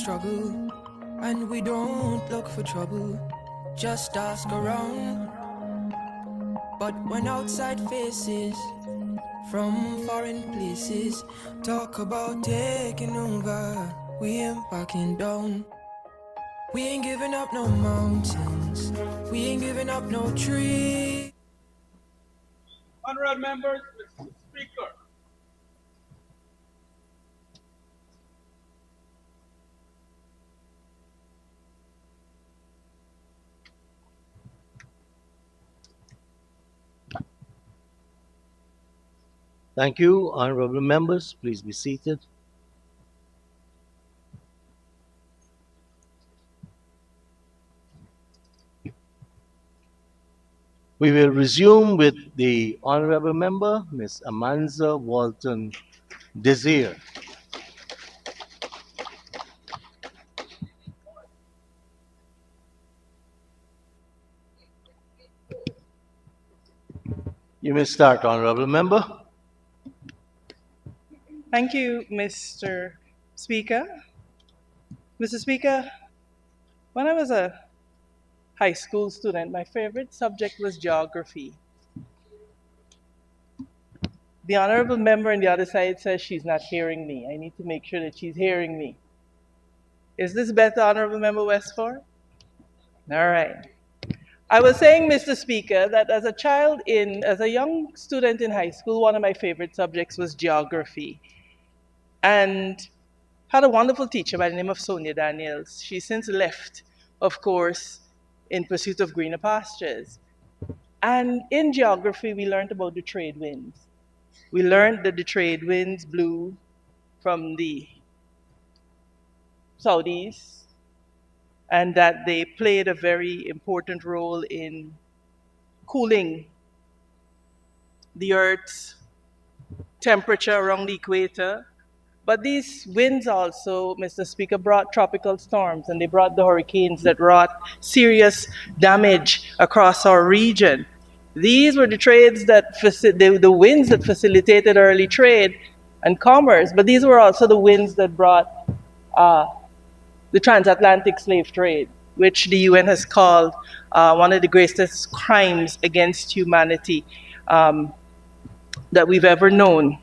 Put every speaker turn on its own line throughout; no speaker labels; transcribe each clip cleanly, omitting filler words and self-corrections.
struggle, and we don't look for trouble, just ask around. But when outside faces from foreign places talk about taking over, we ain't backing down. We ain't giving up no mountains, we ain't giving up no tree.
Honorable members, Mr. Speaker.
Thank you, honorable members. Please be seated. We will resume with the honorable member, Ms. Amanza Walton Desir. You may start, honorable member.
Thank you, Mr. Speaker. Mr. Speaker, when I was a high school student, my favorite subject was geography. The honorable member on the other side says she's not hearing me. I need to make sure that she's hearing me. Is this better, honorable member Westford? All right. I was saying, Mr. Speaker, that as a young student in high school, one of my favorite subjects was geography. And had a wonderful teacher by the name of Sonia Daniels. She's since left, of course, in pursuit of greener pastures. And in geography, we learned about the trade winds. We learned that the trade winds blew from the southeast and that they played a very important role in cooling the Earth's temperature around the equator. But these winds also, Mr. Speaker, brought tropical storms, and they brought the hurricanes that wrought serious damage across our region. These were the the winds that facilitated early trade and commerce, but these were also the winds that brought the transatlantic slave trade, which the UN has called one of the greatest crimes against humanity that we've ever known.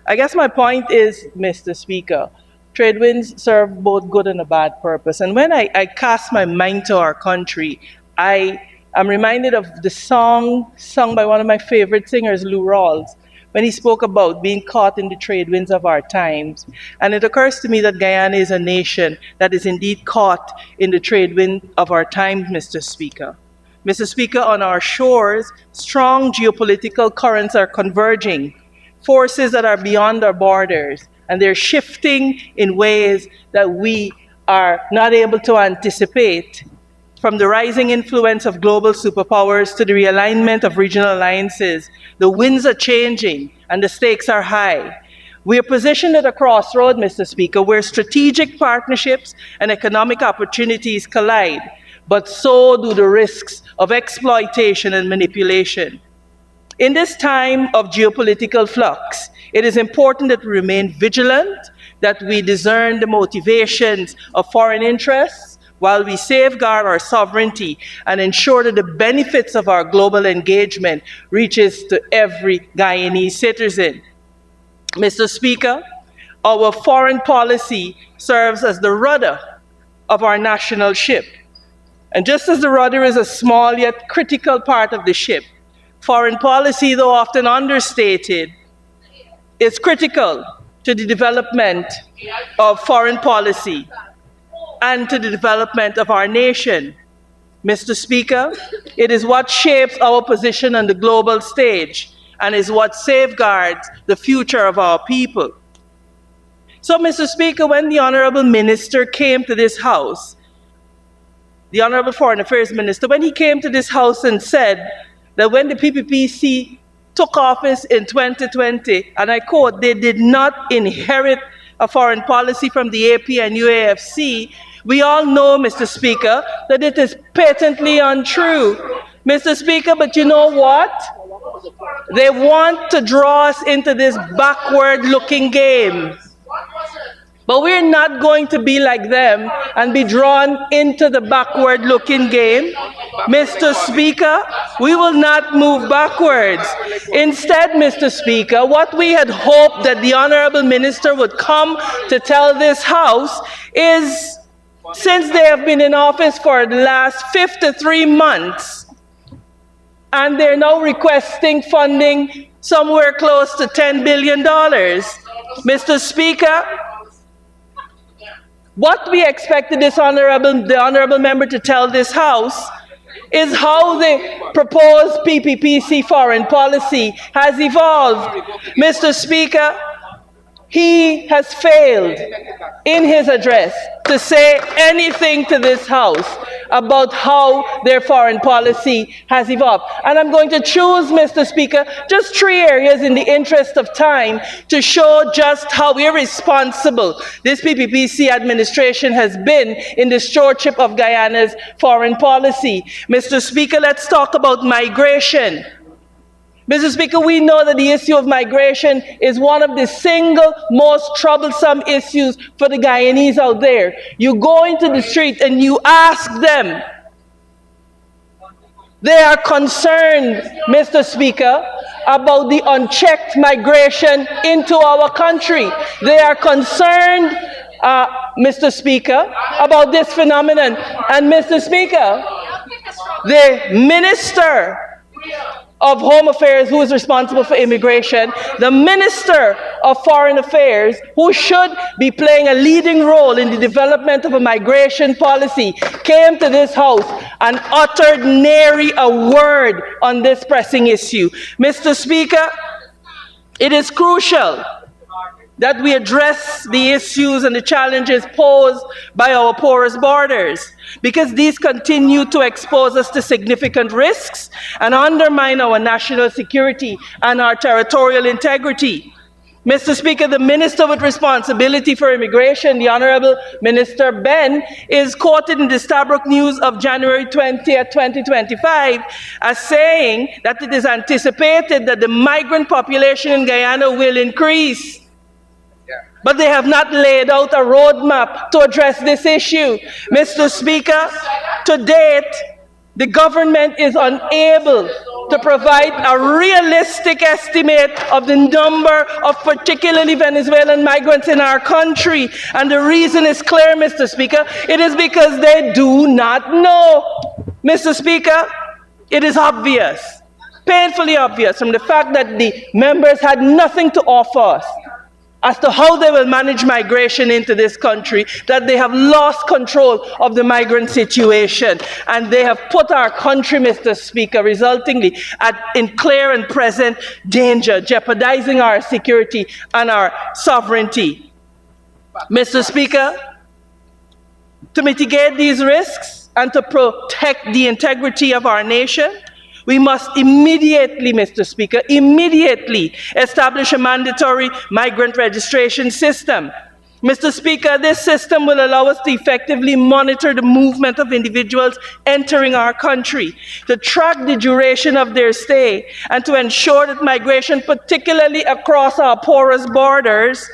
I guess my point is, Mr. Speaker, trade winds serve both good and a bad purpose. And when I cast my mind to our country, I am reminded of the song sung by one of my favorite singers, Lou Rawls, when he spoke about being caught in the trade winds of our times. And it occurs to me that Guyana is a nation that is indeed caught in the trade wind of our times, Mr. Speaker. Mr. Speaker, on our shores, strong geopolitical currents are converging, forces that are beyond our borders, and they're shifting in ways that we are not able to anticipate. From the rising influence of global superpowers to the realignment of regional alliances, the winds are changing and the stakes are high. We are positioned at a crossroad, Mr. Speaker, where strategic partnerships and economic opportunities collide, but so do the risks of exploitation and manipulation. In this time of geopolitical flux, it is important that we remain vigilant, that we discern the motivations of foreign interests while we safeguard our sovereignty and ensure that the benefits of our global engagement reaches to every Guyanese citizen. Mr. Speaker, our foreign policy serves as the rudder of our national ship. And just as the rudder is a small yet critical part of the ship, foreign policy, though often understated, is critical to the development of foreign policy and to the development of our nation. Mr. Speaker, it is what shapes our position on the global stage and is what safeguards the future of our people. So, Mr. Speaker, when the Honorable Minister came to this House, the Honorable Foreign Affairs Minister, when he came to this House and said that when the PPPC took office in 2020, and I quote, they did not inherit a foreign policy from the AP and UAFC, we all know, Mr. Speaker, that it is patently untrue. Mr. Speaker, but you know what? They want to draw us into this backward-looking game. But we're not going to be like them and be drawn into the backward-looking game. Mr. Speaker, we will not move backwards. Instead, Mr. Speaker, what we had hoped that the Honorable Minister would come to tell this House is, since they have been in office for the last 53 months, and they're now requesting funding somewhere close to $10 billion. Mr. Speaker, what we expected the honorable member to tell this House is how the proposed PPPC foreign policy has evolved. Mr. Speaker, he has failed in his address to say anything to this House about how their foreign policy has evolved. And I'm going to choose, Mr. Speaker, just 3 areas in the interest of time to show just how irresponsible this PPPC administration has been in the stewardship of Guyana's foreign policy. Mr. Speaker, let's talk about migration. Mr. Speaker, we know that the issue of migration is one of the single most troublesome issues for the Guyanese out there. You go into the street and you ask them. They are concerned, Mr. Speaker, about the unchecked migration into our country. They are concerned, Mr. Speaker, about this phenomenon. And Mr. Speaker, the Minister of Home Affairs, who is responsible for immigration, the Minister of Foreign Affairs, who should be playing a leading role in the development of a migration policy, came to this House and uttered nary a word on this pressing issue. Mr. Speaker, it is crucial that we address the issues and the challenges posed by our porous borders, because these continue to expose us to significant risks and undermine our national security and our territorial integrity. Mr. Speaker, the Minister with responsibility for immigration, the Honorable Minister Ben, is quoted in the Stabroek News of January 20th, 2025, as saying that it is anticipated that the migrant population in Guyana will increase. But they have not laid out a roadmap to address this issue. Mr. Speaker, to date, the government is unable to provide a realistic estimate of the number of particularly Venezuelan migrants in our country. And the reason is clear, Mr. Speaker. It is because they do not know. Mr. Speaker, it is obvious, painfully obvious, from the fact that the members had nothing to offer us as to how they will manage migration into this country, that they have lost control of the migrant situation. And they have put our country, Mr. Speaker, resultingly in clear and present danger, jeopardizing our security and our sovereignty. Mr. Speaker, to mitigate these risks and to protect the integrity of our nation, we must immediately, Mr. Speaker, immediately establish a mandatory migrant registration system. Mr. Speaker, this system will allow us to effectively monitor the movement of individuals entering our country, to track the duration of their stay, and to ensure that migration, particularly across our porous borders,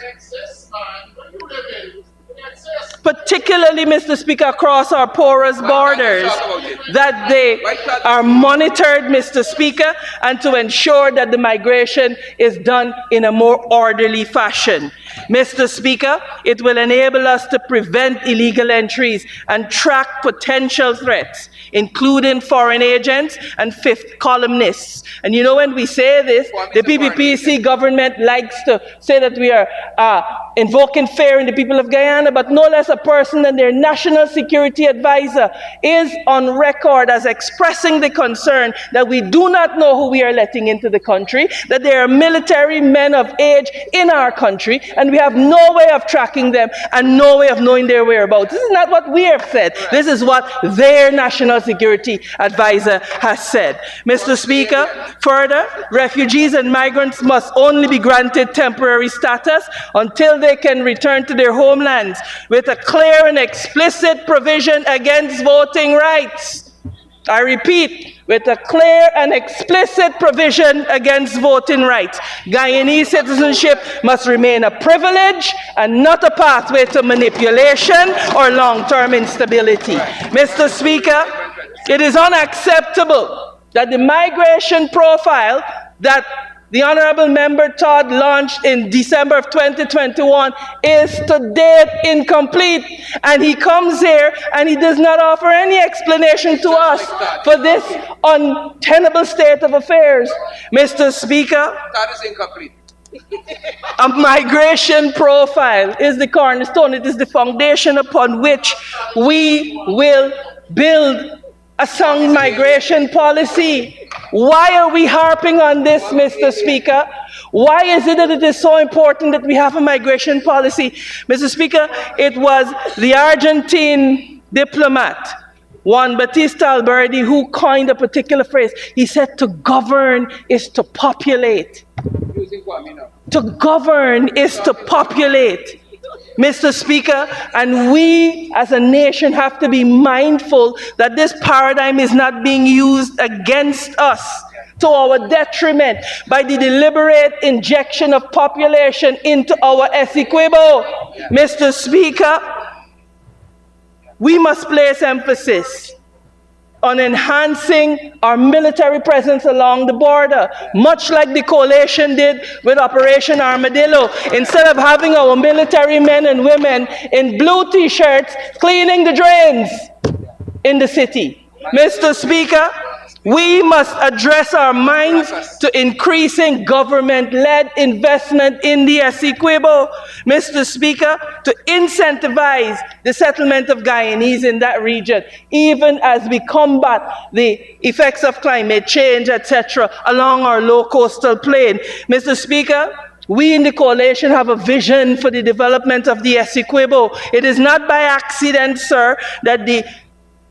particularly, Mr. Speaker, across our porous borders, that they are monitored, Mr. Speaker, and to ensure that the migration is done in a more orderly fashion. Mr. Speaker, it will enable us to prevent illegal entries and track potential threats, including foreign agents and fifth columnists. And you know, when we say this, the PPPC government likes to say that we are invoking fear in the people of Guyana, but no less a person than their national security advisor is on record as expressing the concern that we do not know who we are letting into the country, that there are military men of age in our country, and we have no way of tracking them and no way of knowing their whereabouts. This is not what we have said. This is what their national security advisor has said. Mr. Speaker, further, refugees and migrants must only be granted temporary status until they can return to their homelands with a clear and explicit provision against voting rights. I repeat, with a clear and explicit provision against voting rights. Guyanese citizenship must remain a privilege and not a pathway to manipulation or long-term instability. Mr. Speaker, it is unacceptable that the migration profile that the Honorable Member Todd launched in December of 2021 is to date incomplete. And he comes here and he does not offer any explanation to us for this untenable state of affairs. Mr. Speaker,
That is incomplete.
a migration profile is the cornerstone. It is the foundation upon which we will build a sound migration policy. Why are we harping on this, Mr. Speaker? Why is it that it is so important that we have a migration policy? Mr. Speaker, it was the Argentine diplomat, Juan Bautista Alberdi, who coined a particular phrase. He said, to govern is to populate.
Using Kwame now.
To govern is to populate. Mr. Speaker, and we as a nation have to be mindful that this paradigm is not being used against us to our detriment by the deliberate injection of population into our Essequibo. Mr. Speaker, we must place emphasis on enhancing our military presence along the border, much like the coalition did with Operation Armadillo. Instead of having our military men and women in blue t-shirts cleaning the drains in the city. Mr. Speaker, we must address our minds to increasing government-led investment in the Essequibo. Mr. Speaker, to incentivize the settlement of Guyanese in that region, even as we combat the effects of climate change, etc., along our low coastal plain. Mr. Speaker, we in the coalition have a vision for the development of the Essequibo. It is not by accident, sir, that the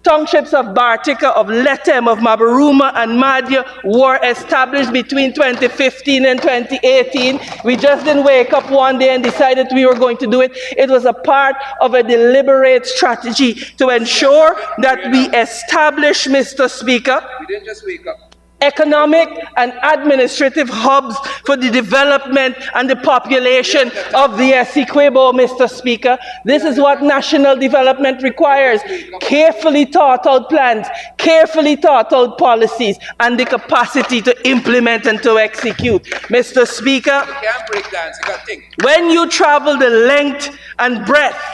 townships of Bartica, of Letem, of Mabaruma, and Madhya were established between 2015 and 2018. We just didn't wake up one day and decided we were going to do it. It was a part of a deliberate strategy to ensure that we establish, Mr. Speaker,
We didn't just wake up.
economic and administrative hubs for the development and the population of the Essequibo, Mr. Speaker. This is what national development requires. Carefully thought out plans, carefully thought out policies, and the capacity to implement and to execute. Mr. Speaker,
You can't break dance, you got to think.
when you travel the length and breadth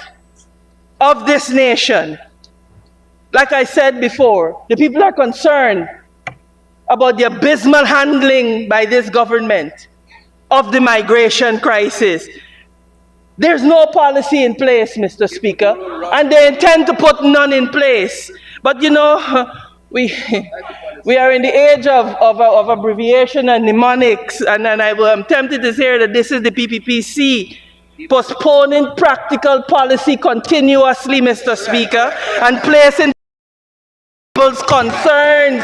of this nation, like I said before, the people are concerned about the abysmal handling by this government of the migration crisis. There's no policy in place, Mr. Speaker, and they intend to put none in place. But you know, we are in the age of abbreviation and mnemonics, and I'm tempted to say that this is the PPPC, postponing practical policy continuously, Mr. Speaker, and placing people's concerns.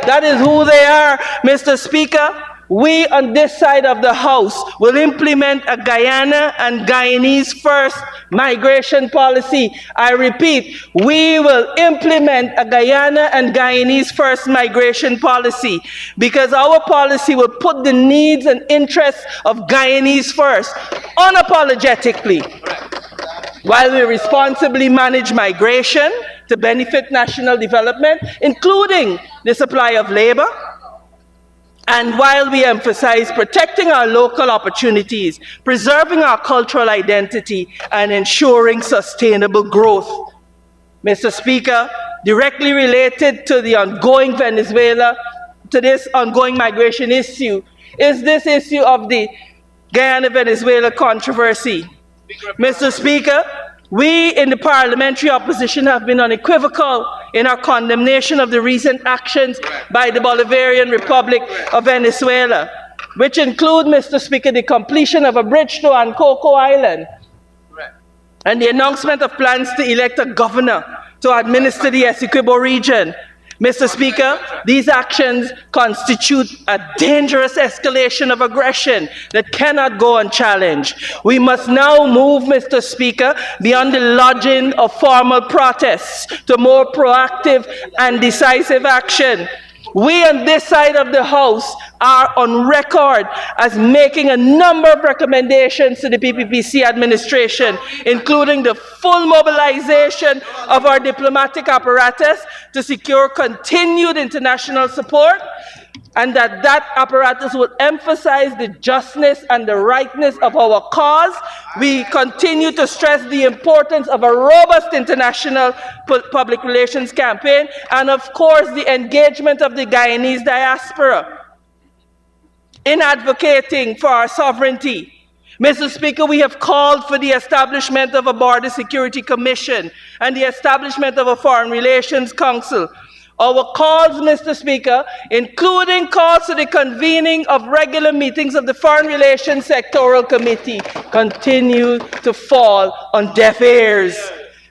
That is who they are, Mr. Speaker. We on this side of the House will implement a Guyana and Guyanese first migration policy. I repeat, we will implement a Guyana and Guyanese first migration policy because our policy will put the needs and interests of Guyanese first, unapologetically, while we responsibly manage migration to benefit national development, including the supply of labor, and while we emphasize protecting our local opportunities, preserving our cultural identity, and ensuring sustainable growth. Mr. Speaker, directly related to the ongoing to this ongoing migration issue, is this issue of the Guyana-Venezuela controversy. Mr. Speaker, we in the parliamentary opposition have been unequivocal in our condemnation of the recent actions by the Bolivarian Republic of Venezuela, which include, Mr. Speaker, the completion of a bridge to Coco Island and the announcement of plans to elect a governor to administer the Essequibo region. Mr. Speaker, these actions constitute a dangerous escalation of aggression that cannot go unchallenged. We must now move, Mr. Speaker, beyond the lodging of formal protests to more proactive and decisive action. We on this side of the House are on record as making a number of recommendations to the PPPC administration, including the full mobilization of our diplomatic apparatus to secure continued international support, and that apparatus will emphasize the justness and the rightness of our cause. We continue to stress the importance of a robust international public relations campaign, and of course the engagement of the Guyanese diaspora in advocating for our sovereignty. Mr. Speaker, we have called for the establishment of a Border Security Commission and the establishment of a Foreign Relations Council. Our calls, Mr. Speaker, including calls to the convening of regular meetings of the Foreign Relations Sectoral Committee, continue to fall on deaf ears.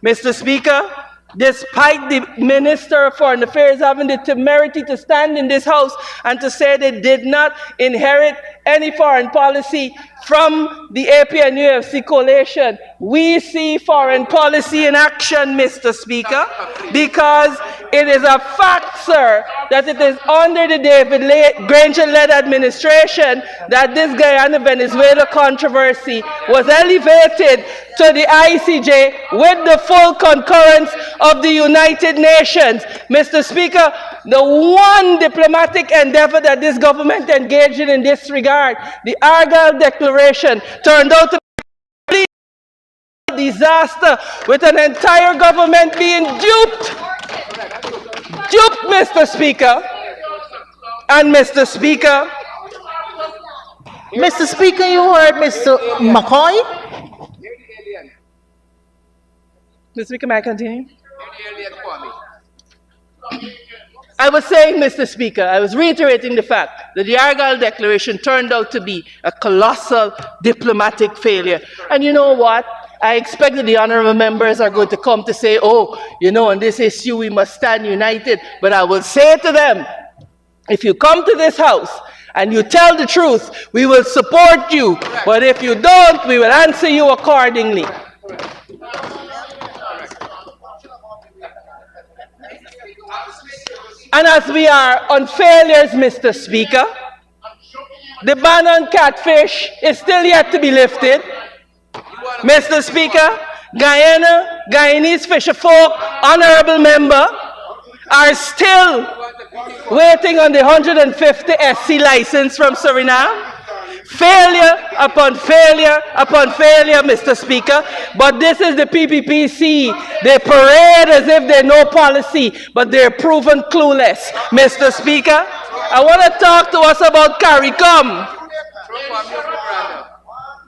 Mr. Speaker, despite the Minister of Foreign Affairs having the temerity to stand in this House and to say they did not inherit any foreign policy from the APNUFC coalition, we see foreign policy in action, Mr. Speaker, because it is a fact, sir, that it is under the David Granger-led administration that this Guyana-Venezuela controversy was elevated to the ICJ with the full concurrence of the United Nations. Mr. Speaker, the one diplomatic endeavor that this government engaged in this regard, the Argyle Declaration, turned out to be a disaster, with an entire government being duped, Mr. Speaker. And Mr. Speaker,
Mr. Speaker, you heard Mr. McCoy.
Mr. Speaker, may I continue? I was saying, Mr. Speaker, I was reiterating the fact that the Argyle Declaration turned out to be a colossal diplomatic failure. And you know what? I expect that the honorable members are going to come to say, oh, you know, on this issue we must stand united. But I will say to them, if you come to this House and you tell the truth, we will support you. But if you don't, we will answer you accordingly. And as we are on failures, Mr. Speaker, the ban on catfish is still yet to be lifted. Mr. Speaker, Guyanese fisherfolk, honorable member, are still waiting on the 150 SC license from Suriname. Failure upon failure upon failure, Mr. Speaker. But this is the PPPC. They parade as if they know policy, but they're proven clueless. Mr. Speaker, I want to talk to us about CARICOM.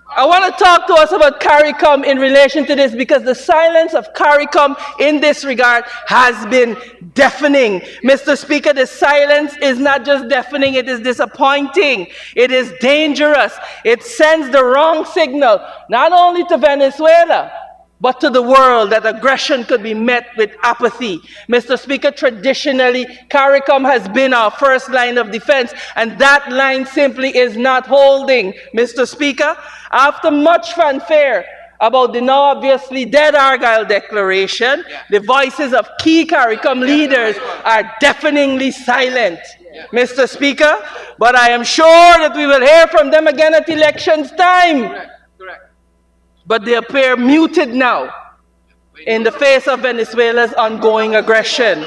I want to talk to us about CARICOM in relation to this, because the silence of CARICOM in this regard has been deafening. Mr. Speaker, the silence is not just deafening, it is disappointing. It is dangerous. It sends the wrong signal, not only to Venezuela, but to the world, that aggression could be met with apathy. Mr. Speaker, traditionally, CARICOM has been our first line of defense, and that line simply is not holding. Mr. Speaker, after much fanfare about the now obviously dead Argyle Declaration, the voices of key CARICOM leaders are deafeningly silent. Mr. Speaker, but I am sure that we will hear from them again at elections time. But they appear muted now in the face of Venezuela's ongoing aggression.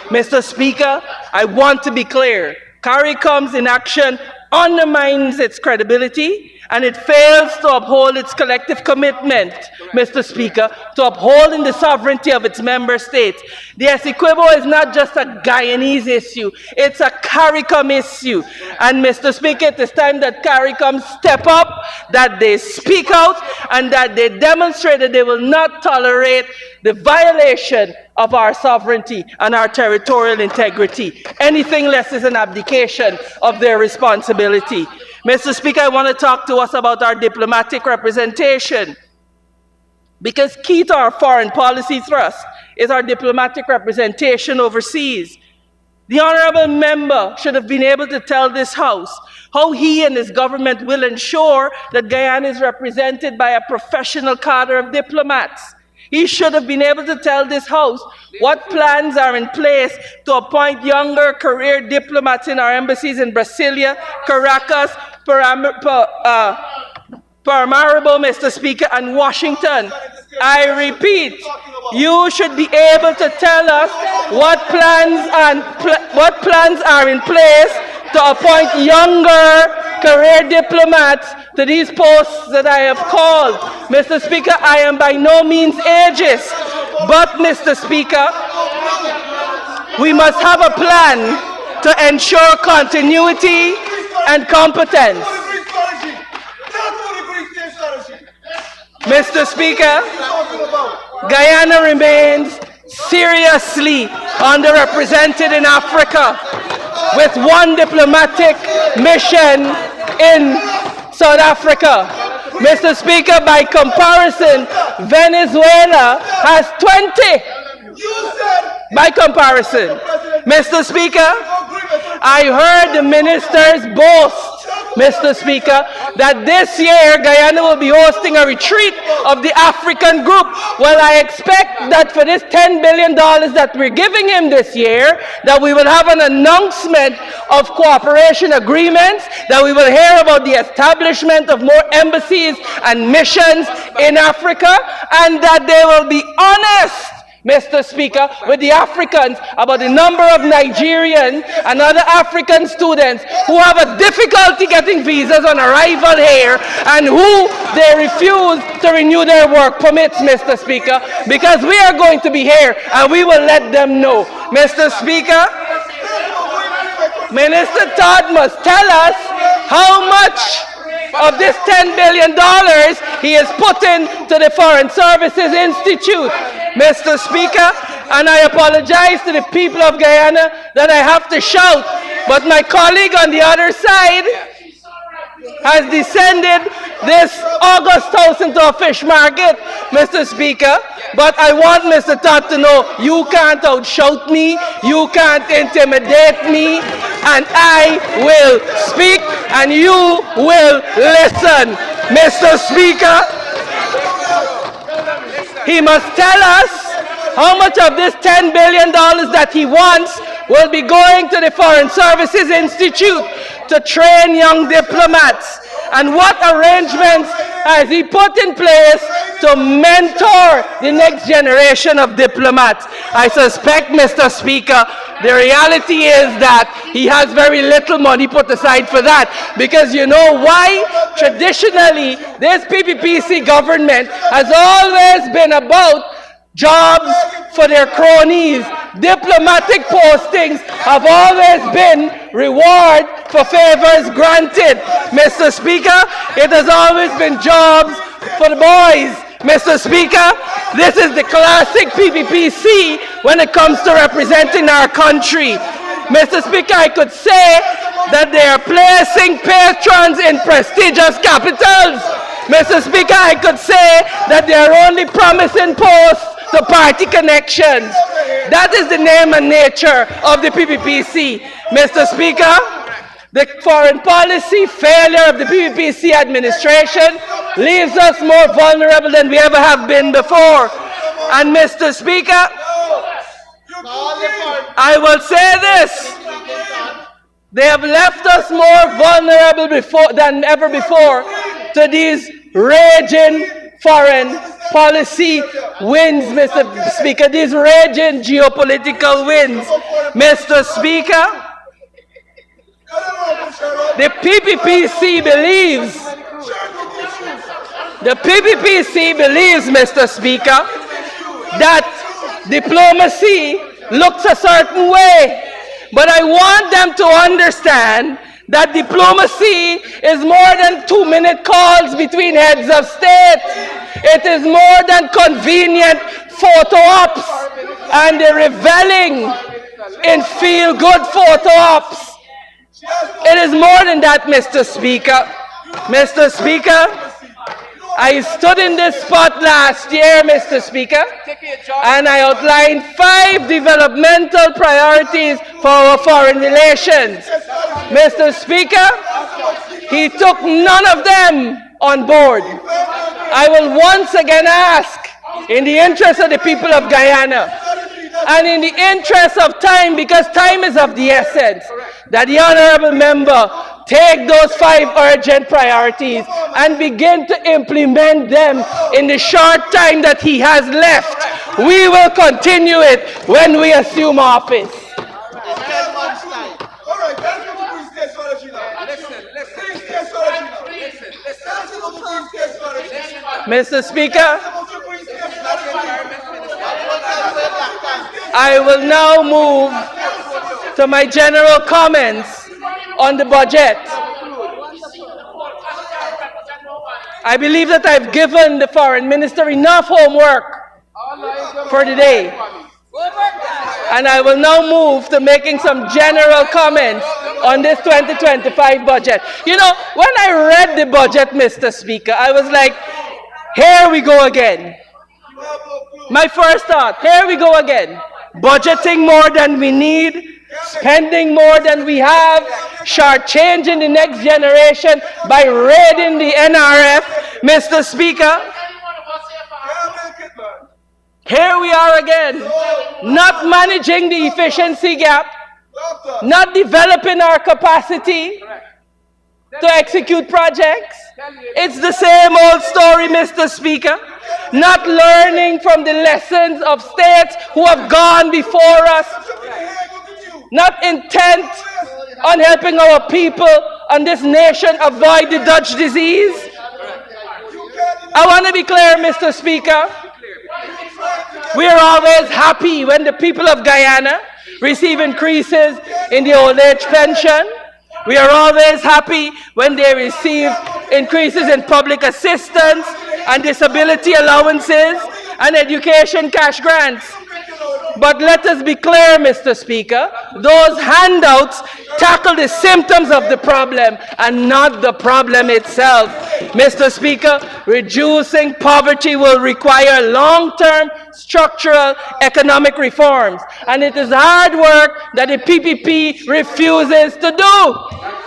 Mr. Speaker, I want to be clear. CARICOM's inaction undermines its credibility, and it fails to uphold its collective commitment, Mr. Speaker, to upholding the sovereignty of its member states. The Essequibo is not just a Guyanese issue, it's a CARICOM issue. And Mr. Speaker, it is time that CARICOM step up, that they speak out, and that they demonstrate that they will not tolerate the violation of our sovereignty and our territorial integrity. Anything less is an abdication of their responsibility. Mr. Speaker, I want to talk to us about our diplomatic representation, because key to our foreign policy thrust is our diplomatic representation overseas. The honorable member should have been able to tell this House how he and his government will ensure that Guyana is represented by a professional cadre of diplomats. He should have been able to tell this House what plans are in place to appoint younger career diplomats in our embassies in Brasilia, Caracas, Paramaribo, Mr. Speaker, and Washington. I repeat, you should be able to tell us what plans are in place to appoint younger career diplomats to these posts that I have called. Mr. Speaker, I am by no means ageist, but Mr. Speaker, we must have a plan to ensure continuity and competence. Mr. Speaker, Guyana remains seriously underrepresented in Africa, with one diplomatic mission in South Africa. Mr. Speaker, by comparison, Venezuela has 20. By comparison. Mr. Speaker, I heard the ministers boast, Mr. Speaker, that this year Guyana will be hosting a retreat of the African group. Well, I expect that for this $10 billion that we're giving him this year, that we will have an announcement of cooperation agreements, that we will hear about the establishment of more embassies and missions in Africa, and that they will be honest, Mr. Speaker, with the Africans about the number of Nigerian and other African students who have a difficulty getting visas on arrival here and who they refuse to renew their work permits, Mr. Speaker, because we are going to be here and we will let them know. Mr. Speaker, Minister Todd must tell us how much of this $10 billion he has put into the Foreign Services Institute, Mr. Speaker, and I apologize to the people of Guyana that I have to shout, but my colleague on the other side has descended this August house into a fish market, Mr. Speaker, but I want Mr. Todd to know you can't outshout me, you can't intimidate me, and I will speak and you will listen. Mr. Speaker, he must tell us how much of this $10 billion that he wants will be going to the Foreign Services Institute to train young diplomats, and what arrangements has he put in place to mentor the next generation of diplomats. I suspect, Mr. Speaker, the reality is that he has very little money put aside for that, because you know why? Traditionally, this PPPC government has always been about jobs for their cronies. Diplomatic postings have always been reward for favors granted. Mr. Speaker, it has always been jobs for the boys. Mr. Speaker, this is the classic PPPC when it comes to representing our country. Mr. Speaker, I could say that they are placing patrons in prestigious capitals. Mr. Speaker, I could say that they are only promising posts to party connections. That is the name and nature of the PPPC. Mr. Speaker, the foreign policy failure of the PPPC administration leaves us more vulnerable than we ever have been before. And Mr. Speaker, I will say this. They have left us more vulnerable than ever before to these raging foreign policy winds, Mr. Speaker, these raging geopolitical winds. Mr. Speaker, the PPPC believes, Mr. Speaker, that diplomacy looks a certain way. But I want them to understand that diplomacy is more than 2-minute calls between heads of state. It is more than convenient photo ops and the reveling in feel-good photo ops. It is more than that, Mr. Speaker. Mr. Speaker,
I stood in this spot last year, Mr. Speaker, and I outlined 5 developmental priorities for our foreign relations. Mr. Speaker, he took none of them on board. I will once again ask, in the interest of the people of Guyana, and in the interest of time, because time is of the essence, that the honorable member take those 5 urgent priorities and begin to implement them in the short time that he has left. We will continue it when we assume office. Mr. Speaker, I will now move to my general comments on the budget. I believe that I've given the foreign minister enough homework for the day. And I will now move to making some general comments on this 2025 budget. You know, when I read the budget, Mr. Speaker, I was like, here we go again. My first thought, here we go again. Budgeting more than we need, spending more than we have, shortchanging the next generation by raiding the NRF. Mr. Speaker, here we are again, not managing the efficiency gap, not developing our capacity to execute projects. It's the same old story, Mr. Speaker. Not learning from the lessons of states who have gone before us. Not intent on helping our people and this nation avoid the Dutch disease. I want to be clear, Mr. Speaker. We are always happy when the people of Guyana receive increases in the old age pension. We are always happy when they receive increases in public assistance and disability allowances and education cash grants. But let us be clear, Mr. Speaker, those handouts tackle the symptoms of the problem and not the problem itself. Mr. Speaker, reducing poverty will require long-term structural economic reforms, and it is hard work that the PPP refuses to do.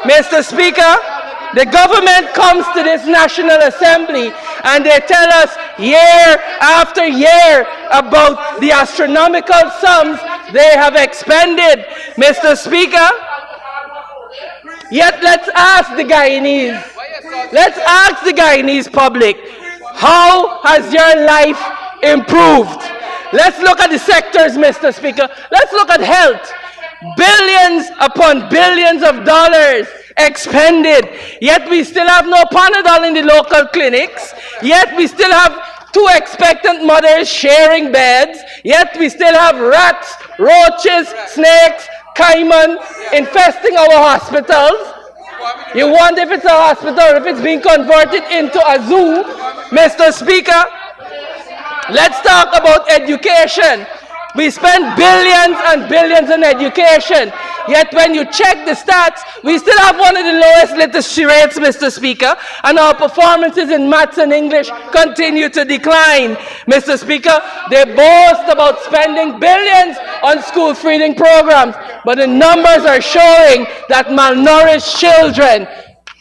Mr. Speaker, the government comes to this National Assembly and they tell us year after year about the astronomical sums they have expended. Mr. Speaker, yet let's ask the Guyanese, public, how has your life improved? Let's look at the sectors, Mr. Speaker. Let's look at health. Billions upon billions of dollars expended, yet we still have no Panadol in the local clinics, yet we still have 2 expectant mothers sharing beds, yet we still have rats, roaches, snakes, caiman infesting our hospitals. You wonder if it's a hospital or if it's being converted into a zoo. Mr. Speaker, let's talk about education. We spend billions and billions on education, yet when you check the stats, we still have one of the lowest literacy rates, Mr. Speaker, and our performances in maths and English continue to decline. Mr. Speaker, they boast about spending billions on school feeding programs, but the numbers are showing that malnourished children,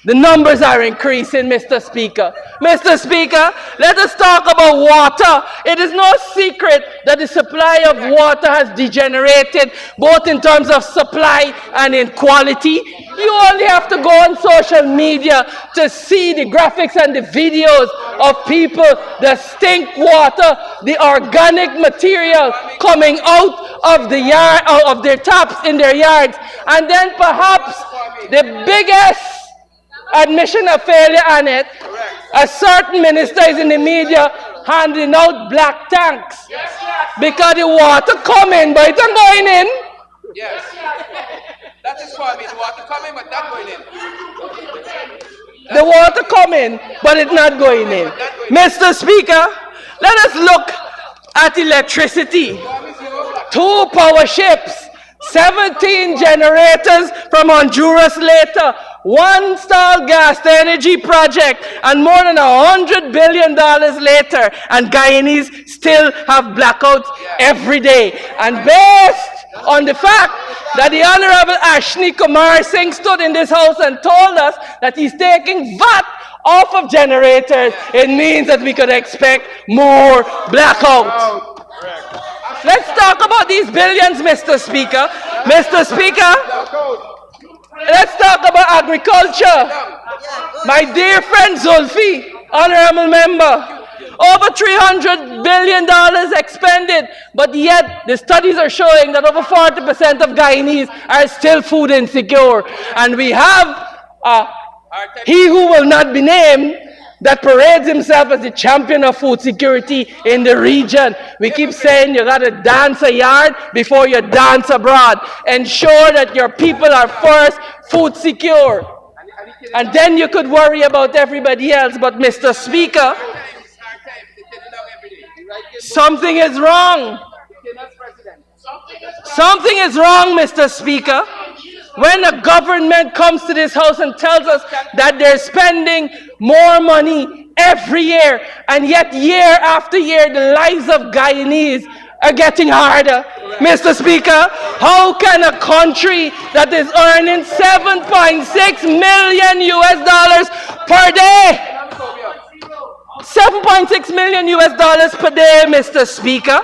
the numbers are increasing, Mr. Speaker. Mr. Speaker, let us talk about water. It is no secret that the supply of water has degenerated, both in terms of supply and in quality. You only have to go on social media to see the graphics and the videos of people that stink water, the organic material coming out of the yard, out of their taps in their yards. And then perhaps the biggest admission of failure on it, a certain minister is in the media handing out black tanks because the water coming but it's not going in.
Yes. That is for me. The water coming but not going in.
The water coming but it's not going in. Mr. Speaker, let us look at electricity. 2 power ships, 17 generators from Honduras later. one stalled gas to energy project, and more than $100 billion later, and Guyanese still have blackouts every day. And based on the fact that the Honorable Ashni Kumar Singh stood in this house and told us that he's taking VAT off of generators, it means that we could expect more blackouts. Let's talk about these billions, Mr. Speaker. Mr. Speaker, let's talk about agriculture. My dear friend Zulfi, honorable member, over $300 billion expended, but yet the studies are showing that over 40% of Guyanese are still food insecure. And we have he who will not be named that parades himself as the champion of food security in the region. We keep saying you gotta dance a yard before you dance abroad. Ensure that your people are first food secure. And then you could worry about everybody else. But Mr. Speaker, something is wrong. Something is wrong, Mr. Speaker. When a government comes to this house and tells us that they're spending more money every year, and yet year after year the lives of Guyanese are getting harder. Mr. Speaker, how can a country that is earning $7.6 million per day, $7.6 million per day, Mr. Speaker,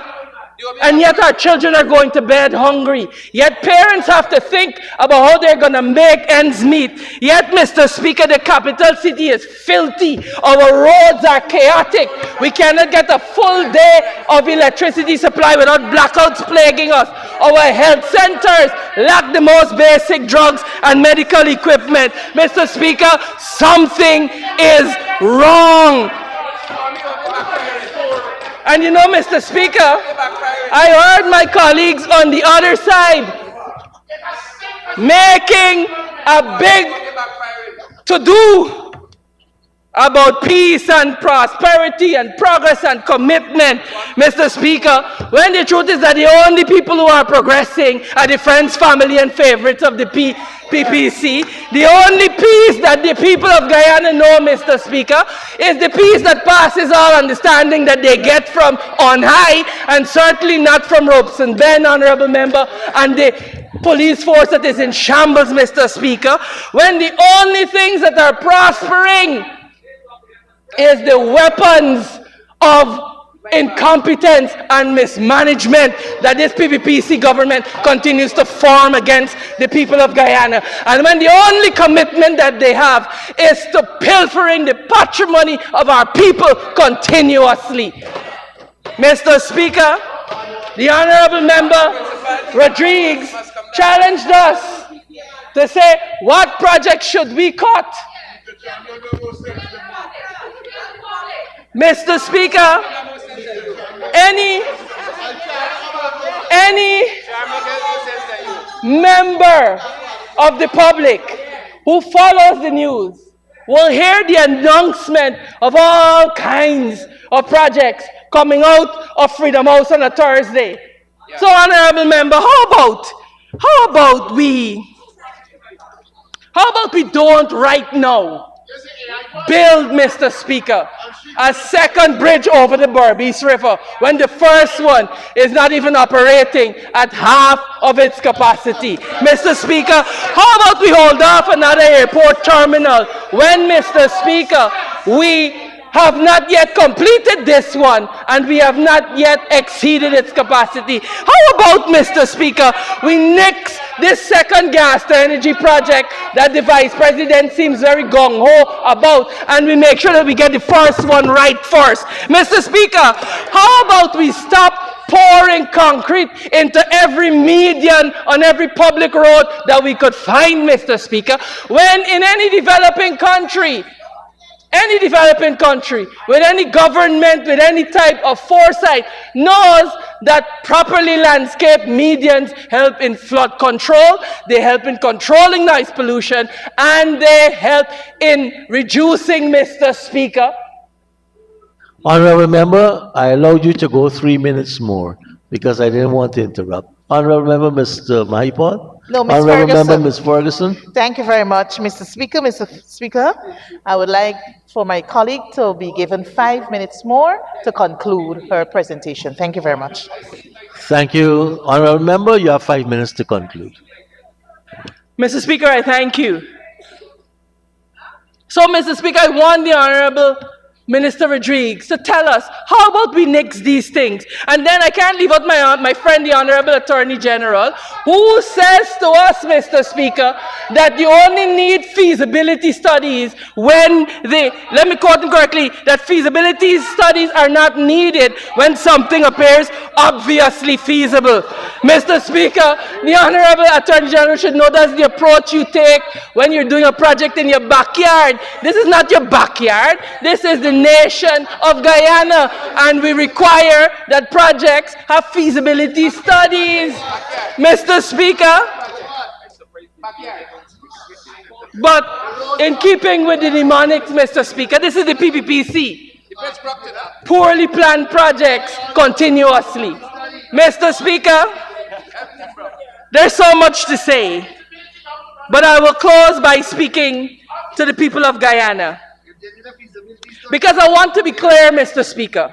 and yet our children are going to bed hungry. Yet parents have to think about how they're going to make ends meet. Yet, Mr. Speaker, the capital city is filthy. Our roads are chaotic. We cannot get a full day of electricity supply without blackouts plaguing us. Our health centers lack the most basic drugs and medical equipment. Mr. Speaker, something is wrong. And you know, Mr. Speaker, I heard my colleagues on the other side making a big to-do about peace and prosperity and progress and commitment, Mr. Speaker, when the truth is that the only people who are progressing are the friends, family, and favorites of the PPC. The only peace that the people of Guyana know, Mr. Speaker, is the peace that passes all understanding that they get from on high, and certainly not from Robeson Ben, honorable member, and the police force that is in shambles, Mr. Speaker, when the only things that are prospering is the weapons of incompetence and mismanagement that this PPPC government continues to form against the people of Guyana. And when the only commitment that they have is to pilfering the patrimony of our people continuously. Mr. Speaker, the Honorable Member Rodriguez challenged us to say, what project should we cut? Mr. Speaker, any member of the public who follows the news will hear the announcement of all kinds of projects coming out of Freedom House on a Thursday. So, honorable member, how about we don't right now build, Mr. Speaker, a second bridge over the Berbice River when the first one is not even operating at half of its capacity. Mr. Speaker, how about we hold off another airport terminal when, Mr. Speaker, we have not yet completed this one and we have not yet exceeded its capacity? How about, Mr. Speaker, we nix this second gas to energy project that the Vice President seems very gung-ho about, and we make sure that we get the first one right first? Mr. Speaker, how about we stop pouring concrete into every median on every public road that we could find, Mr. Speaker, when in any developing country, with any government, with any type of foresight, knows that properly landscaped medians help in flood control, they help in controlling noise pollution, and they help in reducing, Mr. Speaker.
Honorable Member, I allowed you to go 3 minutes more. because I didn't want to interrupt. Honorable Member Mr. Mahipon?
No, Ms.
Honorable Member
Ferguson.
Ms. Ferguson?
Thank you very much, Mr. Speaker. Mr. Speaker, I would like for my colleague to be given 5 minutes more to conclude her presentation. Thank you very much.
Thank you. Honorable Member, you have 5 minutes to conclude.
Mr. Speaker, I thank you. So, Mr. Speaker, I want the Honorable Minister Rodriguez to tell us, how about we nix these things? And then I can't leave out my friend, the Honorable Attorney General, who says to us, Mr. Speaker, that you only need feasibility studies when let me quote him correctly, that feasibility studies are not needed when something appears obviously feasible. Mr. Speaker, the Honorable Attorney General should know that's the approach you take when you're doing a project in your backyard. This is not your backyard. This is the nation of Guyana, and we require that projects have feasibility studies. Mr. Speaker, but in keeping with the mnemonics, Mr. Speaker, this is the PPPC. Poorly planned projects continuously. Mr. Speaker, there's so much to say, but I will close by speaking to the people of Guyana. Because I want to be clear, Mr. Speaker,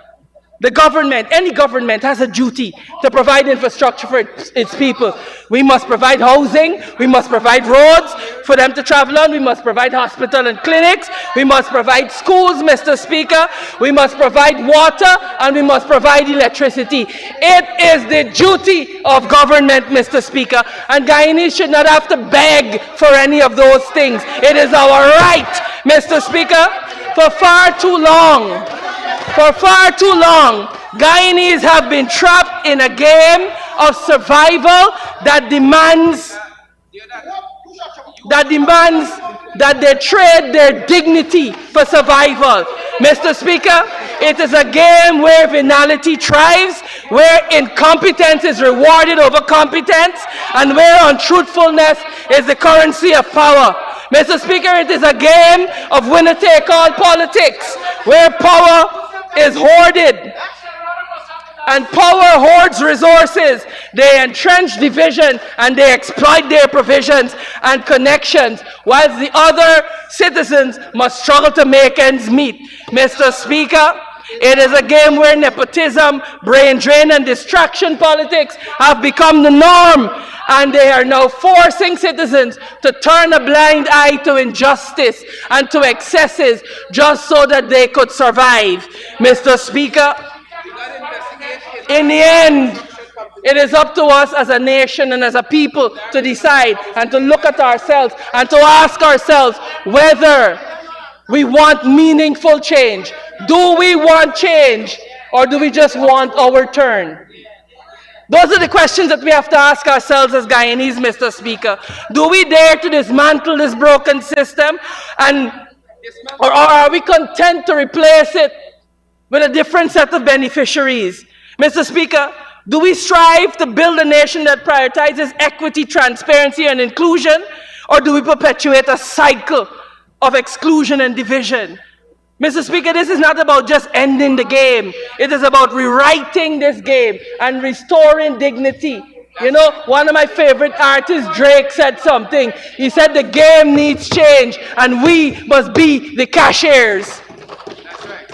the government, any government has a duty to provide infrastructure for its people. We must provide housing, we must provide roads for them to travel on, we must provide hospital and clinics, we must provide schools, Mr. Speaker, we must provide water, and we must provide electricity. It is the duty of government, Mr. Speaker, and Guyanese should not have to beg for any of those things. It is our right, Mr. Speaker. For far too long, Guyanese have been trapped in a game of survival that demands that they trade their dignity for survival. Mr. Speaker, it is a game where venality thrives, where incompetence is rewarded over competence, and where untruthfulness is the currency of power. Mr. Speaker, it is a game of winner-take-all politics, where power is hoarded. And power hoards resources. They entrench division and they exploit their provisions and connections, whilst the other citizens must struggle to make ends meet. Mr. Speaker, it is a game where nepotism, brain drain, and distraction politics have become the norm, and they are now forcing citizens to turn a blind eye to injustice and to excesses just so that they could survive. Mr. Speaker, in the end, it is up to us as a nation and as a people to decide and to look at ourselves and to ask ourselves whether we want meaningful change. Do we want change, or do we just want our turn? Those are the questions that we have to ask ourselves as Guyanese, Mr. Speaker. Do we dare to dismantle this broken system, or are we content to replace it with a different set of beneficiaries? Mr. Speaker, do we strive to build a nation that prioritizes equity, transparency, and inclusion, or do we perpetuate a cycle of exclusion and division? Mr. Speaker, this is not about just ending the game. It is about rewriting this game and restoring dignity. You know, one of my favorite artists, Drake, said something. He said the game needs change and we must be the cashiers.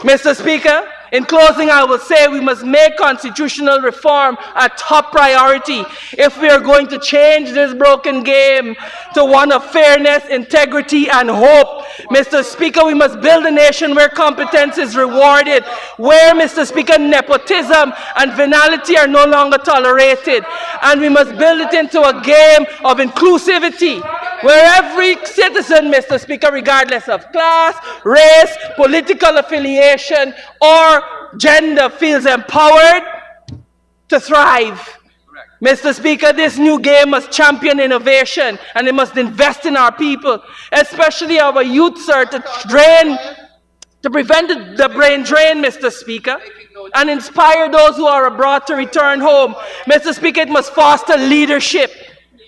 Mr. Speaker, in closing, I will say we must make constitutional reform a top priority if we are going to change this broken game to one of fairness, integrity, and hope. Mr. Speaker, we must build a nation where competence is rewarded, where, Mr. Speaker, nepotism and venality are no longer tolerated, and we must build it into a game of inclusivity, where every citizen, Mr. Speaker, regardless of class, race, political affiliation, or gender, feels empowered to thrive. Mr. Speaker, this new game must champion innovation, and it must invest in our people, especially our youth, sir, to prevent the brain drain, Mr. Speaker, and inspire those who are abroad to return home. Mr. Speaker, it must foster leadership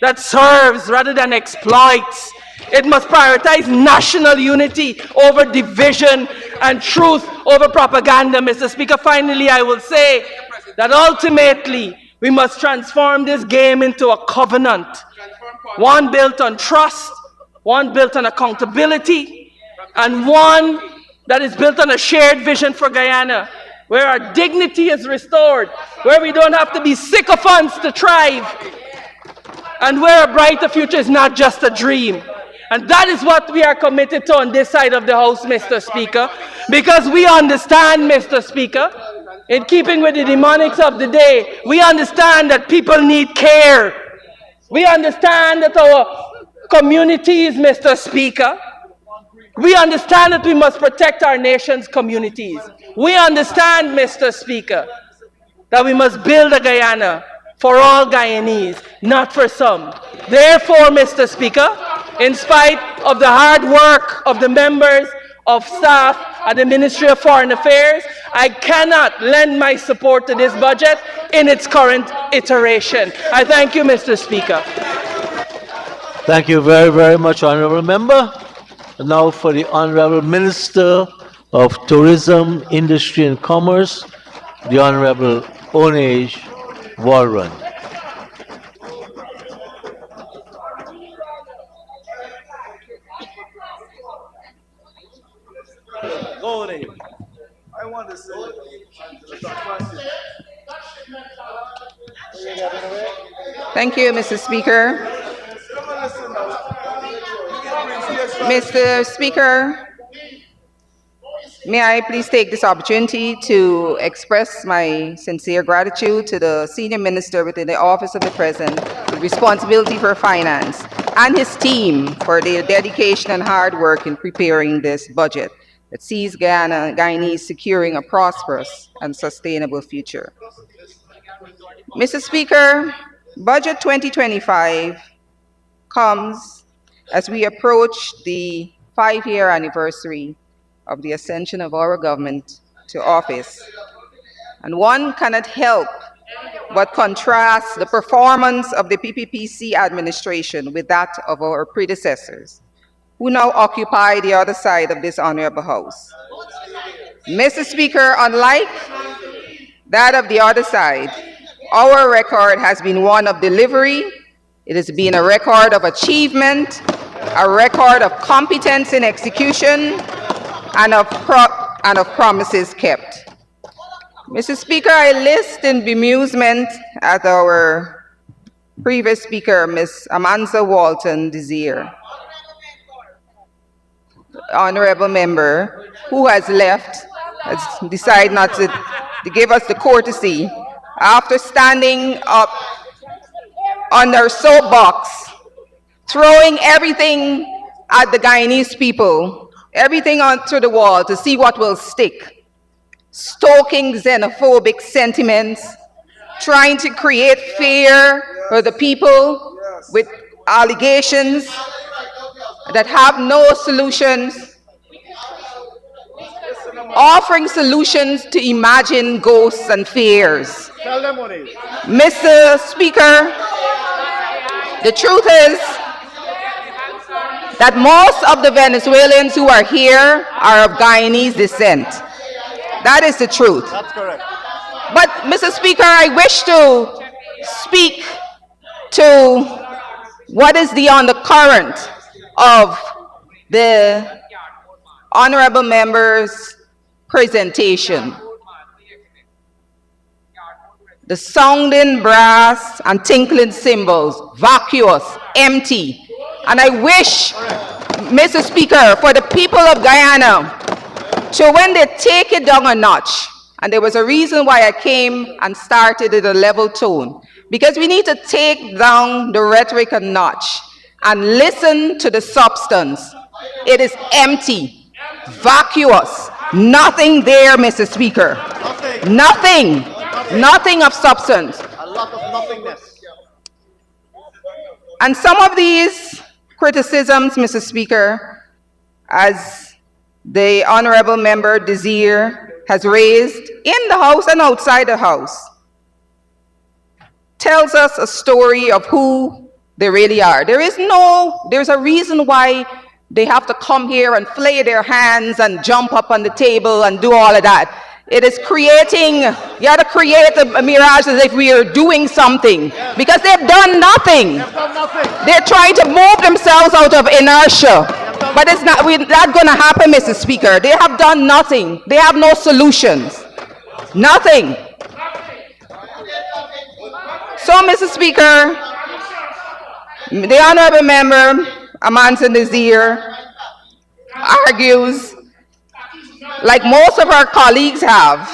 that serves rather than exploits. It must prioritize national unity over division and truth over propaganda, Mr. Speaker. Finally, I will say that ultimately, We must transform this game into a covenant. One built on trust, one built on accountability, and one that is built on a shared vision for Guyana, where our dignity is restored, where we don't have to be sycophants to thrive, and where a brighter future is not just a dream. And that is what we are committed to on this side of the House, Mr. Speaker, because we understand, Mr. Speaker, in keeping with the demonics of the day, we understand that people need care. We understand that our communities, Mr. Speaker, we understand that we must protect our nation's communities. We understand, Mr. Speaker, that we must build a Guyana for all Guyanese, not for some. Therefore, Mr. Speaker, in spite of the hard work of the members of staff at the Ministry of Foreign Affairs, I cannot lend my support to this budget in its current iteration. I thank you, Mr. Speaker.
Thank you very, very much, Honorable Member. And now for the Honorable Minister of Tourism, Industry and Commerce, the Honorable Onej Walron.
I want to say,
Thank you, Mr. Speaker. Mr. Speaker, may I please take this opportunity to express my sincere gratitude to the Senior Minister within the Office of the President with responsibility for finance and his team for their dedication and hard work in preparing this budget that sees Guyanese securing a prosperous and sustainable future. Mr. Speaker, Budget 2025 comes as we approach the 5-year anniversary of the ascension of our government to office. And one cannot help but contrast the performance of the PPPC administration with that of our predecessors, who now occupy the other side of this honorable house. Mr. Speaker, unlike that of the other side, our record has been one of delivery. It has been a record of achievement, a record of competence in execution, and of promises kept. Mr. Speaker, I list in bemusement at our previous speaker, Ms. Amanza Walton Desir, honorable member, who has left, has decided not to give us the courtesy after standing up on their soapbox, throwing everything at the Guyanese people, everything onto the wall to see what will stick, stoking xenophobic sentiments, trying to create fear for the people with allegations that have no solutions, offering solutions to imagine ghosts and fears. Mr. Speaker, the truth is that most of the Venezuelans who are here are of Guyanese descent. That is the truth. That's correct. But, Mr. Speaker, I wish to speak to what is the undercurrent of the honorable member's presentation. The sounding brass and tinkling cymbals, vacuous, empty. And I wish, Mr. Speaker, for the people of Guyana, so when they take it down a notch, and there was a reason why I came and started at a level tone, because we need to take down the rhetoric a notch and listen to the substance. It is empty, vacuous, nothing there, Mr. Speaker. Nothing. Nothing of substance.
a lot of nothingness.
And some of these criticisms, Mr. Speaker, as the Honorable Member Desir has raised in the House and outside the House, tells us a story of who they really are. There's a reason why they have to come here and flay their hands and jump up on the table and do all of that. It is creating, you have to create a mirage as if we are doing something, because they've done nothing. They're trying to move themselves out of inertia, but it's not going to happen, Mr. Speaker. They have done nothing. They have no solutions. Nothing. So, Mr. Speaker, the honorable member, Amansa Nazir, argues, like most of our colleagues have,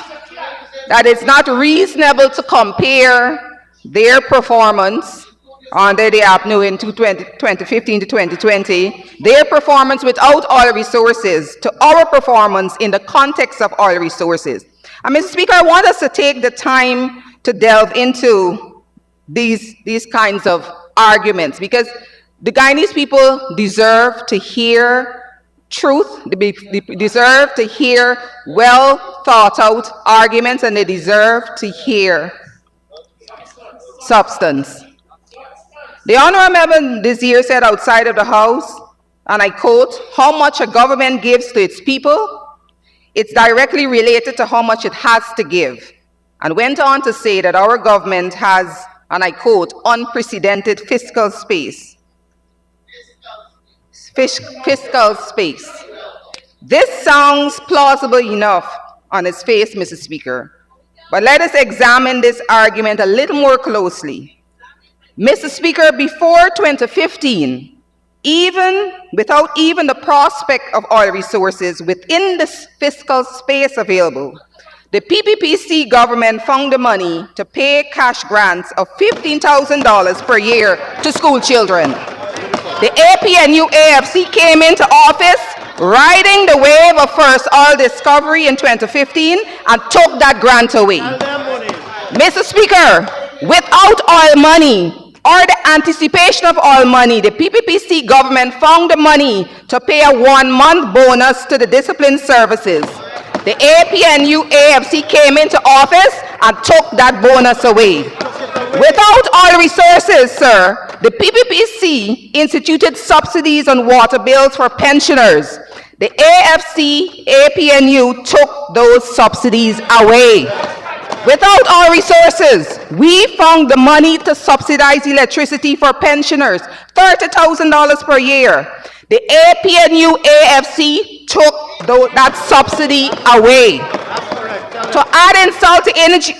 that it's not reasonable to compare their performance under the APNU in 2015 to 2020, their performance without oil resources, to our performance in the context of oil resources. And Mr. Speaker, I want us to take the time to delve into these kinds of arguments, because the Guyanese people deserve to hear truth, they deserve to hear well thought out arguments, and they deserve to hear substance. The honorable member this year said outside of the House, and I quote, "How much a government gives to its people, it's directly related to how much it has to give," and went on to say that our government has, and I quote, "unprecedented fiscal space." Fiscal space. This sounds plausible enough on its face, Mr. Speaker, but let us examine this argument a little more closely. Mr. Speaker, before 2015, even without even the prospect of oil resources within the fiscal space available, the PPPC government found the money to pay cash grants of $15,000 per year to school children. The APNU AFC came into office riding the wave of first oil discovery in 2015 and took that grant away. Mr. Speaker, without oil money or the anticipation of oil money, the PPPC government found the money to pay a 1-month bonus to the discipline services. The APNU AFC came into office and took that bonus away. Without oil resources, sir, the PPPC instituted subsidies on water bills for pensioners. The AFC, APNU took those subsidies away. Without oil resources, we found the money to subsidize electricity for pensioners, $30,000 per year. The APNU AFC took that subsidy away. To add insult to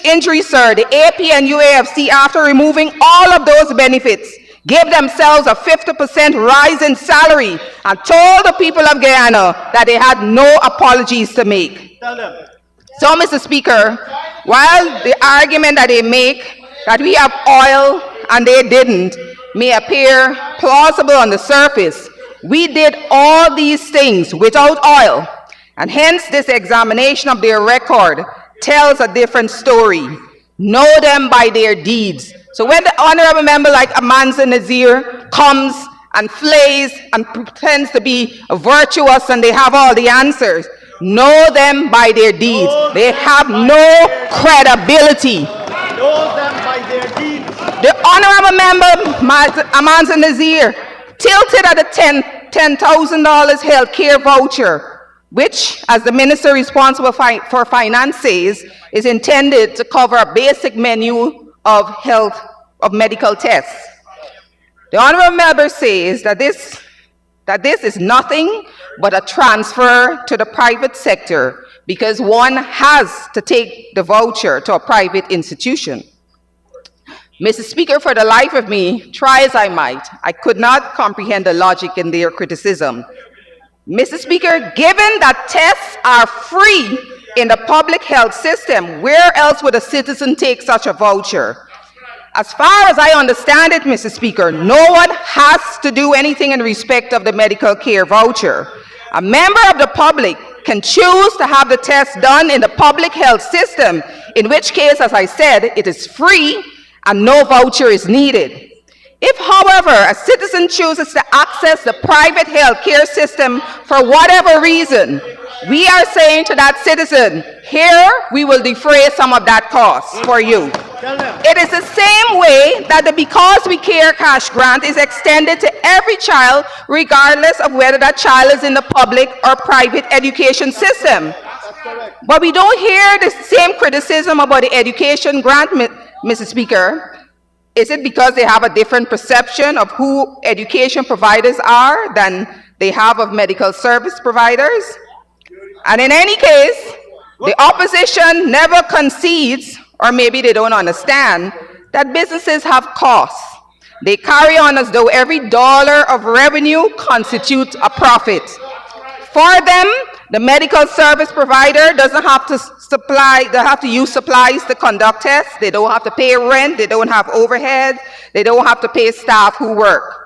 injury, sir, the APNU AFC, after removing all of those benefits, gave themselves a 50% rise in salary and told the people of Guyana that they had no apologies to make. So, Mr. Speaker, while the argument that they make that we have oil and they didn't may appear plausible on the surface, we did all these things without oil, and hence this examination of their record tells a different story. Know them by their deeds. So when the honorable member like Amansa Nazir comes and flays and pretends to be virtuous and they have all the answers, know them by their deeds. They have no credibility.
Know them by their deeds.
The honorable member Amansa Nazir tilted at the $10,000 health care voucher, which, as the minister responsible for finance says, is intended to cover a basic menu of medical tests. The honorable member says that this is nothing but a transfer to the private sector because one has to take the voucher to a private institution. Mr. Speaker, for the life of me, try as I might, I could not comprehend the logic in their criticism. Mr. Speaker, given that tests are free in the public health system, where else would a citizen take such a voucher? As far as I understand it, Mr. Speaker, no one has to do anything in respect of the medical care voucher. A member of the public can choose to have the test done in the public health system, in which case, as I said, it is free and no voucher is needed. If, however, a citizen chooses to access the private health care system for whatever reason, we are saying to that citizen, here we will defray some of that cost for you. It is the same way that the Because We Care cash grant is extended to every child, regardless of whether that child is in the public or private education system.
That's correct.
But we don't hear the same criticism about the education grant, Mr. Speaker. Is it because they have a different perception of who education providers are than they have of medical service providers? And in any case, the opposition never concedes, or maybe they don't understand, that businesses have costs. They carry on as though every dollar of revenue constitutes a profit. For them, the medical service provider doesn't have to use supplies to conduct tests. They don't have to pay rent. They don't have overhead. They don't have to pay staff who work.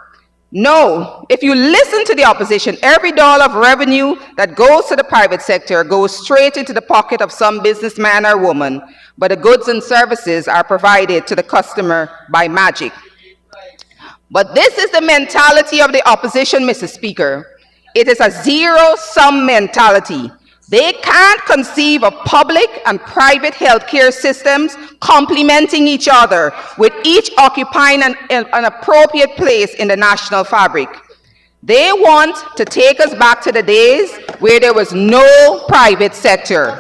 No, if you listen to the opposition, every dollar of revenue that goes to the private sector goes straight into the pocket of some businessman or woman, but the goods and services are provided to the customer by magic. But this is the mentality of the opposition, Mr. Speaker. It is a zero-sum mentality. They can't conceive of public and private healthcare systems complementing each other, with each occupying an appropriate place in the national fabric. They want to take us back to the days where there was no private sector,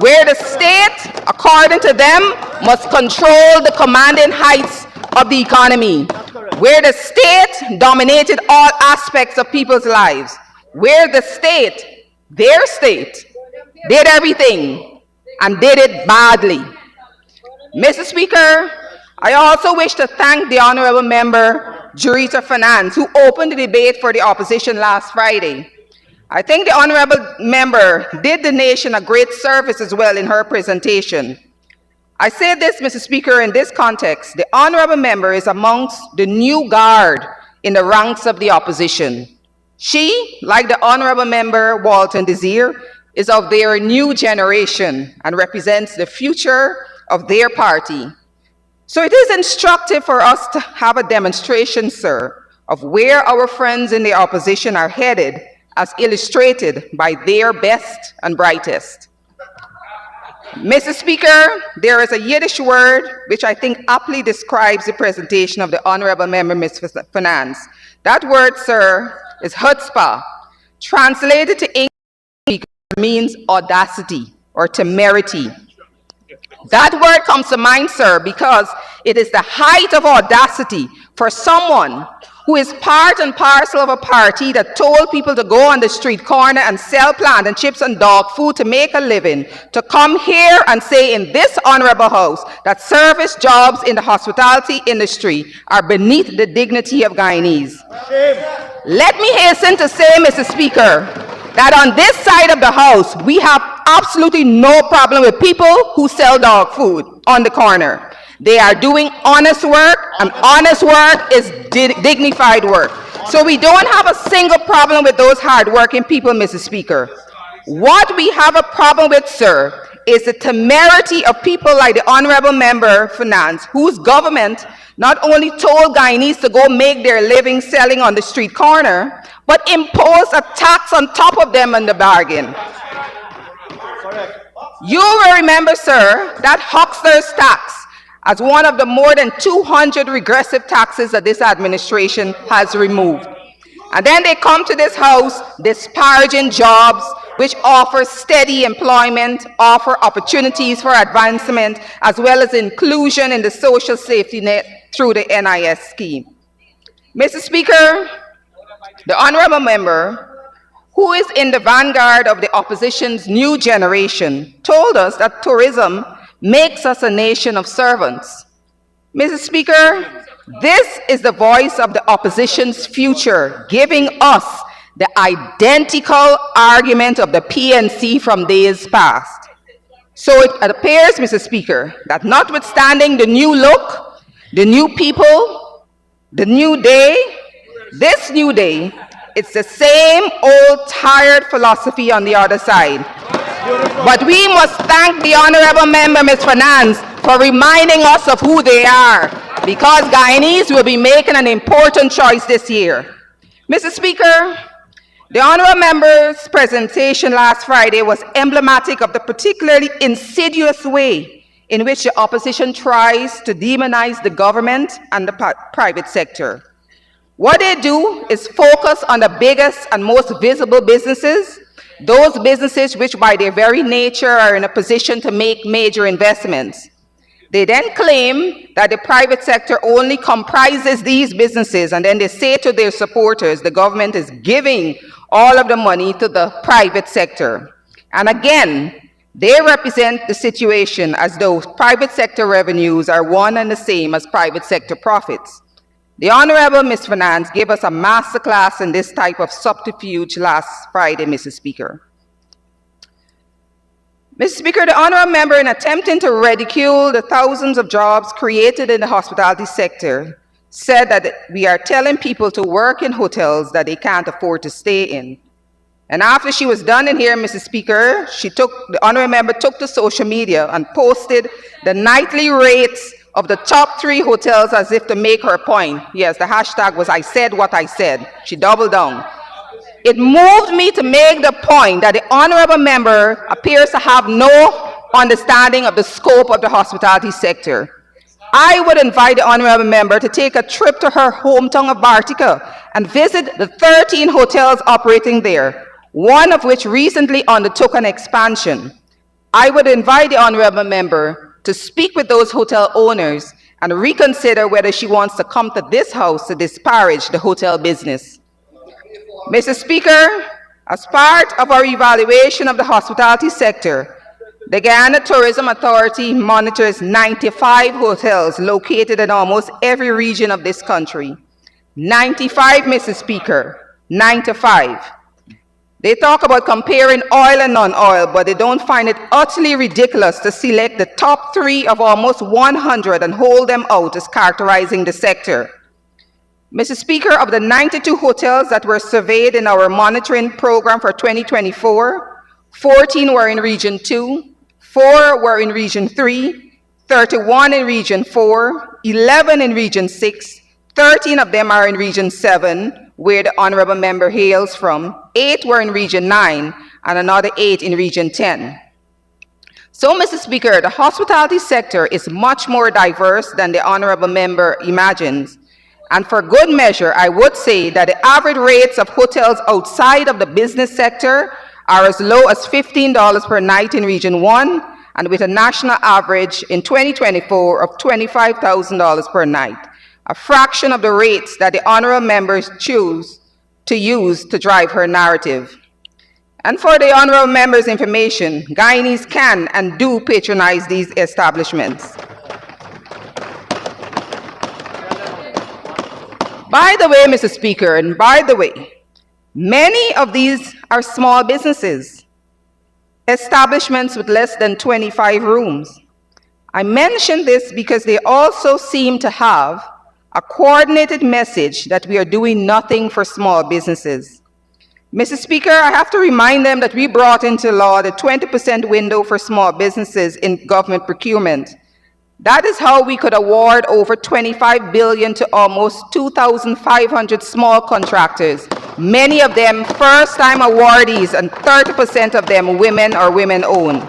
where the state, according to them, must control the commanding heights of the economy, where the state dominated all aspects of people's lives, where the state, their state, did everything and did it badly. Mr. Speaker, I also wish to thank the Honorable Member Jurita Finance, who opened the debate for the opposition last Friday. I think the Honorable Member did the nation a great service as well in her presentation. I say this, Mr. Speaker, in this context, the Honorable Member is amongst the new guard in the ranks of the opposition. She, like the Honorable Member Walton Desir, is of their new generation and represents the future of their party. So it is instructive for us to have a demonstration, sir, of where our friends in the opposition are headed, as illustrated by their best and brightest. Mr. Speaker, there is a Yiddish word which I think aptly describes the presentation of the Honorable Member, Ms. Finance. That word, sir, is chutzpah. Translated to English means audacity or temerity. That word comes to mind, sir, because it is the height of audacity for someone who is part and parcel of a party that told people to go on the street corner and sell plant and chips and dog food to make a living, to come here and say in this honorable house that service jobs in the hospitality industry are beneath the dignity of Guyanese. Let me hasten to say, Mr. Speaker, that on this side of the house, we have absolutely no problem with people who sell dog food on the corner. They are doing honest work, and honest work is dignified work. So we don't have a single problem with those hardworking people, Mr. Speaker. What we have a problem with, sir, is the temerity of people like the Honorable Member Finance, whose government not only told Guyanese to go make their living selling on the street corner, but imposed a tax on top of them in the bargain. You will remember, sir, that huckster's tax as one of the more than 200 regressive taxes that this administration has removed. And then they come to this house disparaging jobs which offer steady employment, offer opportunities for advancement, as well as inclusion in the social safety net through the NIS scheme. Mr. Speaker, the Honorable Member, who is in the vanguard of the opposition's new generation, told us that tourism makes us a nation of servants. Mr. Speaker, this is the voice of the opposition's future, giving us the identical argument of the PNC from days past. So it appears, Mr. Speaker, that notwithstanding the new look, the new people, the new day, this new day, it's the same old tired philosophy on the other side. But we must thank the Honorable Member, Ms. Finance, for reminding us of who they are, because Guyanese will be making an important choice this year. Mr. Speaker, the Honorable Member's presentation last Friday was emblematic of the particularly insidious way in which the opposition tries to demonize the government and the private sector. What they do is focus on the biggest and most visible businesses Those businesses which by their very nature are in a position to make major investments. They then claim that the private sector only comprises these businesses, and then they say to their supporters, the government is giving all of the money to the private sector. And again, they represent the situation as though private sector revenues are one and the same as private sector profits. The Honorable Ms. Finance gave us a masterclass in this type of subterfuge last Friday, Mr. Speaker. Mr. Speaker, the honourable member, in attempting to ridicule the thousands of jobs created in the hospitality sector, said that we are telling people to work in hotels that they can't afford to stay in. And after she was done in here, Mr. Speaker, the honourable member took to social media and posted the nightly rates of the top 3 hotels as if to make her point. Yes, the hashtag was "I said what I said." She doubled down. It moved me to make the point that the honourable member appears to have no understanding of the scope of the hospitality sector. I would invite the honourable member to take a trip to her hometown of Bartica and visit the 13 hotels operating there, one of which recently undertook an expansion. I would invite the honourable member to speak with those hotel owners and reconsider whether she wants to come to this house to disparage the hotel business. Mr. Speaker, as part of our evaluation of the hospitality sector, the Guyana Tourism Authority monitors 95 hotels located in almost every region of this country. 95, Mr. Speaker, 95. They talk about comparing oil and non-oil, but they don't find it utterly ridiculous to select the top 3 of almost 100 and hold them out as characterizing the sector. Mr. Speaker, of the 92 hotels that were surveyed in our monitoring program for 2024, 14 were in Region 2, 4 were in Region 3, 31 in Region 4, 11 in Region 6, 13 of them are in Region 7, where the honourable member hails from, 8 were in Region 9, and another 8 in Region 10. So, Mr. Speaker, the hospitality sector is much more diverse than the honourable member imagines. And for good measure, I would say that the average rates of hotels outside of the business sector are as low as $15 per night in Region 1, and with a national average in 2024 of $25,000 per night, a fraction of the rates that the honourable members choose to use to drive her narrative. And for the honourable members' information, Guyanese can and do patronize these establishments. By the way, Mr. Speaker, and by the way, many of these are small businesses, establishments with less than 25 rooms. I mention this because they also seem to have a coordinated message that we are doing nothing for small businesses. Mr. Speaker, I have to remind them that we brought into law the 20% window for small businesses in government procurement. That is how we could award over $25 billion to almost 2,500 small contractors, many of them first-time awardees and 30% of them women or women-owned.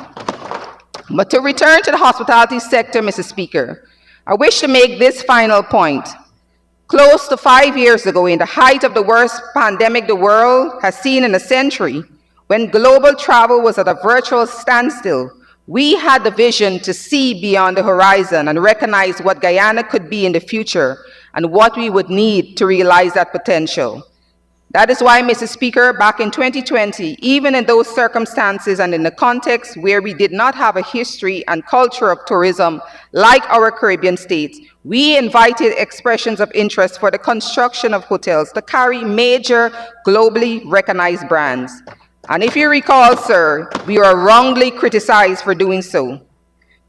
But to return to the hospitality sector, Mr. Speaker, I wish to make this final point. Close to 5 years ago, in the height of the worst pandemic the world has seen in a century, when global travel was at a virtual standstill, we had the vision to see beyond the horizon and recognize what Guyana could be in the future and what we would need to realize that potential. That is why, Mr. Speaker, back in 2020, even in those circumstances and in the context where we did not have a history and culture of tourism like our Caribbean states, we invited expressions of interest for the construction of hotels to carry major globally recognized brands. And if you recall, sir, we were wrongly criticized for doing so.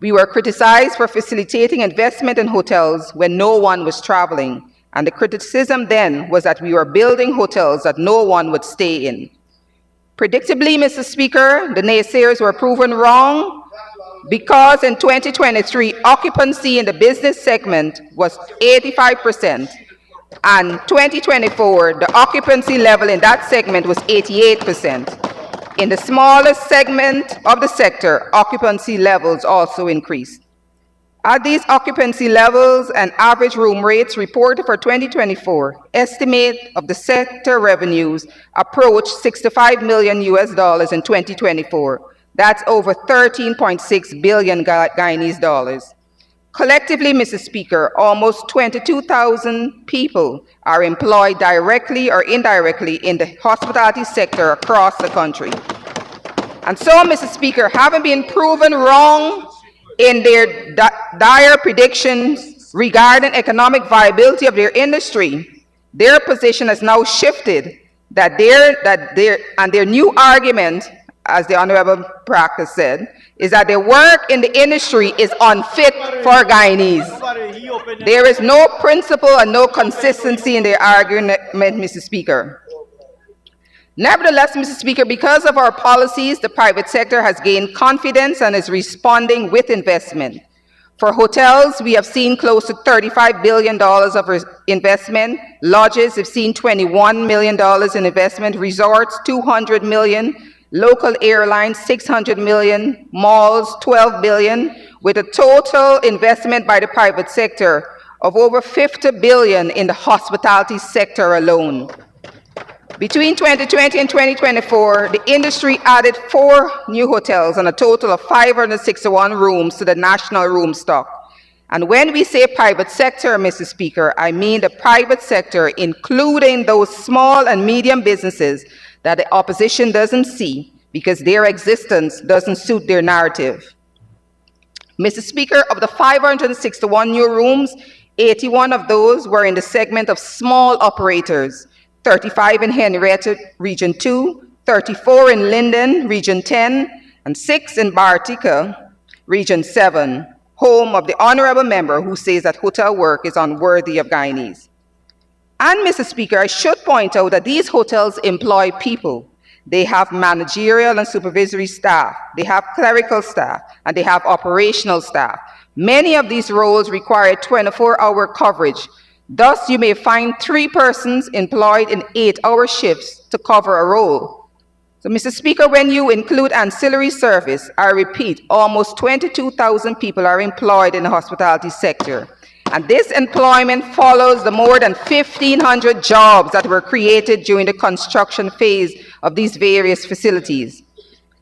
We were criticized for facilitating investment in hotels when no one was traveling. And the criticism then was that we were building hotels that no one would stay in. Predictably, Mr. Speaker, the naysayers were proven wrong because in 2023, occupancy in the business segment was 85%. And 2024, the occupancy level in that segment was 88%. In the smallest segment of the sector, occupancy levels also increased. At these occupancy levels and average room rates reported for 2024, estimate of the sector revenues approach $65 million in 2024. That's over 13.6 billion Guyanese dollars. Collectively, Mr. Speaker, almost 22,000 people are employed directly or indirectly in the hospitality sector across the country. And so, Mr. Speaker, having been proven wrong in their dire predictions regarding economic viability of their industry, their position has now shifted that their new argument, as the Honorable Practice said, is that their work in the industry is unfit for Guyanese. There is no principle and no consistency in their argument, Mr. Speaker. Nevertheless, Mr. Speaker, because of our policies, the private sector has gained confidence and is responding with investment. For hotels, we have seen close to $35 billion of investment. Lodges have seen $21 million in investment. Resorts, $200 million. Local airlines, $600 million. Malls, $12 billion, with a total investment by the private sector of over $50 billion in the hospitality sector alone. Between 2020 and 2024, the industry added 4 new hotels and a total of 561 rooms to the national room stock. And when we say private sector, Mr. Speaker, I mean the private sector, including those small and medium businesses that the opposition doesn't see because their existence doesn't suit their narrative. Mr. Speaker, of the 561 new rooms, 81 of those were in the segment of small operators, 35 in Henrietta, Region 2, 34 in Linden, Region 10, and 6 in Bartica, Region 7, home of the honorable member who says that hotel work is unworthy of Guyanese. And, Mr. Speaker, I should point out that these hotels employ people. They have managerial and supervisory staff, they have clerical staff, and they have operational staff. Many of these roles require 24-hour coverage. Thus, you may find 3 persons employed in 8-hour shifts to cover a role. So, Mr. Speaker, when you include ancillary service, I repeat, almost 22,000 people are employed in the hospitality sector. And this employment follows the more than 1,500 jobs that were created during the construction phase of these various facilities.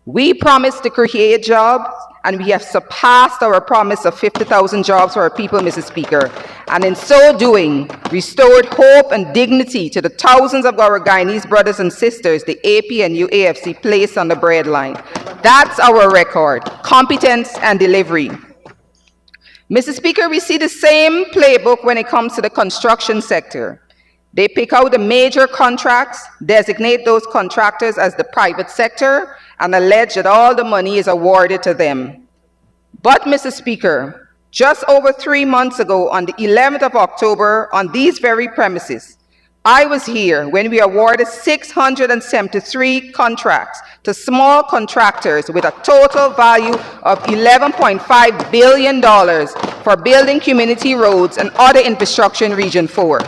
We promised to create jobs, and we have surpassed our promise of 50,000 jobs for our people, Mr. Speaker, and in so doing, restored hope and dignity to the thousands of our Guyanese brothers and sisters the AP and UAFC placed on the breadline. That's our record, competence and delivery. Mr. Speaker, we see the same playbook when it comes to the construction sector. They pick out the major contracts, designate those contractors as the private sector, and allege that all the money is awarded to them. But, Mr. Speaker, just over 3 months ago, on the 11th of October, on these very premises, I was here when we awarded 673 contracts to small contractors with a total value of $11.5 billion for building community roads and other infrastructure in Region 4.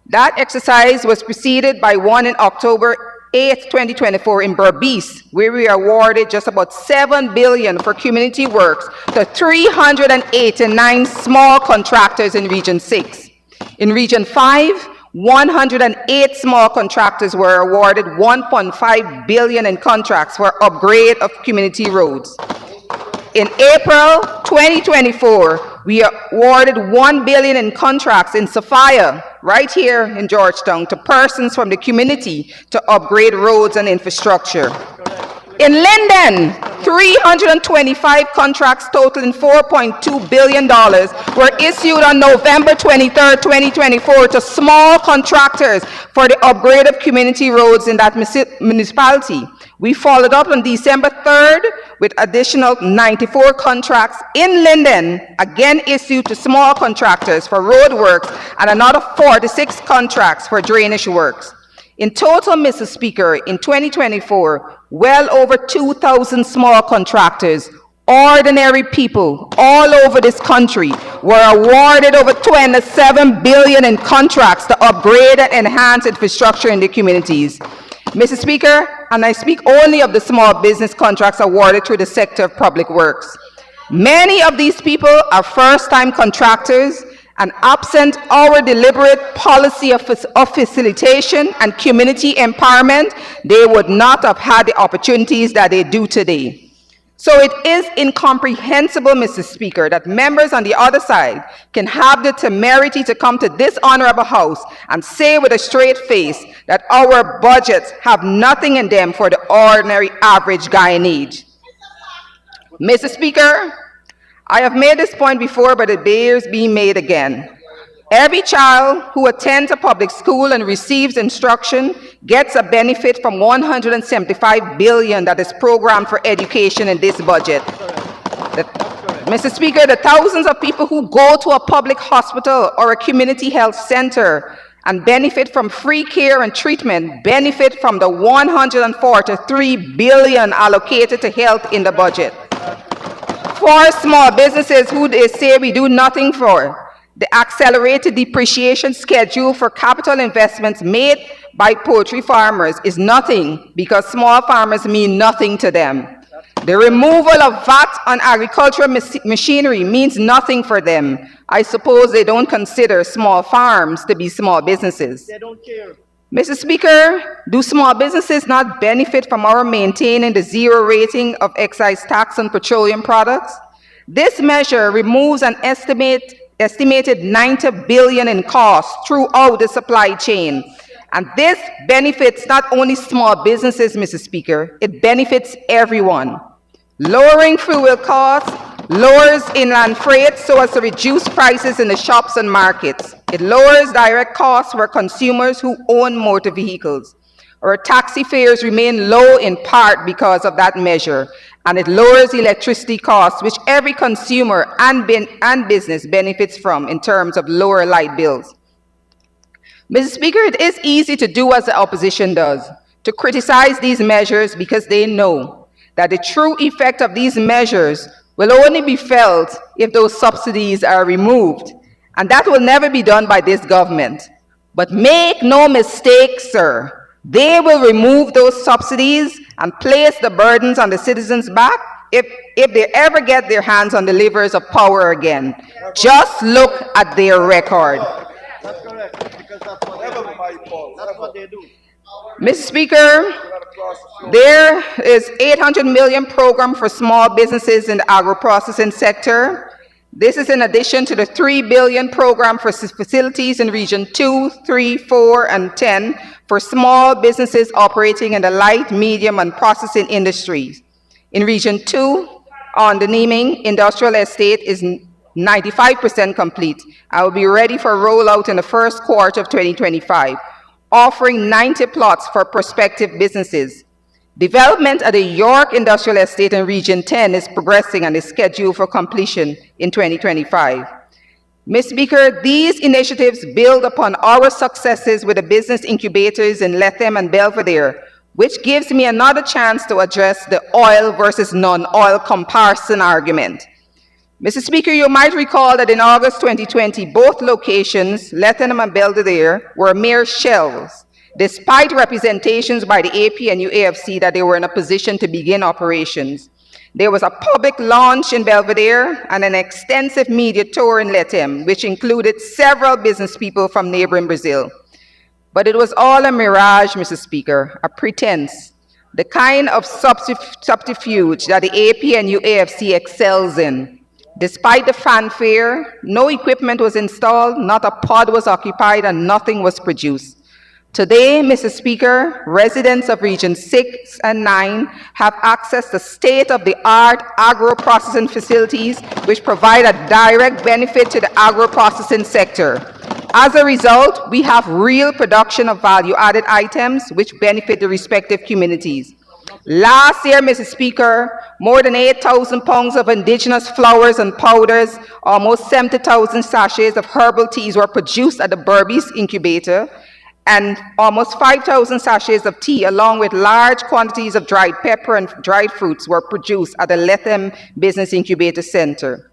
That exercise was preceded by one in October 8, 2024 in Berbice, where we awarded just about $7 billion for community works to 389 small contractors in Region 6. In Region 5, 108 small contractors were awarded $1.5 billion in contracts for upgrade of community roads. In April 2024, we awarded $1 billion in contracts in Sophia, right here in Georgetown, to persons from the community to upgrade roads and infrastructure. In Linden, 325 contracts totaling $4.2 billion were issued on November 23, 2024 to small contractors for the upgrade of community roads in that municipality. We followed up on December 3rd with additional 94 contracts in Linden, again issued to small contractors for road works, and another 46 contracts for drainage works. In total, Mr. Speaker, in 2024, well over 2,000 small contractors, ordinary people all over this country, were awarded over $27 billion in contracts to upgrade and enhance infrastructure in the communities. Mr. Speaker, and I speak only of the small business contracts awarded through the sector of public works. Many of these people are first-time contractors, and absent our deliberate policy of facilitation and community empowerment, they would not have had the opportunities that they do today. So it is incomprehensible, Mr. Speaker, that members on the other side can have the temerity to come to this honorable house and say with a straight face that our budgets have nothing in them for the ordinary average Guyanese. Mr. Speaker, I have made this point before, but it bears being made again. Every child who attends a public school and receives instruction gets a benefit from $175 billion that is programmed for education in this budget. Mr. Speaker, the thousands of people who go to a public hospital or a community health center and benefit from free care and treatment benefit from the $143 billion allocated to health in the budget. For small businesses who they say we do nothing for, the accelerated depreciation schedule for capital investments made by poultry farmers is nothing because small farmers mean nothing to them. The removal of VAT on agricultural machinery means nothing for them. I suppose they don't consider small farms to be small businesses.
They don't care.
Mr. Speaker, do small businesses not benefit from our maintaining the zero rating of excise tax on petroleum products? This measure removes an estimated $90 billion in costs throughout the supply chain. And this benefits not only small businesses, Mr. Speaker, it benefits everyone. Lowering fuel costs lowers inland freight so as to reduce prices in the shops and markets. It lowers direct costs for consumers who own motor vehicles. Our taxi fares remain low in part because of that measure, and it lowers electricity costs, which every consumer and business benefits from in terms of lower light bills. Mr. Speaker, it is easy to do as the opposition does, to criticize these measures because they know that the true effect of these measures will only be felt if those subsidies are removed, and that will never be done by this government. But make no mistake, sir, they will remove those subsidies and place the burdens on the citizens' back if they ever get their hands on the levers of power again. Just look at their record.
That's correct, because that's what they do.
Mr. Speaker, there is $800 million program for small businesses in the agro-processing sector. This is in addition to the $3 billion program for facilities in Region 2, 3, 4, and 10 for small businesses operating in the light, medium, and processing industries. In Region 2, on the Naming Industrial Estate is 95% complete. I will be ready for rollout in the first quarter of 2025, offering 90 plots for prospective businesses. Development at the York Industrial Estate in Region 10 is progressing and is scheduled for completion in 2025. Mr. Speaker, these initiatives build upon our successes with the business incubators in Lethem and Belvedere, which gives me another chance to address the oil versus non-oil comparison argument. Mr. Speaker, you might recall that in August 2020, both locations, Lethem and Belvedere, were mere shells, despite representations by the AP and UAFC that they were in a position to begin operations. There was a public launch in Belvedere and an extensive media tour in Lethem, which included several business people from neighboring Brazil. But it was all a mirage, Mr. Speaker, a pretense, the kind of subterfuge that the AP and UAFC excels in. Despite the fanfare, no equipment was installed, not a pod was occupied, and nothing was produced. Today, Mr. Speaker, residents of Region 6 and 9 have access to state-of-the-art agro-processing facilities which provide a direct benefit to the agro-processing sector. As a result, we have real production of value-added items which benefit the respective communities. Last year, Mr. Speaker, more than 8,000 pounds of indigenous flowers and powders, almost 70,000 sachets of herbal teas were produced at the Berbice incubator, and almost 5,000 sachets of tea, along with large quantities of dried pepper and dried fruits, were produced at the Lethem Business Incubator Center.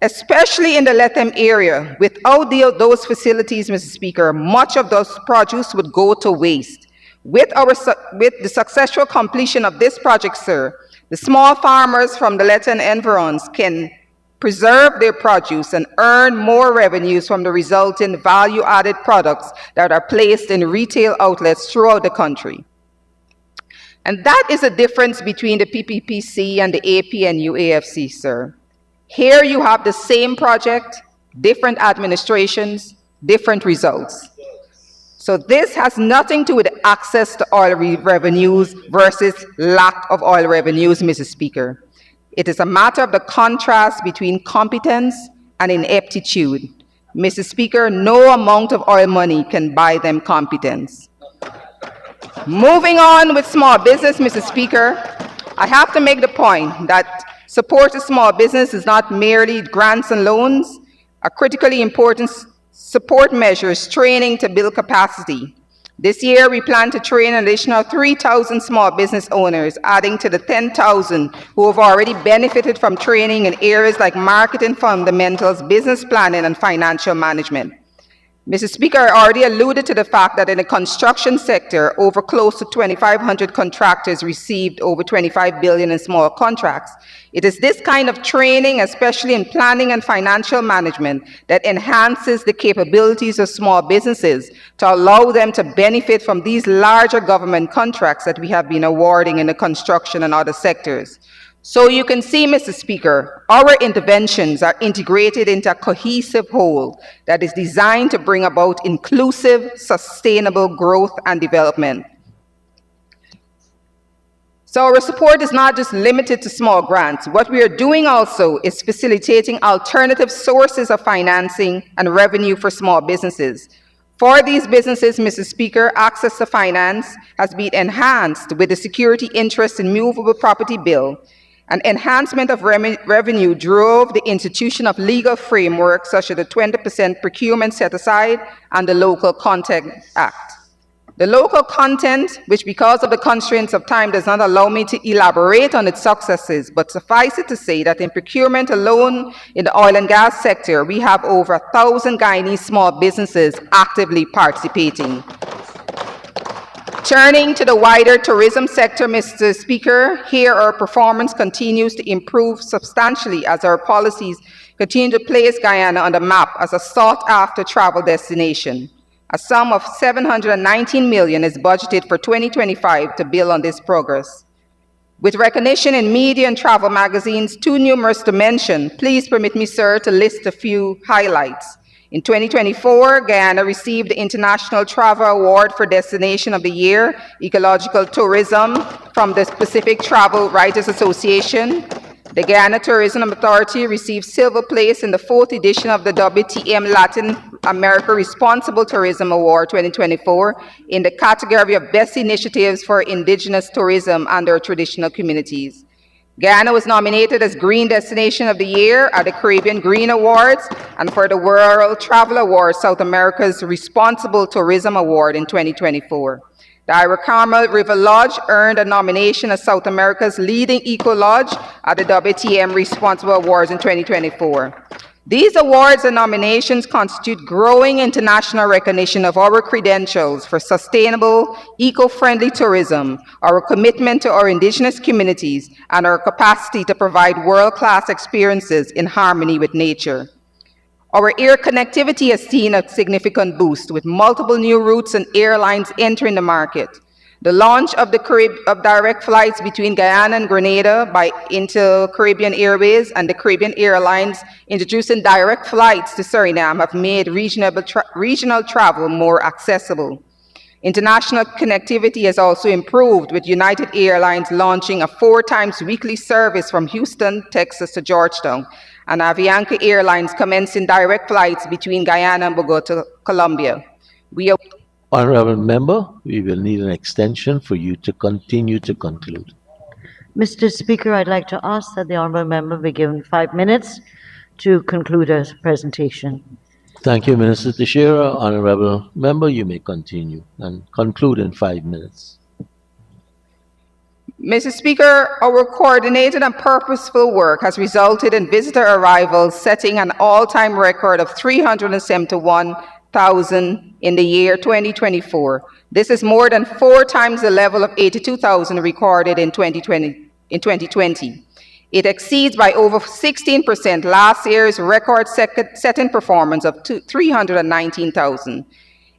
Especially in the Lethem area, without those facilities, Mr. Speaker, much of those produce would go to waste. With the successful completion of this project, sir, The small farmers from the Letta and environs can preserve their produce and earn more revenues from the resulting value-added products that are placed in retail outlets throughout the country. And that is the difference between the PPPC and the APNU AFC, sir. Here you have the same project, different administrations, different results. So this has nothing to do with access to oil revenues versus lack of oil revenues, Mr. Speaker. It is a matter of the contrast between competence and ineptitude. Mr. Speaker, no amount of oil money can buy them competence. Moving on with small business, Mr. Speaker, I have to make the point that support to small business is not merely grants and loans. A critically important support measure is training to build capacity. This year, we plan to train an additional 3,000 small business owners, adding to the 10,000 who have already benefited from training in areas like marketing fundamentals, business planning, and financial management. Mr. Speaker, I already alluded to the fact that in the construction sector, over close to 2,500 contractors received over $25 billion in small contracts. It is this kind of training, especially in planning and financial management, that enhances the capabilities of small businesses to allow them to benefit from these larger government contracts that we have been awarding in the construction and other sectors. So you can see, Mr. Speaker, our interventions are integrated into a cohesive whole that is designed to bring about inclusive, sustainable growth and development. So our support is not just limited to small grants. What we are doing also is facilitating alternative sources of financing and revenue for small businesses. For these businesses, Mr. Speaker, access to finance has been enhanced with the Security Interest in Movable Property Bill. An enhancement of revenue drove the institution of legal frameworks such as the 20% procurement set-aside and the Local Content Act. The local content, which because of the constraints of time does not allow me to elaborate on its successes, but suffice it to say that in procurement alone in the oil and gas sector, we have over 1,000 Guyanese small businesses actively participating. Turning to the wider tourism sector, Mr. Speaker, here our performance continues to improve substantially as our policies continue to place Guyana on the map as a sought-after travel destination. A sum of $719 million is budgeted for 2025 to build on this progress. With recognition in media and travel magazines too numerous to mention, please permit me, sir, to list a few highlights. In 2024, Guyana received the International Travel Award for Destination of the Year, Ecological Tourism, from the Pacific Travel Writers Association. The Guyana Tourism Authority received silver place in the 4th edition of the WTM Latin America Responsible Tourism Award 2024 in the category of Best Initiatives for Indigenous Tourism and their Traditional Communities. Guyana was nominated as Green Destination of the Year at the Caribbean Green Awards and for the World Travel Awards, South America's Responsible Tourism Award in 2024. The Iracama River Lodge earned a nomination as South America's leading eco-lodge at the WTM Responsible Awards in 2024. These awards and nominations constitute growing international recognition of our credentials for sustainable, eco-friendly tourism, our commitment to our indigenous communities, and our capacity to provide world-class experiences in harmony with nature. Our air connectivity has seen a significant boost with multiple new routes and airlines entering the market. The launch of direct flights between Guyana and Grenada by Inter-Caribbean Airways and the Caribbean Airlines introducing direct flights to Suriname have made regional travel more accessible. International connectivity has also improved, with United Airlines launching a 4 times weekly service from Houston, Texas to Georgetown, and Avianca Airlines commencing direct flights between Guyana and Bogota, Colombia.
Honorable Member, we will need an extension for you to continue to conclude.
Mr. Speaker, I'd like to ask that the Honourable Member be given 5 minutes to conclude his presentation.
Thank you, Minister Teixeira. Honorable Member, you may continue and conclude in 5 minutes.
Mr. Speaker, our coordinated and purposeful work has resulted in visitor arrivals setting an all-time record of 371,000 in the year 2024. This is more than 4 times the level of 82,000 recorded in 2020. in 2020. It exceeds by over 16% last year's record-setting performance of 319,000.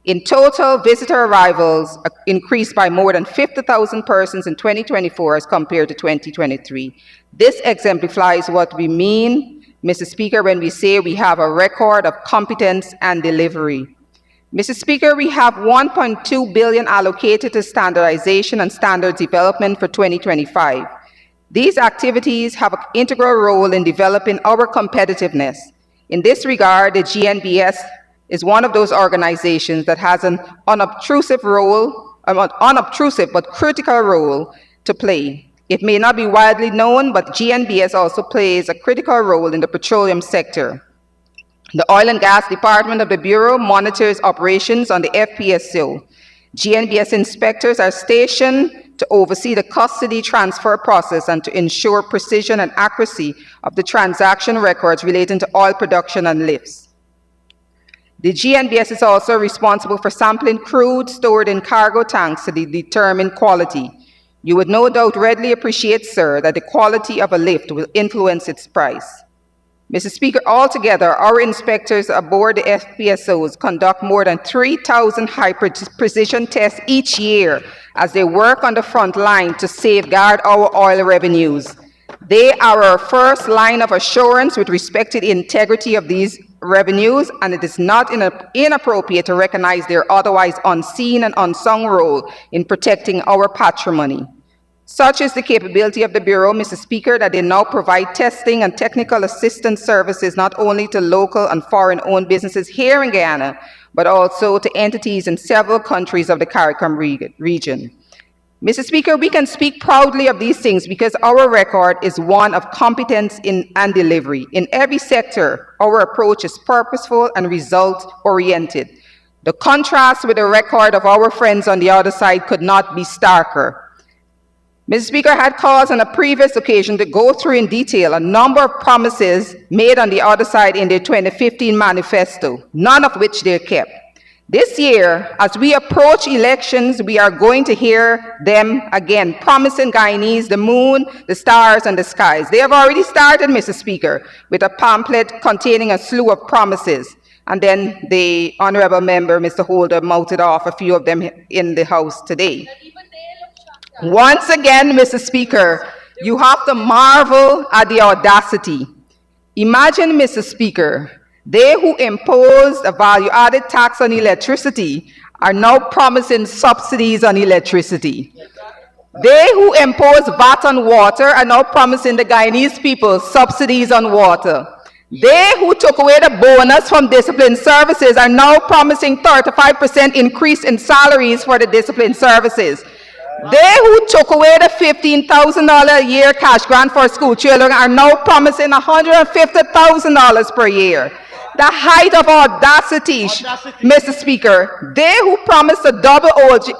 In total, visitor arrivals increased by more than 50,000 persons in 2024 as compared to 2023. This exemplifies what we mean, Mr. Speaker, when we say we have a record of competence and delivery. Mr. Speaker, we have $1.2 billion allocated to standardization and standards development for 2025. These activities have an integral role in developing our competitiveness. In this regard, the GNBS is one of those organizations that has an unobtrusive but critical role to play. It may not be widely known, but GNBS also plays a critical role in the petroleum sector. The Oil and Gas Department of the Bureau monitors operations on the FPSO. GNBS inspectors are stationed to oversee the custody transfer process and to ensure precision and accuracy of the transaction records relating to oil production and lifts. The GNBS is also responsible for sampling crude stored in cargo tanks to determine quality. You would no doubt readily appreciate, sir, that the quality of a lift will influence its price. Mr. Speaker, altogether, our inspectors aboard the FPSOs conduct more than 3,000 high-precision tests each year as they work on the front line to safeguard our oil revenues. They are our first line of assurance with respect to the integrity of these revenues, and it is not inappropriate to recognize their otherwise unseen and unsung role in protecting our patrimony. Such is the capability of the Bureau, Mr. Speaker, that they now provide testing and technical assistance services not only to local and foreign-owned businesses here in Guyana, but also to entities in several countries of the CARICOM region. Mr. Speaker, we can speak proudly of these things because our record is one of competence and delivery. In every sector, our approach is purposeful and result-oriented. The contrast with the record of our friends on the other side could not be starker. Mr. Speaker, I had cause on a previous occasion to go through in detail a number of promises made on the other side in their 2015 manifesto, none of which they kept. This year, as we approach elections, we are going to hear them again, promising Guyanese the moon, the stars, and the skies. They have already started, Mr. Speaker, with a pamphlet containing a slew of promises. And then the honorable member, Mr. Holder, mounted off a few of them in the House today. Once again, Mr. Speaker, you have to marvel at the audacity. Imagine, Mr. Speaker, they who imposed a value-added tax on electricity are now promising subsidies on electricity. They who imposed VAT on water are now promising the Guyanese people subsidies on water. They who took away the bonus from discipline services are now promising 35% increase in salaries for the discipline services. They who took away the $15,000 a year cash grant for school children are now promising $150,000 per year. The height of audacity, Mr. Speaker. They who promised a double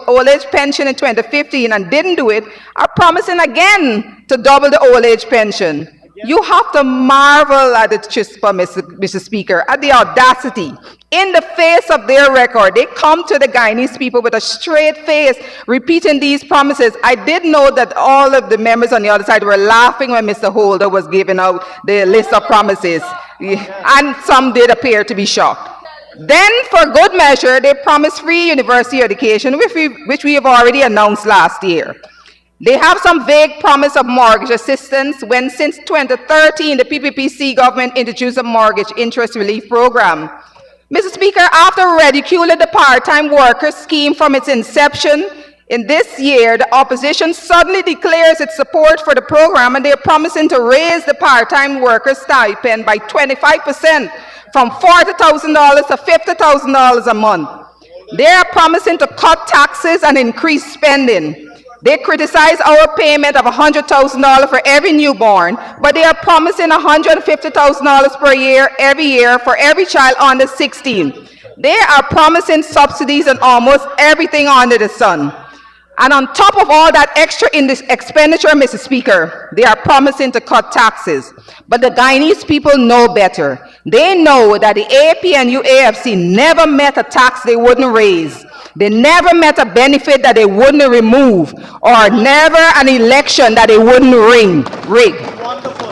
old age pension in 2015 and didn't do it are promising again to double the old age pension. You have to marvel at the chispa, Mr. Speaker, at the audacity. In the face of their record, they come to the Guyanese people with a straight face, repeating these promises. I did know that all of the members on the other side were laughing when Mr. Holder was giving out the list of promises, and some did appear to be shocked. Then, for good measure, they promised free university education, which we have already announced last year. They have some vague promise of mortgage assistance when since 2013, the PPPC government introduced a mortgage interest relief program. Mr. Speaker, after ridiculing the part-time worker scheme from its inception, in this year, the opposition suddenly declares its support for the program, and they are promising to raise the part-time worker stipend by 25% from $40,000 to $50,000 a month. They are promising to cut taxes and increase spending. They criticize our payment of $100,000 for every newborn, but they are promising $150,000 per year every year for every child under 16. They are promising subsidies on almost everything under the sun. And on top of all that extra in this expenditure, Mr. Speaker, they are promising to cut taxes. But the Guyanese people know better. They know that the AP and UAFC never met a tax they wouldn't raise. They never met a benefit that they wouldn't remove, or never an election that they wouldn't rig.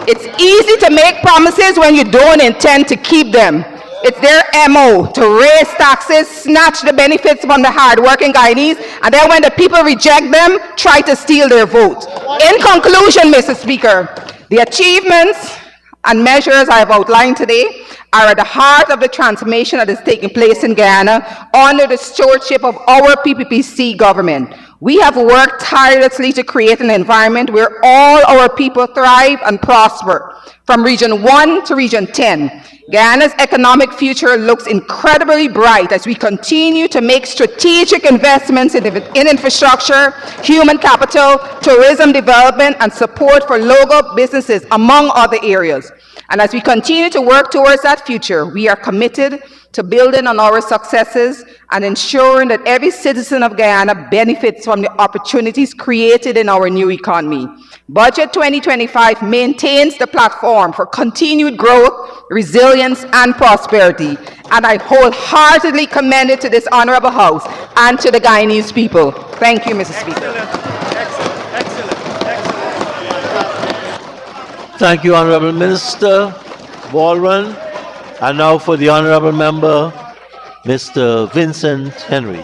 It's easy to make promises when you don't intend to keep them. It's their MO to raise taxes, snatch the benefits from the hardworking Guyanese, and then when the people reject them, try to steal their vote. In conclusion, Mr. Speaker, the achievements and measures I have outlined today are at the heart of the transformation that is taking place in Guyana under the stewardship of our PPPC government. We have worked tirelessly to create an environment where all our people thrive and prosper. From Region 1 to Region 10, Guyana's economic future looks incredibly bright as we continue to make strategic investments in infrastructure, human capital, tourism development, and support for local businesses, among other areas. And as we continue to work towards that future, we are committed to building on our successes and ensuring that every citizen of Guyana benefits from the opportunities created in our new economy. Budget 2025 maintains the platform for continued growth, resilience, and prosperity, and I wholeheartedly commend it to this honorable House and to the Guyanese people. Thank you, Mr. Speaker.
Thank you, Honorable Minister Baldwin. And now for the Honorable Member, Mr. Vincent Henry.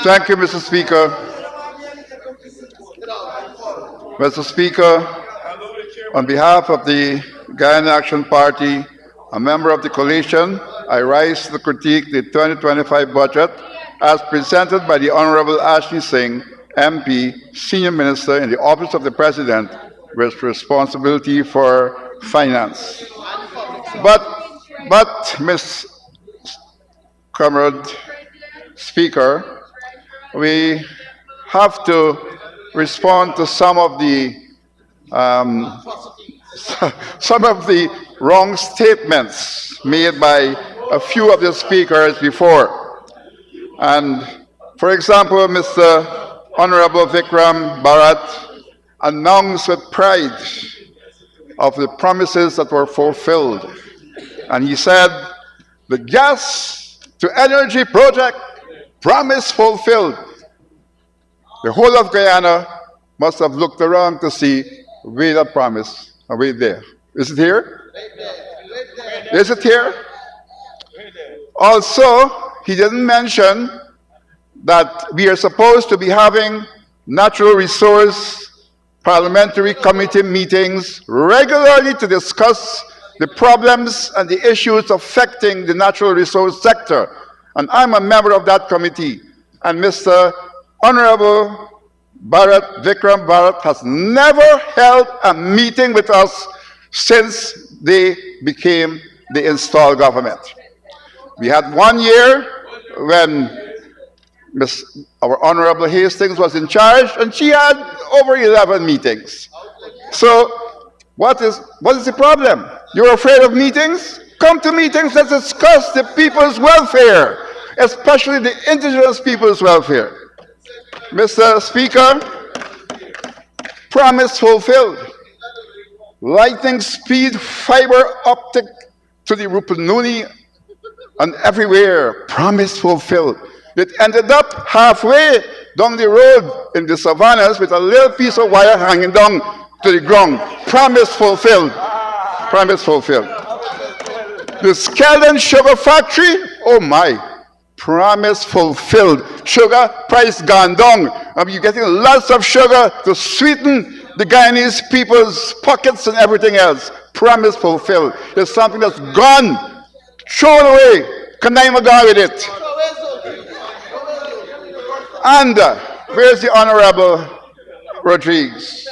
Thank you, Mr. Speaker. Mr. Speaker, on behalf of the Guyana Action Party, a member of the coalition, I rise to critique the 2025 budget as presented by the Honorable Ashley Singh, MP, Senior Minister in the Office of the President with responsibility for finance. But Ms. Comrade Speaker, we have to respond to some of the wrong statements made by a few of the speakers before. And for example, Mr. Honorable Vikram Bharat announced with pride of the promises that were fulfilled. And he said, the gas to energy project promise fulfilled. The whole of Guyana must have looked around to see where that promise, are we there? Is it here? Is it here? Also, he didn't mention that we are supposed to be having natural resource parliamentary committee meetings regularly to discuss the problems and the issues affecting the natural resource sector. And I'm a member of that committee. And Mr. Honorable Vikram Bharat has never held a meeting with us since they became the installed government. We had 1 year when our Honorable Hastings was in charge, and she had over 11 meetings. So what is the problem? You're afraid of meetings? Come to meetings, let's discuss the people's welfare, especially the indigenous people's welfare. Mr. Speaker, promise fulfilled. Lightning speed fiber optic to the Rupununi and everywhere, promise fulfilled. It ended up halfway down the road in the savannas with a little piece of wire hanging down to the ground. Promise fulfilled. Promise fulfilled. The Skeldon Sugar Factory, oh my, promise fulfilled. Sugar price gone down. I mean, you're getting lots of sugar to sweeten the Guyanese people's pockets and everything else. Promise fulfilled. It's something that's gone, thrown away. Kanaima gone with it. And where's the Honorable Rodriguez?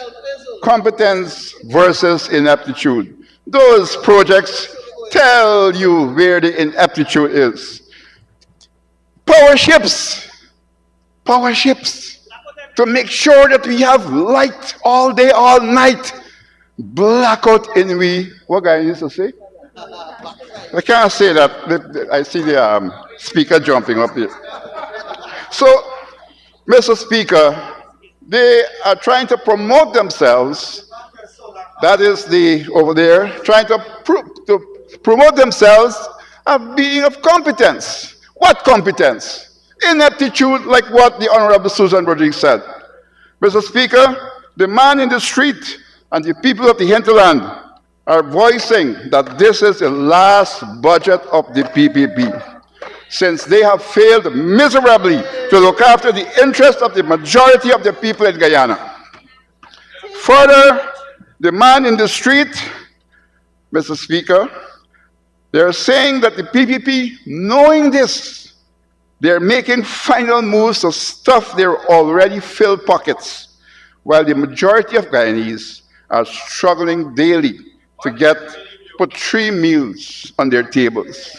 Competence versus ineptitude. Those projects tell you where the ineptitude is. Power ships, to make sure that we have light all day, all night. Blackout in what guy used to say? I can't say that. I see the speaker jumping up here. So, Mr. Speaker, they are trying to promote themselves. That is the over there trying to promote themselves as being of competence. What competence? Ineptitude, like what the Honorable Susan Rodriguez said. Mr. Speaker, the man in the street and the people of the hinterland are voicing that this is the last budget of the PPP, since they have failed miserably to look after the interests of the majority of the people in Guyana. Further, the man in the street, Mr. Speaker, they're saying that the PPP, knowing this, they're making final moves to stuff their already filled pockets, while the majority of Guyanese are struggling daily to put 3 meals on their tables.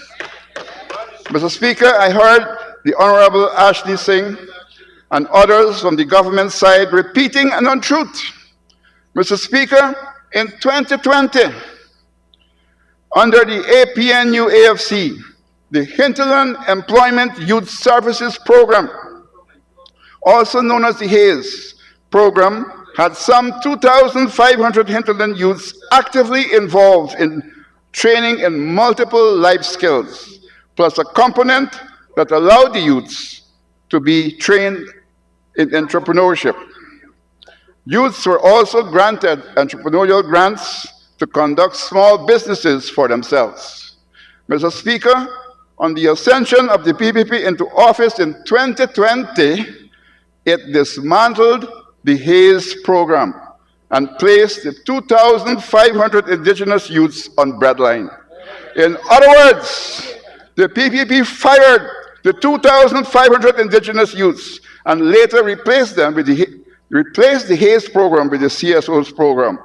Mr. Speaker, I heard the Honorable Ashley Singh and others from the government side repeating an untruth. Mr. Speaker, in 2020, under the APNU AFC, the Hinterland Employment Youth Services Program, also known as the HAYES program, had some 2,500 hinterland youths actively involved in training in multiple life skills, plus a component that allowed the youths to be trained in entrepreneurship. Youths were also granted entrepreneurial grants to conduct small businesses for themselves. Mr. Speaker, on the ascension of the PPP into office in 2020, it dismantled the HAYES program and placed the 2,500 indigenous youths on breadline. In other words, the PPP fired the 2,500 indigenous youths and later replaced the HAYES program with the CSO's program.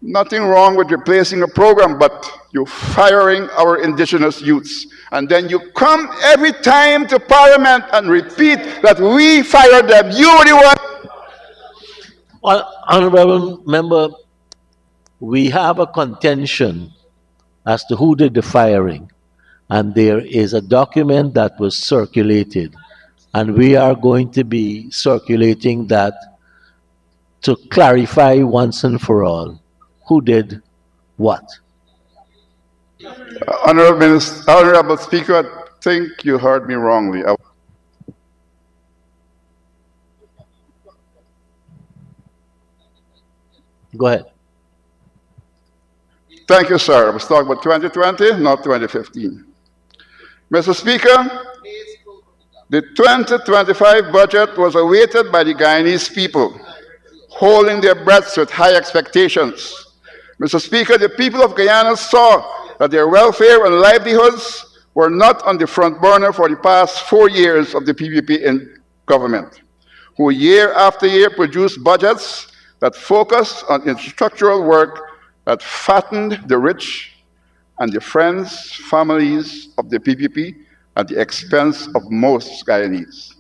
Nothing wrong with replacing a program, but you're firing our indigenous youths. And then you come every time to Parliament and repeat that we fired them. You were the one.
Honorable member, we have a contention as to who did the firing, and there is a document that was circulated, and we are going to be circulating that to clarify once and for all who did what.
Honorable Speaker, I think you heard me wrongly.
Go ahead.
Thank you, sir. I was talking about 2020, not 2015. Mr. Speaker, the 2025 budget was awaited by the Guyanese people, holding their breaths with high expectations. Mr. Speaker, the people of Guyana saw that their welfare and livelihoods were not on the front burner for the past 4 years of the PPP in government, who year after year produced budgets that focused on infrastructural work that fattened the rich and the friends, families of the PPP at the expense of most Guyanese.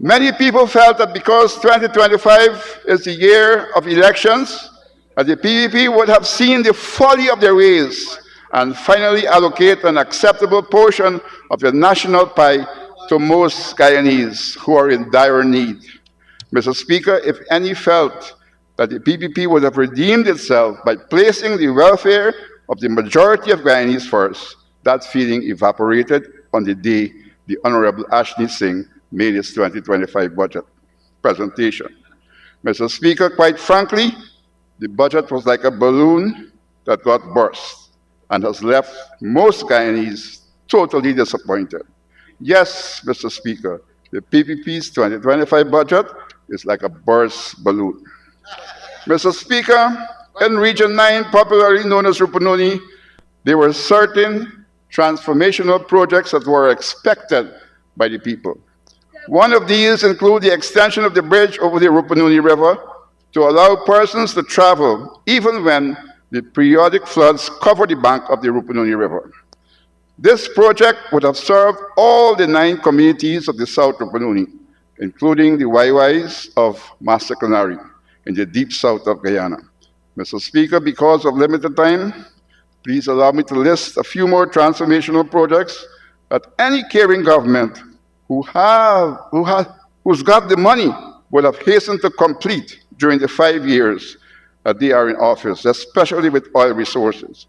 Many people felt that because 2025 is the year of elections, that the PPP would have seen the folly of their ways and finally allocate an acceptable portion of the national pie to most Guyanese who are in dire need. Mr. Speaker, if any felt that the PPP would have redeemed itself by placing the welfare of the majority of Guyanese first, that feeling evaporated on the day the Honorable Ashley Singh made his 2025 budget presentation. Mr. Speaker, quite frankly, the budget was like a balloon that got burst and has left most Guyanese totally disappointed. Yes, Mr. Speaker, the PPP's 2025 budget is like a burst balloon. Mr. Speaker, in Region 9, popularly known as Rupununi, there were certain transformational projects that were expected by the people. One of these includes the extension of the bridge over the Rupununi River to allow persons to travel even when the periodic floods cover the bank of the Rupununi River. This project would have served all the 9 communities of the South Rupununi, including the Waiwais of Master Canary in the deep south of Guyana. Mr. Speaker, because of limited time, Please allow me to list a few more transformational projects that any caring government who's got the money would have hastened to complete during the 5 years that they are in office, especially with oil resources.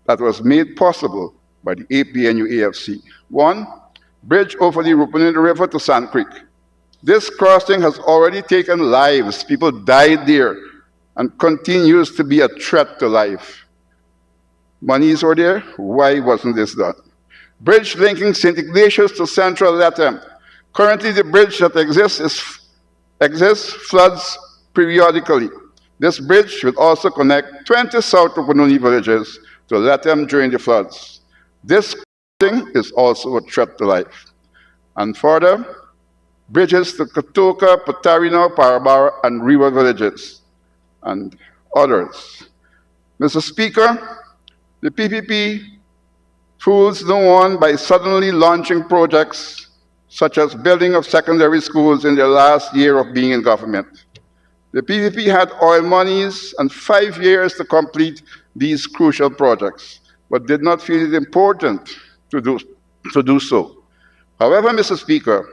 That was made possible by the APNU AFC. One, bridge over the Rupununi River to Sand Creek. This crossing has already taken lives. People died there and continues to be a threat to life. Monies were there. Why wasn't this done? Bridge linking St. Ignatius to Central Latam. Currently, the bridge that exists floods periodically. This bridge will also connect 20 South Rupununi villages to Latam during the floods. This thing is also a threat to life. And further, bridges to Katoka, Patarino, Parabara, and River villages, and others. Mr. Speaker, the PPP fools no one by suddenly launching projects such as building of secondary schools in their last year of being in government. The PPP had oil monies and 5 years to complete these crucial projects, but did not feel it important to do so. However, Mr. Speaker,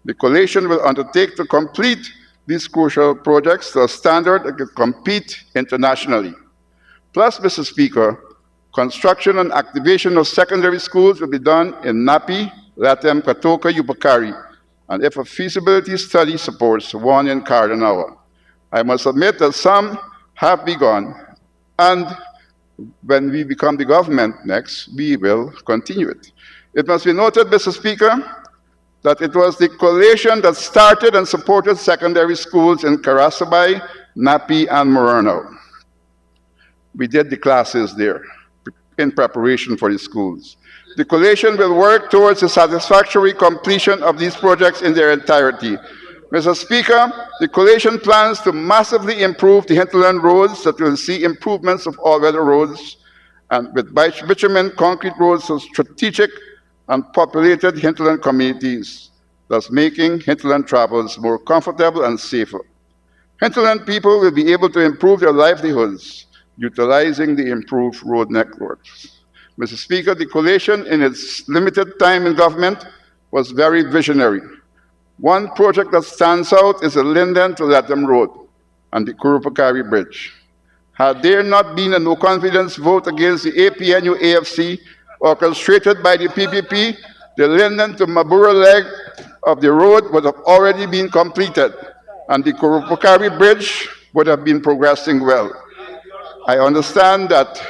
the coalition will undertake to complete these crucial projects to a standard that can compete internationally. Plus, Mr. Speaker, construction and activation of secondary schools will be done in Napi, Latem, Katoka, Yupakari, and if a feasibility study supports, one in Cardanawa. I must admit that some have begun, and when we become the government next, we will continue it. It must be noted, Mr. Speaker, that it was the coalition that started and supported secondary schools in Karasabay, Napi, and Moreno. We did the classes there in preparation for the schools. The coalition will work towards the satisfactory completion of these projects in their entirety. Mr. Speaker, the coalition plans to massively improve the hinterland roads that will see improvements of all-weather roads and with bitumen concrete roads to strategic and populated hinterland communities, thus making hinterland travels more comfortable and safer. Hinterland people will be able to improve their livelihoods utilizing the improved road networks. Mr. Speaker, the coalition in its limited time in government was very visionary. One project that stands out is the Linden to Latham Road and the Kurupakari Bridge. Had there not been a no-confidence vote against the APNU AFC orchestrated by the PPP, the Linden to Mabura leg of the road would have already been completed, and the Kurupakari Bridge would have been progressing well. I understand that,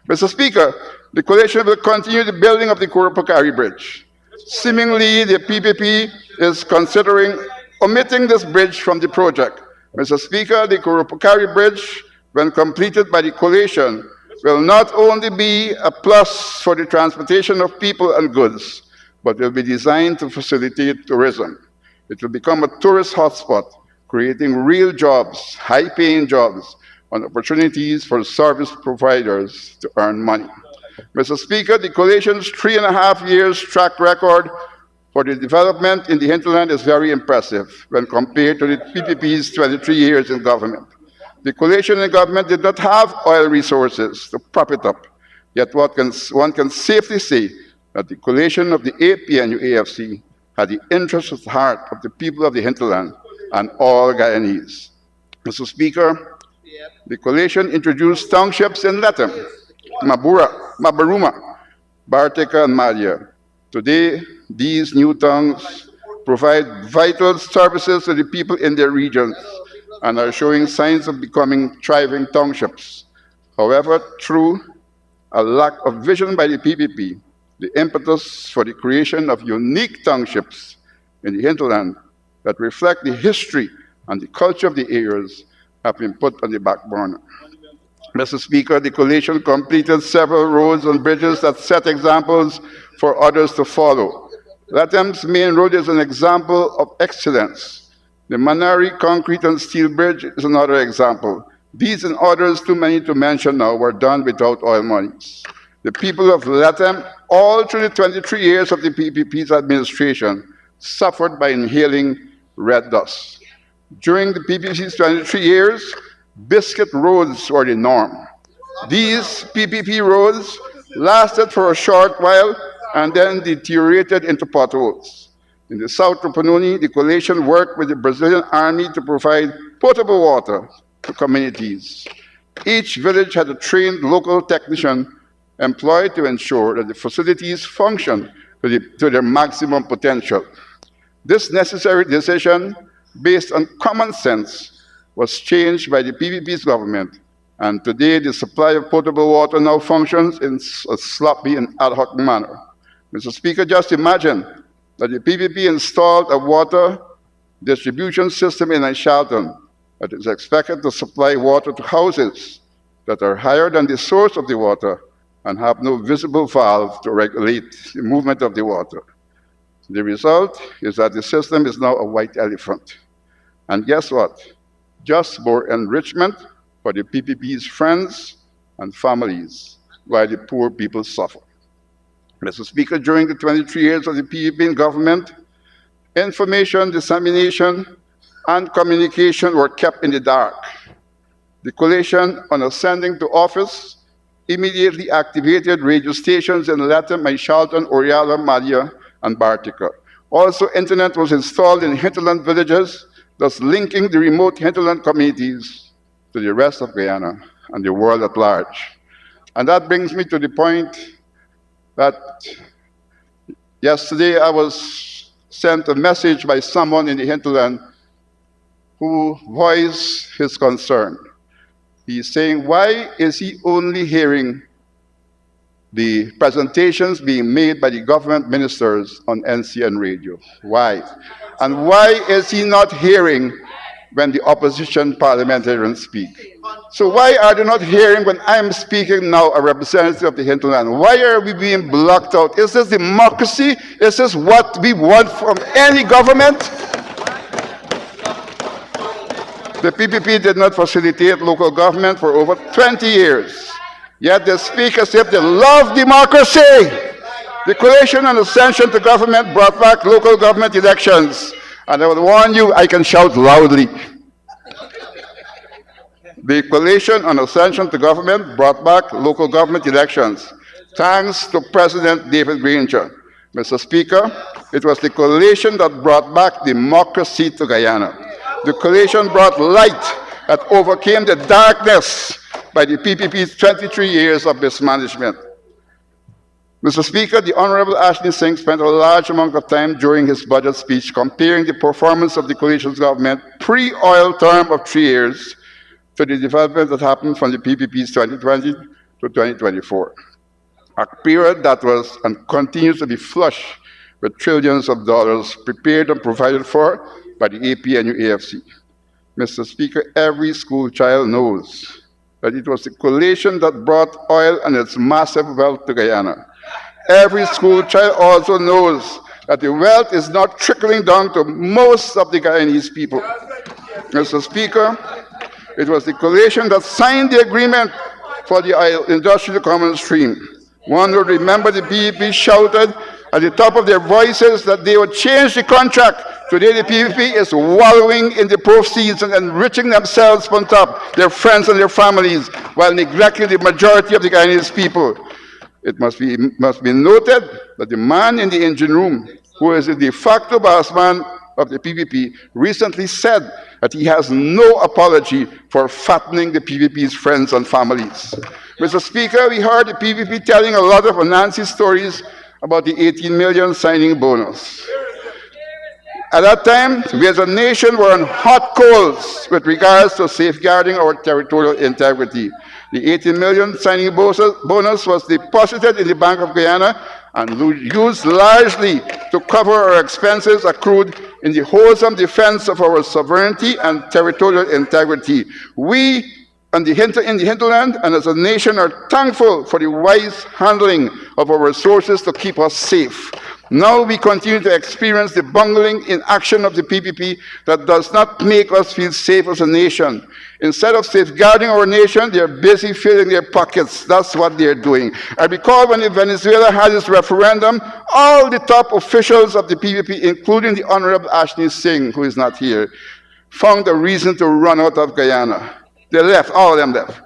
Mr. Speaker, the coalition will continue the building of the Kurupakari Bridge. Seemingly, the PPP is considering omitting this bridge from the project. Mr. Speaker, the Kurupakari Bridge, when completed by the coalition, will not only be a plus for the transportation of people and goods, but will be designed to facilitate tourism. It will become a tourist hotspot, creating real jobs, high-paying jobs, and opportunities for service providers to earn money. Mr. Speaker, the coalition's 3.5 years track record for the development in the hinterland is very impressive when compared to the PPP's 23 years in government. The coalition in government did not have oil resources to prop it up, yet one can safely say that the coalition of the APNU AFC had the interests at heart of the people of the hinterland and all Guyanese. Mr. Speaker, the coalition introduced townships in Latam, Mabura, Mabaruma, Bartica, and Malia. Today, these new towns provide vital services to the people in their regions and are showing signs of becoming thriving townships. However, through a lack of vision by the PPP, the impetus for the creation of unique townships in the hinterland that reflect the history and the culture of the areas have been put on the back burner. Mr. Speaker, the coalition completed several roads and bridges that set examples for others to follow. Latam's main road is an example of excellence. The Manari Concrete and Steel Bridge is another example. These and others, too many to mention now, were done without oil monies. The people of Latam, all through the 23 years of the PPP's administration, suffered by inhaling red dust. During the PPC's 23 years, biscuit roads were the norm. These PPP roads lasted for a short while and then deteriorated into potholes. In the south of Panoni, the coalition worked with the Brazilian army to provide potable water to communities. Each village had a trained local technician employed to ensure that the facilities function to their maximum potential. This necessary decision, based on common sense, was changed by the PPP's government, and today the supply of potable water now functions in a sloppy and ad hoc manner. Mr. Speaker, just imagine that the PPP installed a water distribution system in Charlton that is expected to supply water to houses that are higher than the source of the water and have no visible valve to regulate the movement of the water. The result is that the system is now a white elephant. And guess what? Just more enrichment for the PPP's friends and families, while the poor people suffer. Mr. Speaker, during the 23 years of the PPP government, information dissemination and communication were kept in the dark. The coalition, on ascending to office, immediately activated radio stations in Latham, Charlton, Oriala, Madia, and Bartica. Also, internet was installed in hinterland villages, thus linking the remote hinterland communities to the rest of Guyana and the world at large. And that brings me to the point that yesterday I was sent a message by someone in the hinterland who voiced his concern. He's saying, why is he only hearing the presentations being made by the government ministers on NCN radio? Why? And why is he not hearing when the opposition parliamentarians speak? So why are they not hearing when I'm speaking now, a representative of the hinterland? Why are we being blocked out? Is this democracy? Is this what we want from any government? The PPP did not facilitate local government for over 20 years. Yet they speak as if they love democracy. The coalition on ascension to government brought back local government elections. And I would warn you, I can shout loudly. The coalition on ascension to government brought back local government elections, thanks to President David Granger. Mr. Speaker, it was the coalition that brought back democracy to Guyana. The coalition brought light that overcame the darkness by the PPP's 23 years of mismanagement. Mr. Speaker, the Honorable Ashley Singh spent a large amount of time during his budget speech comparing the performance of the coalition's government pre-oil term of 3 years to the development that happened from the PPP's 2020 to 2024, a period that was and continues to be flush with trillions of dollars prepared and provided for by the APNU AFC. Mr. Speaker, every school child knows that it was the coalition that brought oil and its massive wealth to Guyana. Every school child also knows that the wealth is not trickling down to most of the Guyanese people. Mr. Speaker, it was the coalition that signed the agreement for the industrial common stream. One would remember the PPP shouted at the top of their voices that they would change the contract. Today the PPP is wallowing in the proceeds and enriching themselves on top, their friends and their families, while neglecting the majority of the Guyanese people. It must be noted that the man in the engine room, who is the de facto boss man of the PPP, recently said that he has no apology for fattening the PPP's friends and families. Mr. Speaker, we heard the PPP telling a lot of Anansi stories about the 18 million signing bonus. At that time, we as a nation were on hot coals with regards to safeguarding our territorial integrity. The 18 million signing bonus was deposited in the Bank of Guyana and used largely to cover our expenses accrued in the wholesome defense of our sovereignty and territorial integrity. We in the hinterland and as a nation are thankful for the wise handling of our resources to keep us safe. Now we continue to experience the bungling inaction of the PPP that does not make us feel safe as a nation. Instead of safeguarding our nation, they are busy filling their pockets. That's what they're doing. I recall when Venezuela had its referendum, all the top officials of the PPP, including the Honorable Ashley Singh, who is not here, found a reason to run out of Guyana. They left, all of them left.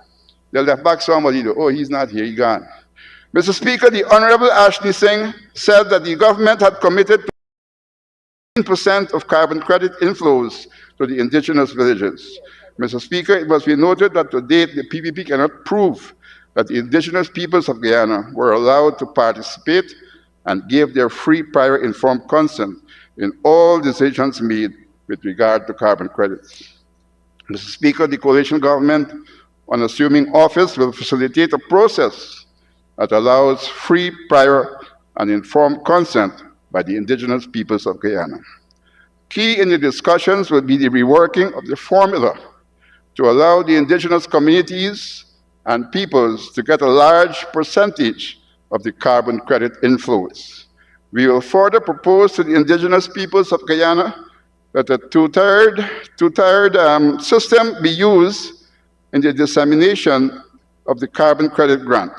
They left back somebody. Oh, he's not here, he's gone. Mr. Speaker, the Honorable Ashley Singh said that the government had committed to 10% of carbon credit inflows to the indigenous villages. Mr. Speaker, it must be noted that to date, the PPP cannot prove that the indigenous peoples of Guyana were allowed to participate and gave their free, prior, informed consent in all decisions made with regard to carbon credits. Mr. Speaker, the coalition government, on assuming office, will facilitate a process that allows free, prior, and informed consent by the indigenous peoples of Guyana. Key in the discussions will be the reworking of the formula to allow the indigenous communities and peoples to get a large percentage of the carbon credit inflows. We will further propose to the indigenous peoples of Guyana that a two-tiered system be used in the dissemination of the carbon credit grant,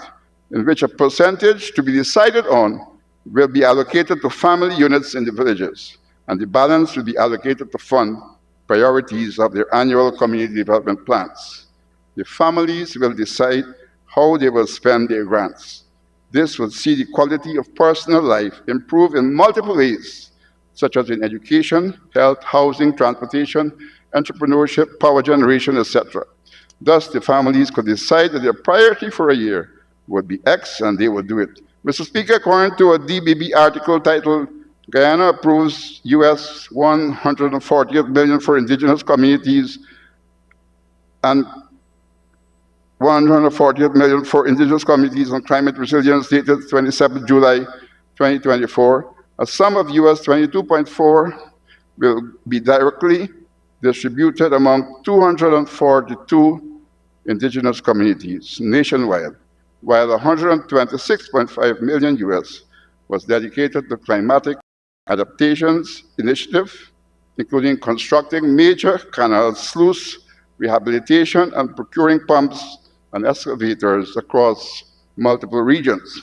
in which a percentage to be decided on will be allocated to family units in the villages, and the balance will be allocated to fund priorities of their annual community development plans. The families will decide how they will spend their grants. This will see the quality of personal life improve in multiple ways, such as in education, health, housing, transportation, entrepreneurship, power generation, etc. Thus, the families could decide that their priority for a year would be X, and they would do it. Mr. Speaker, according to a DBB article titled Guyana approves US $148 million for indigenous communities and $148 million for indigenous communities on climate resilience dated 27 July 2024. A sum of US 22.4 will be directly distributed among 242 indigenous communities nationwide, while 126.5 million US was dedicated to climatic adaptations initiative, including constructing major canal sluice, rehabilitation, and procuring pumps and excavators across multiple regions.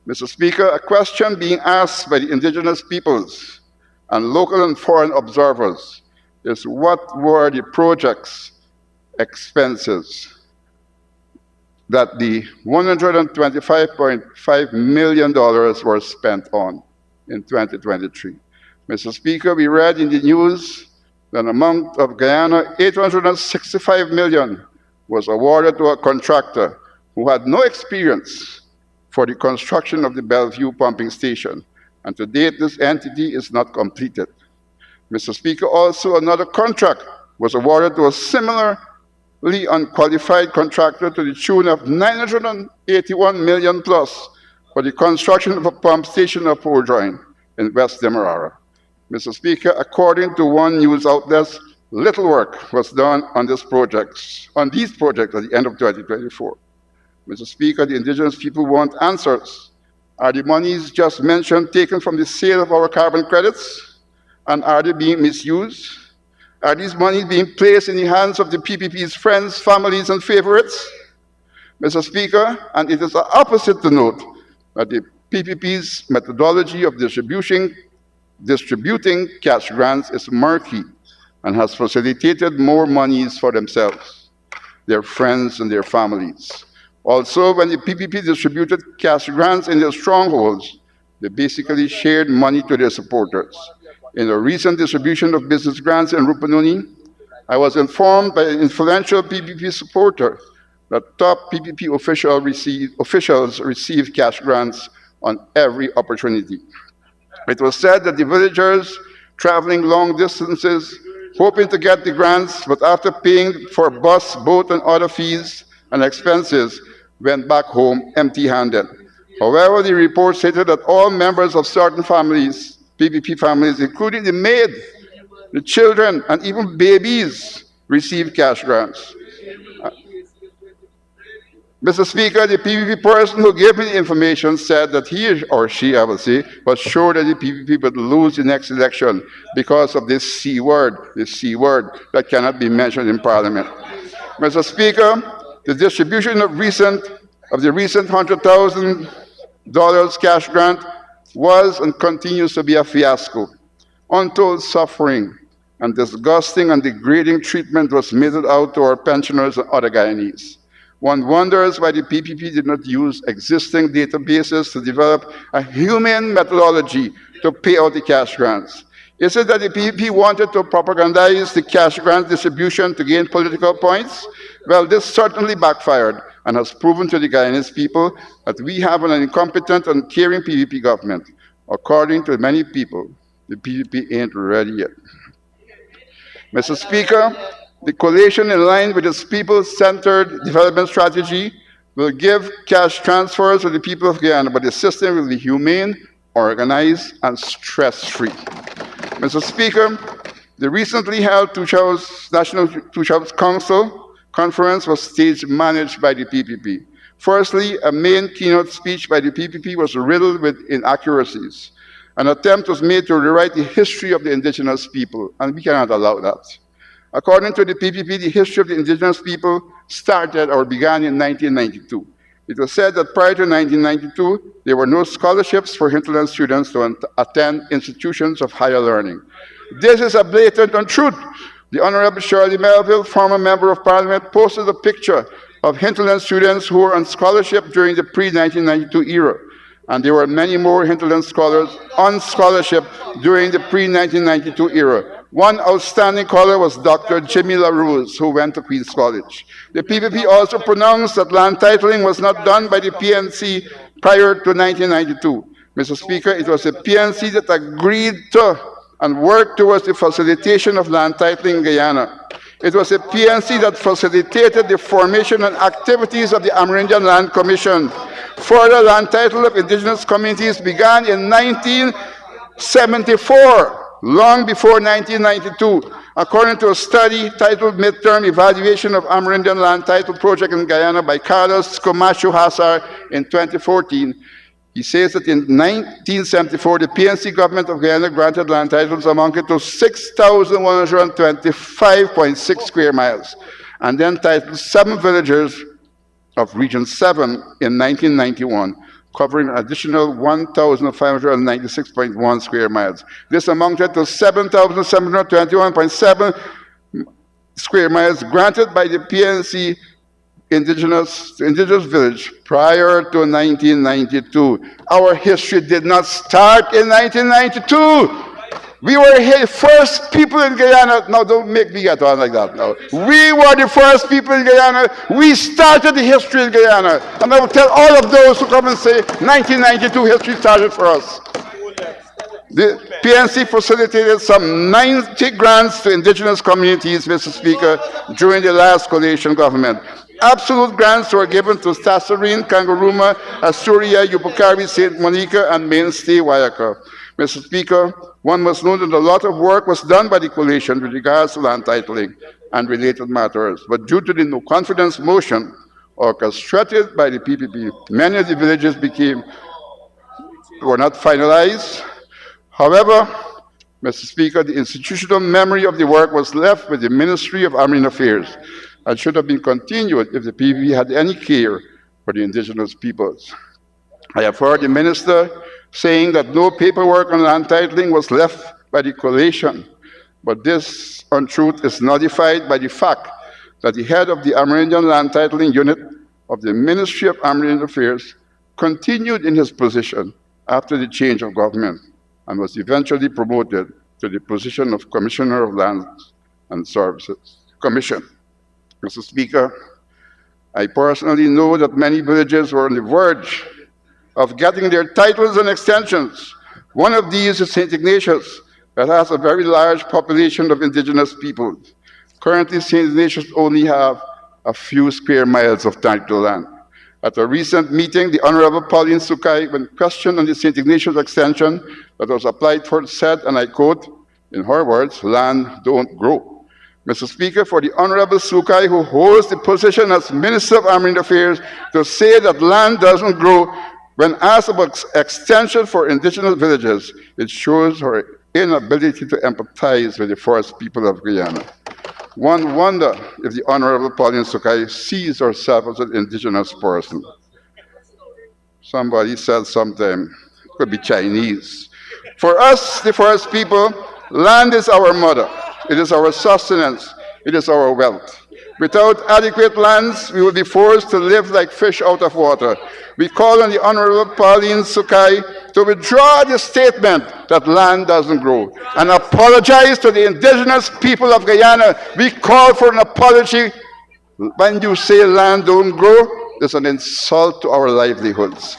Mr. Speaker, a question being asked by the indigenous peoples and local and foreign observers is what were the project's expenses that the $125.5 million were spent on in 2023. Mr. Speaker, we read in the news that among of Guyana, $865 million was awarded to a contractor who had no experience for the construction of the Bellevue pumping station, and to date this entity is not completed. Mr. Speaker, also another contract was awarded to a similarly unqualified contractor to the tune of $981 million plus for the construction of a pump station at Port Join in West Demerara. Mr. Speaker, according to one news outlet, little work was done on these projects at the end of 2024. Mr. Speaker, the indigenous people want answers. Are the monies just mentioned taken from the sale of our carbon credits? And are they being misused? Are these monies being placed in the hands of the PPP's friends, families, and favorites? Mr. Speaker, and it is the opposite to note that the PPP's methodology of distributing cash grants is murky and has facilitated more monies for themselves, their friends, and their families. Also, when the PPP distributed cash grants in their strongholds, they basically shared money to their supporters. In a recent distribution of business grants in Rupununi, I was informed by an influential PPP supporter that top PPP officials received cash grants on every opportunity. It was said that the villagers traveling long distances, hoping to get the grants, but after paying for bus, boat, and other fees and expenses, went back home empty-handed. However, the report stated that all members of certain families, PPP families, including the maid, the children, and even babies, received cash grants. Mr. Speaker, the PPP person who gave me the information said that he or she, I will say, was sure that the PPP would lose the next election because of this C word that cannot be mentioned in Parliament. Mr. Speaker, the distribution of the recent $100,000 cash grant was and continues to be a fiasco. Untold suffering and disgusting and degrading treatment was meted out to our pensioners and other Guyanese. One wonders why the PPP did not use existing databases to develop a human methodology to pay out the cash grants. Is it that the PPP wanted to propagandize the cash grant distribution to gain political points? Well, this certainly backfired and has proven to the Guyanese people that we have an incompetent and caring PPP government. According to many people, the PPP ain't ready yet. Mr. Speaker, the coalition, in line with its people-centered development strategy, will give cash transfers to the people of Guyana, but the system will be humane, organized, and stress-free. Mr. Speaker, the recently held National Two-House Council conference was stage managed by the PPP. Firstly, a main keynote speech by the PPP was riddled with inaccuracies. An attempt was made to rewrite the history of the indigenous people, and we cannot allow that. According to the PPP, the history of the indigenous people started or began in 1992. It was said that prior to 1992, there were no scholarships for hinterland students to attend institutions of higher learning. This is a blatant untruth. The Honorable Shirley Melville, former Member of Parliament, posted a picture of hinterland students who were on scholarship during the pre-1992 era. And there were many more hinterland scholars on scholarship during the pre-1992 era. One outstanding scholar was Dr. Jimmy LaRose, who went to Queen's College. The PPP also pronounced that land titling was not done by the PNC prior to 1992. Mr. Speaker, it was the PNC that agreed to and worked towards the facilitation of land titling in Guyana. It was the PNC that facilitated the formation and activities of the Amerindian Land Commission. Further, land title of indigenous communities began in 1974. Long before 1992, according to a study titled Midterm Evaluation of Amerindian Land Title Project in Guyana by Carlos Comacho Hassar in 2014, he says that in 1974, the PNC government of Guyana granted land titles amounted to 6,125.6 square miles, and then titled 7 villages of Region 7 in 1991, covering an additional 1,596.1 square miles. This amounted to 7,721.7 square miles granted by the PNC indigenous village prior to 1992. Our history did not start in 1992. We were the first people in Guyana. Now, don't make me get on like that now. We were the first people in Guyana. We started the history in Guyana. And I will tell all of those who come and say 1992 history started for us. The PNC facilitated some 90 grants to indigenous communities, Mr. Speaker, during the last coalition government. Absolute grants were given to Sassourine, Kangaruma, Asturia, Yupukari, St. Monica, and Mainstay, Wayaka. Mr. Speaker, one must know that a lot of work was done by the coalition with regards to land titling and related matters, but due to the no confidence motion orchestrated by the PPP, many of the villages were not finalized. However, Mr. Speaker, the institutional memory of the work was left with the Ministry of Armed Affairs and should have been continued if the PPP had any care for the indigenous peoples. I have heard the minister saying that no paperwork on land titling was left by the coalition, but this untruth is nullified by the fact that the head of the Amerindian Land Titling Unit of the Ministry of Armed Affairs continued in his position after the change of government and was eventually promoted to the position of Commissioner of Lands and Services Commission. Mr. Speaker, I personally know that many villages were on the verge of getting their titles and extensions. One of these is St. Ignatius, that has a very large population of indigenous people. Currently, St. Ignatius only have a few square miles of title land. At a recent meeting, the Honorable Pauline Sukai, when questioned on the St. Ignatius extension that was applied for, said, and I quote, in her words, "Land don't grow." Mr. Speaker, for the Honorable Sukai, who holds the position as Minister of Armed Affairs, to say that land doesn't grow when asked about extension for indigenous villages, it shows her inability to empathize with the first people of Guyana. One wonder if the Honorable Pauline Sukai sees herself as an indigenous person. Somebody said sometime, it could be Chinese. For us, the first people, land is our mother. It is our sustenance. It is our wealth. Without adequate lands, we will be forced to live like fish out of water. We call on the Honorable Pauline Sukai to withdraw the statement that land doesn't grow and apologize to the indigenous people of Guyana. We call for an apology. When you say land don't grow, it's an insult to our livelihoods.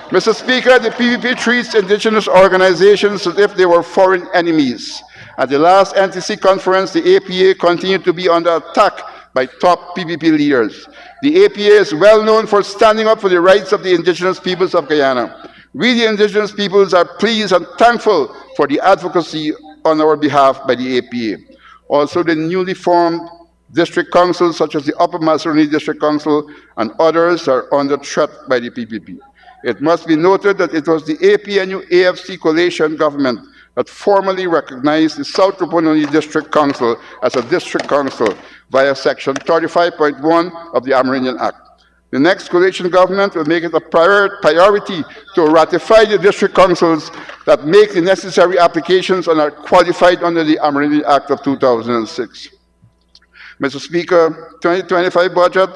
Mr. Speaker, the PPP treats indigenous organizations as if they were foreign enemies. At the last NTC conference, the APA continued to be under attack by top PPP leaders. The APA is well known for standing up for the rights of the indigenous peoples of Guyana. We, the indigenous peoples, are pleased and thankful for the advocacy on our behalf by the APA. Also, the newly formed district councils, such as the Upper Macaroni District Council and others, are under threat by the PPP. It must be noted that it was the APNU AFC coalition government that formally recognized the South Rupununi District Council as a district council via Section 35.1 of the Amerindian Act. The next coalition government will make it a priority to ratify the district councils that make the necessary applications and are qualified under the Amerindian Act of 2006. Mr. Speaker, 2025 budget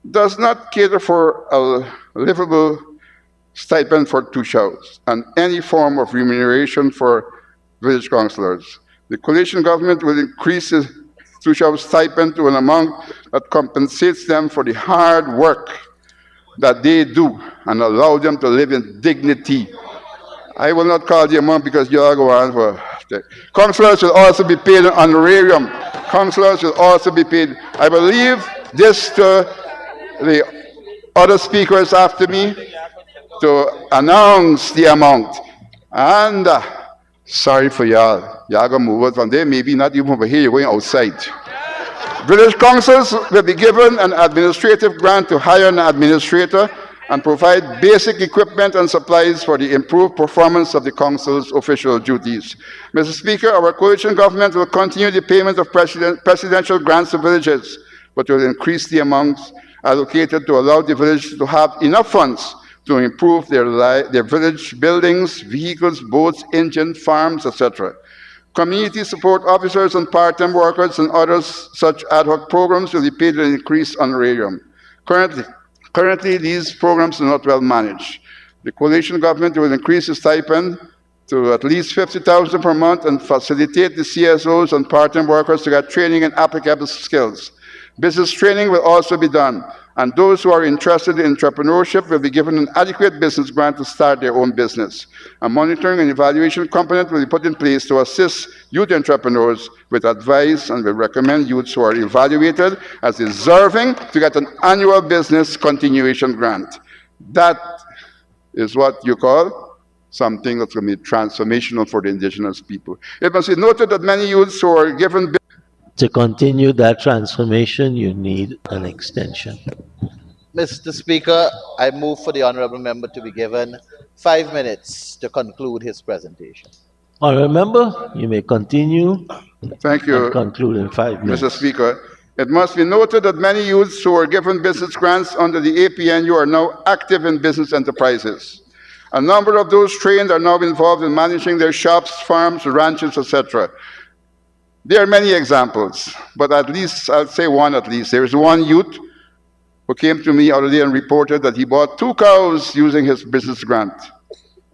does not cater for a livable stipend for tushas and any form of remuneration for village councillors. The coalition government will increase the tusha stipend to an amount that compensates them for the hard work that they do and allow them to live in dignity. I will not call the amount because you all go on for that. Councillors will also be paid an honorarium. Councillors will also be paid. I will leave this to the other speakers after me to announce the amount. And sorry for y'all. Y'all gonna move out from there. Maybe not even over here. You're going outside. Village councils will be given an administrative grant to hire an administrator and provide basic equipment and supplies for the improved performance of the council's official duties. Mr. Speaker, our coalition government will continue the payment of presidential grants to villages, but will increase the amounts allocated to allow the village to have enough funds to improve their village buildings, vehicles, boats, engines, farms, etc. Community support officers and part-time workers and others such ad hoc programs will be paid an increased honorarium. Currently, these programs are not well managed. The coalition government will increase the stipend to at least $50,000 per month and facilitate the CSOs and part-time workers to get training in applicable skills. Business training will also be done, and those who are interested in entrepreneurship will be given an adequate business grant to start their own business. A monitoring and evaluation component will be put in place to assist youth entrepreneurs with advice and will recommend youths who are evaluated as deserving to get an annual business continuation grant. That is what you call something that's going to be transformational for the indigenous people. It must be noted that many youths who are given
To continue that transformation, you need an extension.
Mr. Speaker, I move for the honorable member to be given 5 minutes to conclude his presentation.
Honourable member, you may continue.
Thank you,
And conclude in 5 minutes.
Mr. Speaker. It must be noted that many youths who are given business grants under the APNU are now active in business enterprises. A number of those trained are now involved in managing their shops, farms, ranches, etc. There are many examples, but at least, I'll say one at least. There is one youth who came to me the other day and reported that he bought 2 cows using his business grant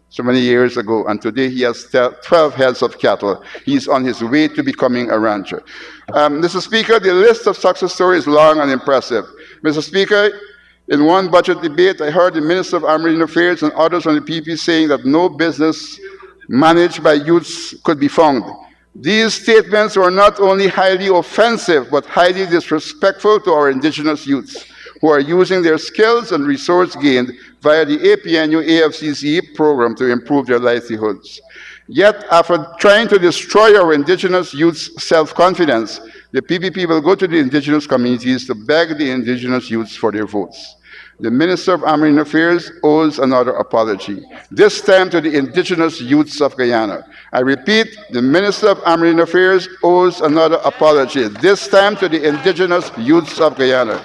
so many years ago, and today he has 12 heads of cattle. He's on his way to becoming a rancher. Mr. Speaker, the list of success stories is long and impressive. Mr. Speaker, in one budget debate, I heard the Minister of Amerindian Affairs and others on the PP saying that no business managed by youths could be found. These statements were not only highly offensive, but highly disrespectful to our indigenous youths who are using their skills and resource gained via the APNU AFCCE program to improve their livelihoods. Yet, after trying to destroy our indigenous youth's self-confidence, the PPP will go to the indigenous communities to beg the indigenous youths for their votes. The Minister of Amerindian Affairs owes another apology, this time to the indigenous youths of Guyana. I repeat, the Minister of Amerindian Affairs owes another apology, this time to the indigenous youths of Guyana.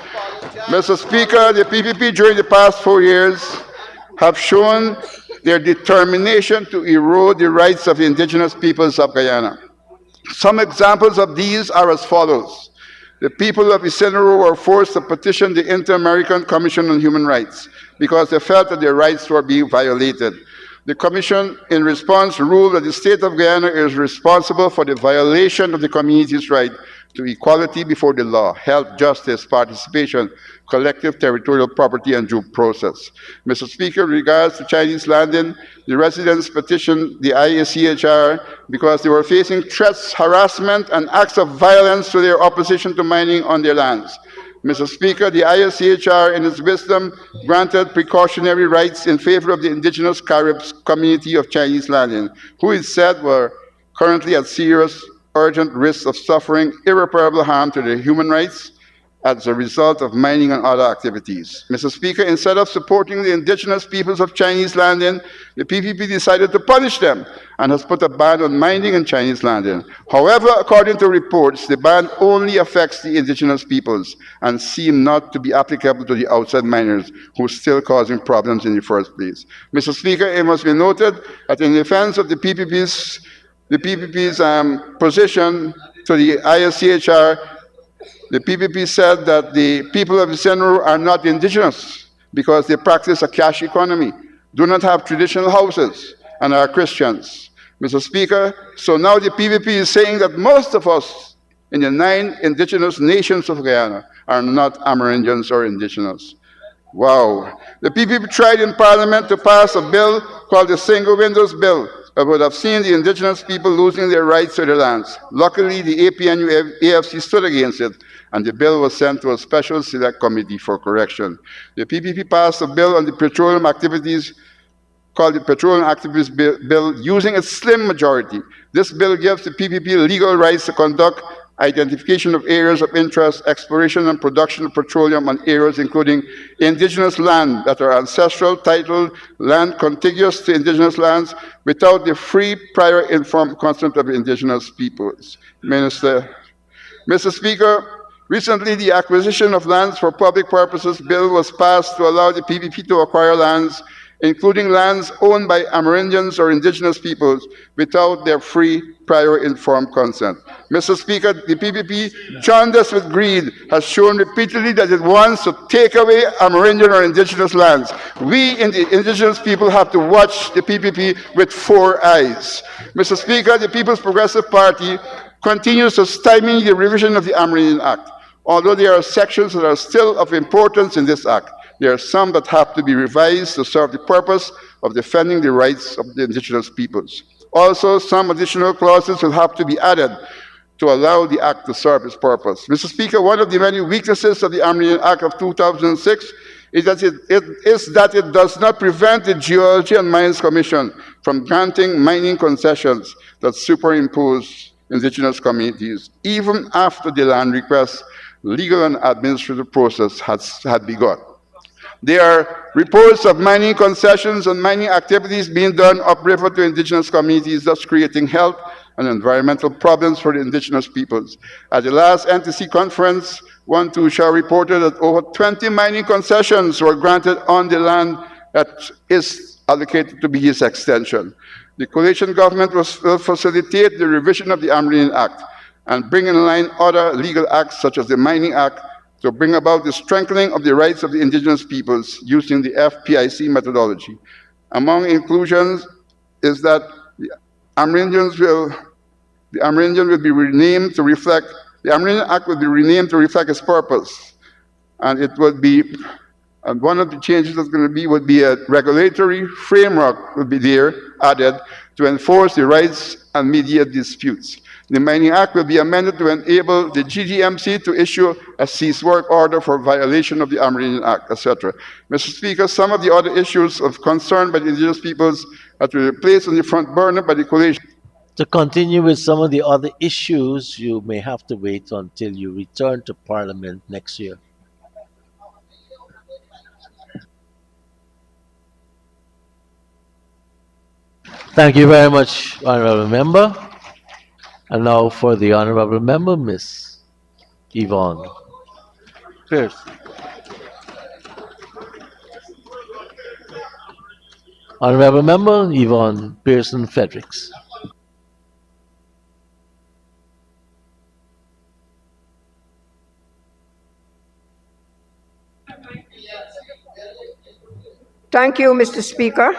Mr. Speaker, the PPP during the past 4 years have shown their determination to erode the rights of the indigenous peoples of Guyana. Some examples of these are as follows. The people of Isenro were forced to petition the Inter-American Commission on Human Rights because they felt that their rights were being violated. The Commission, in response, ruled that the state of Guyana is responsible for the violation of the community's right to equality before the law, health, justice, participation, collective territorial property, and due process. Mr. Speaker, in regards to Chinese landing, the residents petitioned the IACHR because they were facing threats, harassment, and acts of violence to their opposition to mining on their lands. Mr. Speaker, the ISCHR, in its wisdom, granted precautionary rights in favor of the indigenous Caribs community of Chinese landing, who it said were currently at serious, urgent risk of suffering irreparable harm to their human rights as a result of mining and other activities. Mr. Speaker, instead of supporting the indigenous peoples of Chinese landing, the PPP decided to punish them and has put a ban on mining in Chinese landing. However, according to reports, the ban only affects the indigenous peoples and seem not to be applicable to the outside miners who are still causing problems in the first place. Mr. Speaker, it must be noted that in defense of the PPP's position to the ISCHR, the PPP said that the people of the Senru are not indigenous because they practice a cash economy, do not have traditional houses, and are Christians. Mr. Speaker, so now the PPP is saying that most of us in the 9 indigenous nations of Guyana are not Amerindians or indigenous. Wow. The PPP tried in Parliament to pass a bill called the Single Windows Bill that would have seen the indigenous people losing their rights to their lands. Luckily, the APNU-AFC stood against it, and the bill was sent to a special select committee for correction. The PPP passed a bill on the petroleum activities called the Petroleum Activities Bill using a slim majority. This bill gives the PPP legal rights to conduct identification of areas of interest, exploration and production of petroleum on areas including indigenous land that are ancestral, titled land contiguous to indigenous lands without the free, prior, informed consent of indigenous peoples. Mr. Speaker, recently the Acquisition of Lands for Public Purposes Bill was passed to allow the PPP to acquire lands, including lands owned by Amerindians or indigenous peoples, without their free, prior, informed consent. Mr. Speaker, the PPP, jaundiced with greed, has shown repeatedly that it wants to take away Amerindian or indigenous lands. We, in the indigenous people, have to watch the PPP with 4 eyes. Mr. Speaker, the People's Progressive Party continues to stymie the revision of the Amerindian Act. Although there are sections that are still of importance in this act, there are some that have to be revised to serve the purpose of defending the rights of the indigenous peoples. Also, some additional clauses will have to be added to allow the act to serve its purpose. Mr. Speaker, one of the many weaknesses of the Amerindian Act of 2006 is that it does not prevent the Geology and Mines Commission from granting mining concessions that superimpose indigenous communities, even after the land request legal and administrative process had begun. There are reports of mining concessions and mining activities being done upriver to indigenous communities, thus creating health and environmental problems for the indigenous peoples. At the last NTC conference, One Tusha reported that over 20 mining concessions were granted on the land that is allocated to be its extension. The coalition government will facilitate the revision of the Amerindian Act and bring in line other legal acts such as the Mining Act to bring about the strengthening of the rights of the indigenous peoples using the FPIC methodology. Among inclusions is that the Amerindian Act will be renamed to reflect its purpose. And it would be, and one of the changes that's going to be would be a regulatory framework will be there added to enforce the rights and mediate disputes. The Mining Act will be amended to enable the GDMC to issue a cease work order for violation of the Amerindian Act, etc. Mr. Speaker, some of the other issues of concern by the indigenous peoples that were placed on the front burner by the coalition.
To continue with some of the other issues, you may have to wait until you return to Parliament next year. Thank you very much, Honourable Member. And now for the Honourable Member, Miss Yvonne Pierce. Honourable Member Yvonne Pearson Fredericks.
Thank you, Mr. Speaker.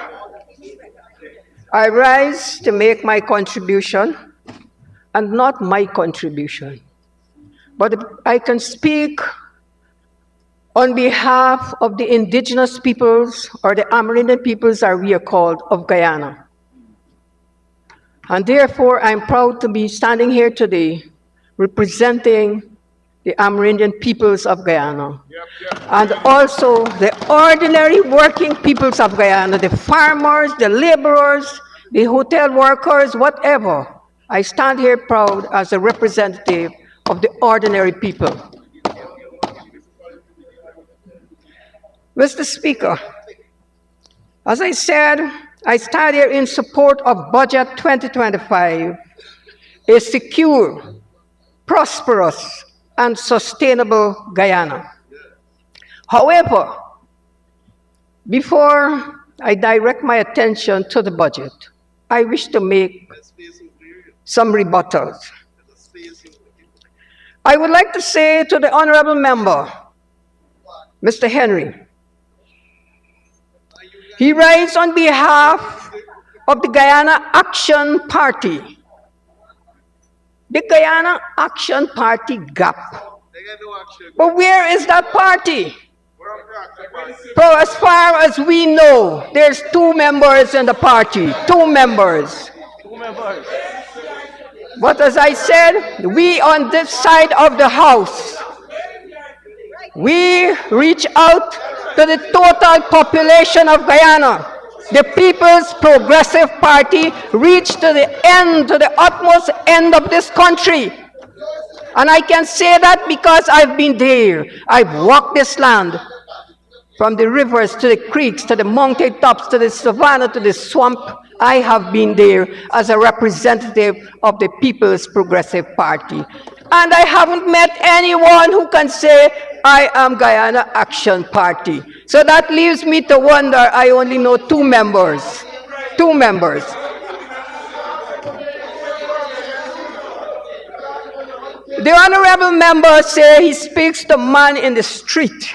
I rise to make my contribution, and not my contribution, but I can speak on behalf of the indigenous peoples, or the Amerindian peoples as we are called, of Guyana. And therefore, I'm proud to be standing here today representing the Amerindian peoples of Guyana, and also the ordinary working peoples of Guyana, the farmers, the laborers, the hotel workers, whatever. I stand here proud as a representative of the ordinary people. Mr. Speaker, as I said, I stand here in support of Budget 2025, a secure, prosperous, and sustainable Guyana. However, before I direct my attention to the budget, I wish to make some rebuttals. I would like to say to the honorable member, Mr. Henry, he writes on behalf of the Guyana Action Party. The Guyana Action Party GAP. But where is that party? So as far as we know, there's 2 members in the party, 2 members. But as I said, we on this side of the house, we reach out to the total population of Guyana. The People's Progressive Party reached to the end, to the utmost end of this country. And I can say that because I've been there. I've walked this land, from the rivers to the creeks, to the mountain tops, to the savanna, to the swamp. I have been there as a representative of the People's Progressive Party. And I haven't met anyone who can say, I am Guyana Action Party. So that leaves me to wonder, I only know 2 members. 2 members. The honorable member says he speaks to man in the street.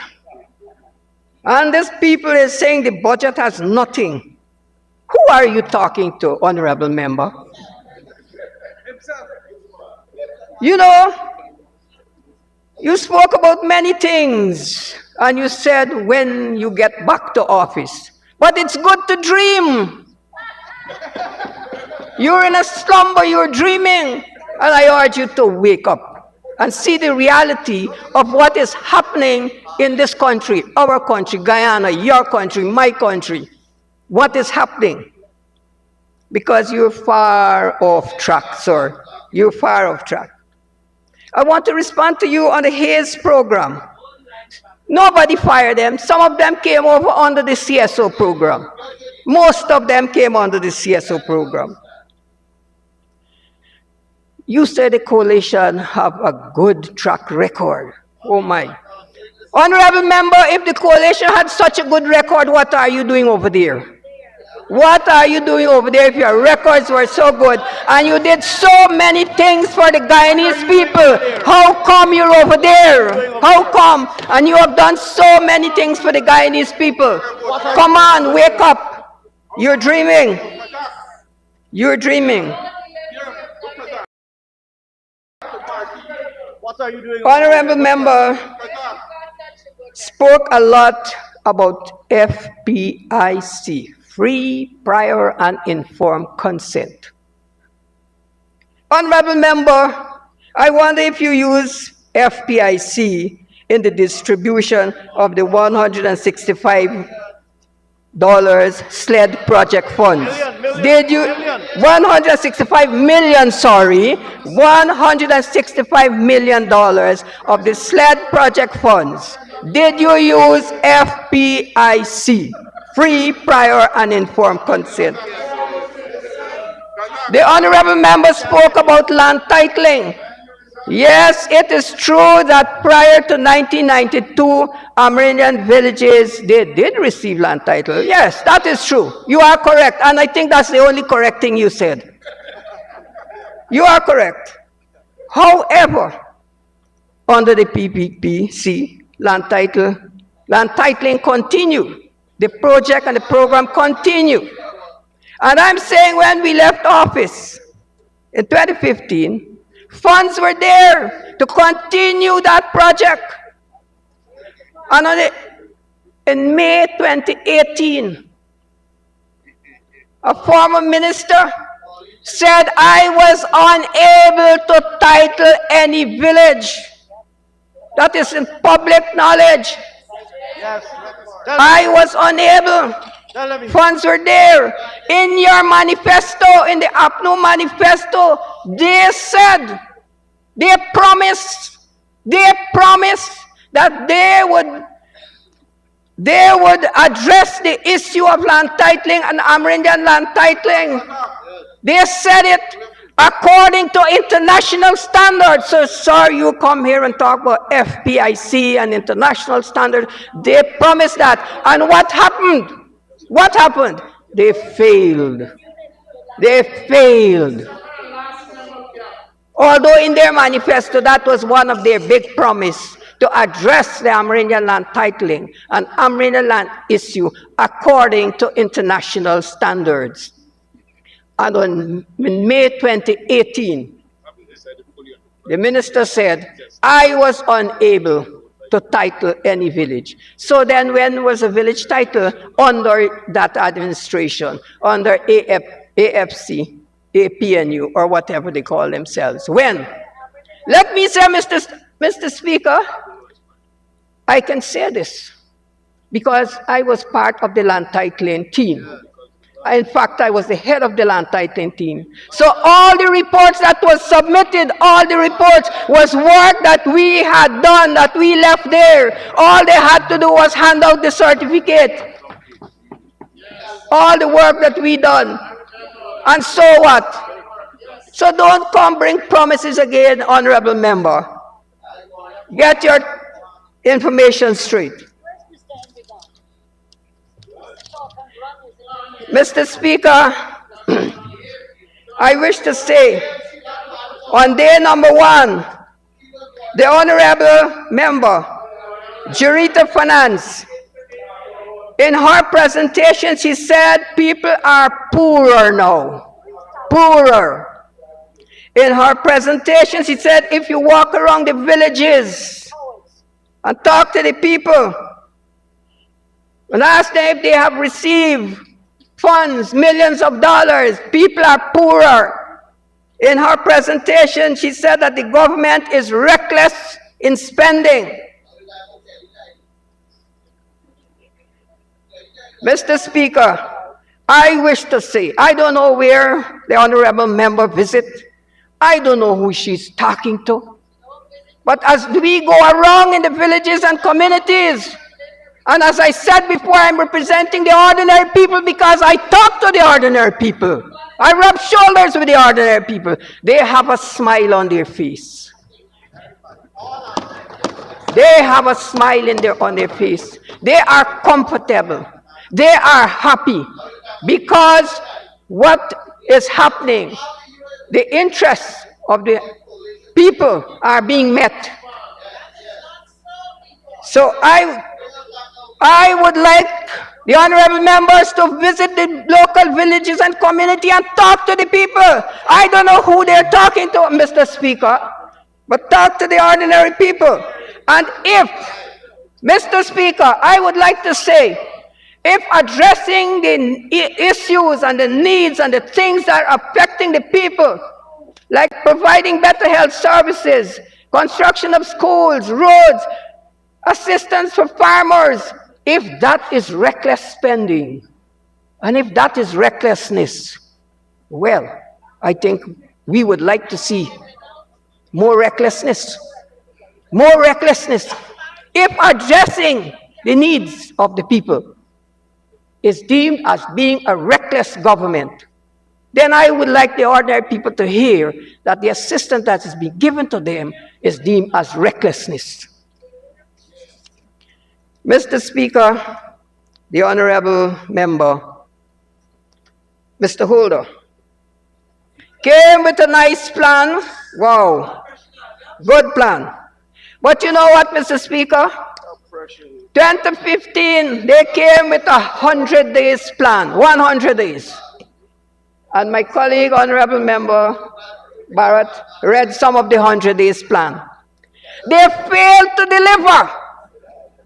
And these people is saying the budget has nothing. Who are you talking to, honorable member? You know, you spoke about many things, and you said when you get back to office. But it's good to dream. You're in a slumber, you're dreaming. And I urge you to wake up and see the reality of what is happening in this country, our country, Guyana, your country, my country. What is happening? Because you're far off track, sir. You're far off track. I want to respond to you on the HAZE program. Nobody fired them. Some of them came over under the CSO program. Most of them came under the CSO program. You said the coalition have a good track record. Oh my. Honorable member, if the coalition had such a good record, what are you doing over there? What are you doing over there if your records were so good and you did so many things for the Guyanese people? How come you're over there? How come? And you have done so many things for the Guyanese people. Come on, wake up. You're dreaming. You're dreaming.
What are you doing?
Honorable member spoke a lot about FPIC. Free, prior, and informed consent. Honorable member, I wonder if you use FPIC in the distribution of the $165 SLED project funds. Did you, 165 million, sorry, $165 million of the SLED project funds. Did you use FPIC? Free, prior, and informed consent. The honorable member spoke about land titling. Yes, it is true that prior to 1992, Amerindian villages, they did receive land title. Yes, that is true. You are correct, and I think that's the only correct thing you said. You are correct. However, under the PPPC, land titling continued. the project and the program continue. And I'm saying when we left office in 2015, funds were there to continue that project. And in May 2018, a former minister said I was unable to title any village. That is in public knowledge. I was unable. Funds were there. In your manifesto, in the APNU manifesto, they said, they promised that they would address the issue of land titling and Amerindian land titling. They said it according to international standards. So sorry you come here and talk about FPIC and international standards. They promised that. And what happened? What happened? They failed. They failed. Although in their manifesto, that was one of their big promise, to address the Amerindian land titling and Amerindian land issue according to international standards. And in May 2018, the minister said, I was unable to title any village. So then when was a village title? Under that administration, under AFC, APNU, or whatever they call themselves. When? Let me say, Mr. Speaker, I can say this because I was part of the land titling team. In fact, I was the head of the land titling team. So all the reports that was submitted, all the reports was work that we had done, that we left there. All they had to do was hand out the certificate. All the work that we done. And so what? So don't come bring promises again, honorable member. Get your information straight. Mr. Speaker, I wish to say, on day number 1, the honorable member, Jurita Finance, in her presentation, she said people are poorer now. Poorer. In her presentation, she said if you walk around the villages and talk to the people and ask them if they have received funds, millions of dollars, people are poorer. In her presentation, she said that the government is reckless in spending. Mr. Speaker, I wish to say, I don't know where the honorable member visit. I don't know who she's talking to. But as we go around in the villages and communities, and as I said before, I'm representing the ordinary people because I talk to the ordinary people. I rub shoulders with the ordinary people. They have a smile on their face. They have a smile on their face. They are comfortable. They are happy because what is happening, the interests of the people are being met. So I would like the honorable members to visit the local villages and community and talk to the people. I don't know who they're talking to, Mr. Speaker, but talk to the ordinary people. And if, Mr. Speaker, I would like to say, if addressing the issues and the needs and the things that are affecting the people, like providing better health services, construction of schools, roads, assistance for farmers, if that is reckless spending, and if that is recklessness, well, I think we would like to see more recklessness. More recklessness. If addressing the needs of the people is deemed as being a reckless government, then I would like the ordinary people to hear that the assistance that is being given to them is deemed as recklessness. Mr. Speaker, the honorable member, Mr. Holder, came with a nice plan. Wow, good plan. But you know what, Mr. Speaker? 2015, they came with 100 days plan, 100 days. And my colleague, Honorable Member Barrett, read some of the 100 days plan. They failed to deliver.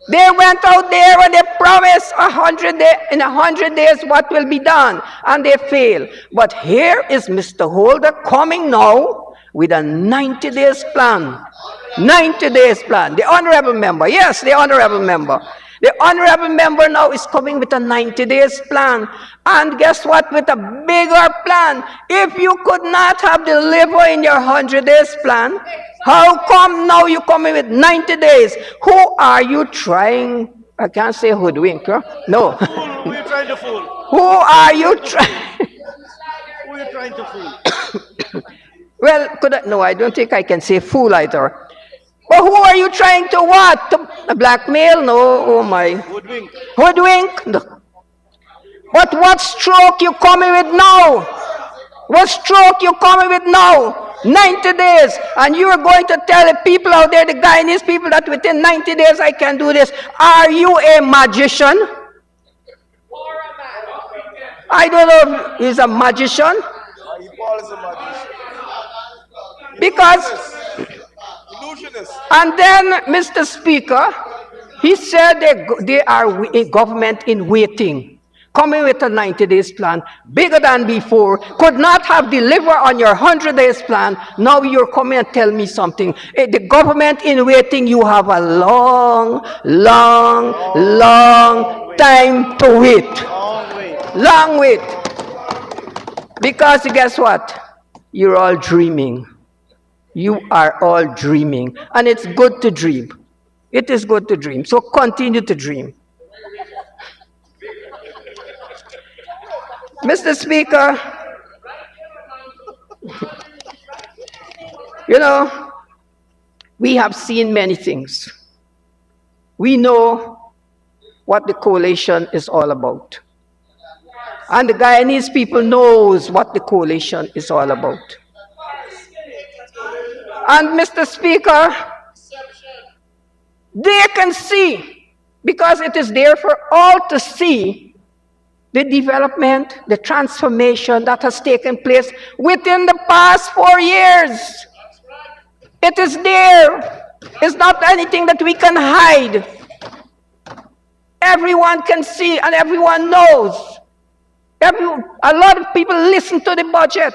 They went out there and they promised in 100 days what will be done, and they failed. But here is Mr. Holder coming now with a 90 days plan. 90 days plan. The honorable member, yes, the honorable member. The honorable member now is coming with a 90 days plan. And guess what? With a bigger plan. If you could not have delivered in your 100 days plan, how come now you coming with 90 days? Who are you trying? I can't say hoodwink, huh? No.
Who are you trying to fool?
Who are you trying?
Who are you trying to fool?
Well, no, I don't think I can say fool either. But who are you trying to what? To blackmail? No, oh my.
Hoodwink.
Hoodwink? No. But what stroke you coming with now? What stroke you coming with now? 90 days. And you are going to tell the people out there, the Guyanese people, that within 90 days I can do this. Are you a magician? I don't know if he's a magician. Because, and then, Mr. Speaker, he said they are a government in waiting, coming with a 90 days plan, bigger than before, could not have delivered on your 100 days plan. Now you're coming and tell me something. The government in waiting, you have a long time to wait. Long wait. Because guess what? You're all dreaming. You are all dreaming. And it's good to dream. It is good to dream. So continue to dream. Mr. Speaker, you know, we have seen many things. We know what the coalition is all about. And the Guyanese people knows what the coalition is all about. And Mr. Speaker, they can see, because it is there for all to see, the development, the transformation that has taken place within the past 4 years. It is there. It's not anything that we can hide. Everyone can see and everyone knows. A lot of people listen to the budget.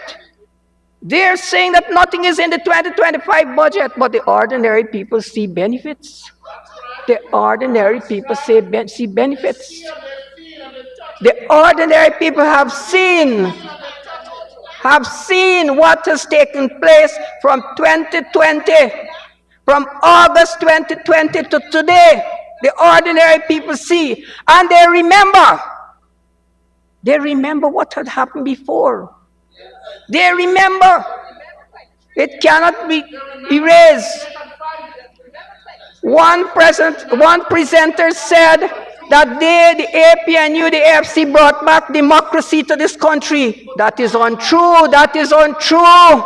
They're saying that nothing is in the 2025 budget, but the ordinary people see benefits. The ordinary people see benefits. The ordinary people have seen what has taken place from 2020, from August 2020 to today. The ordinary people see, and they remember. They remember what had happened before. They remember. It cannot be erased. One presenter said that the APNU, the AFC brought back democracy to this country. That is untrue. That is untrue.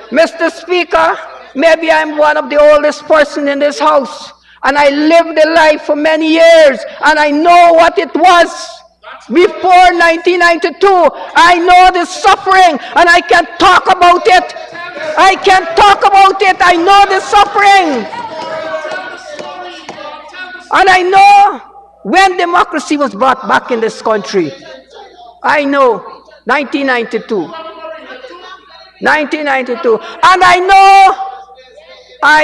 Mr. Speaker, maybe I'm one of the oldest person in this house, and I lived the life for many years, and I know what it was. Before 1992, I know the suffering, and I can talk about it. I can talk about it. I know the suffering. And I know when democracy was brought back in this country. I know, 1992. 1992. And I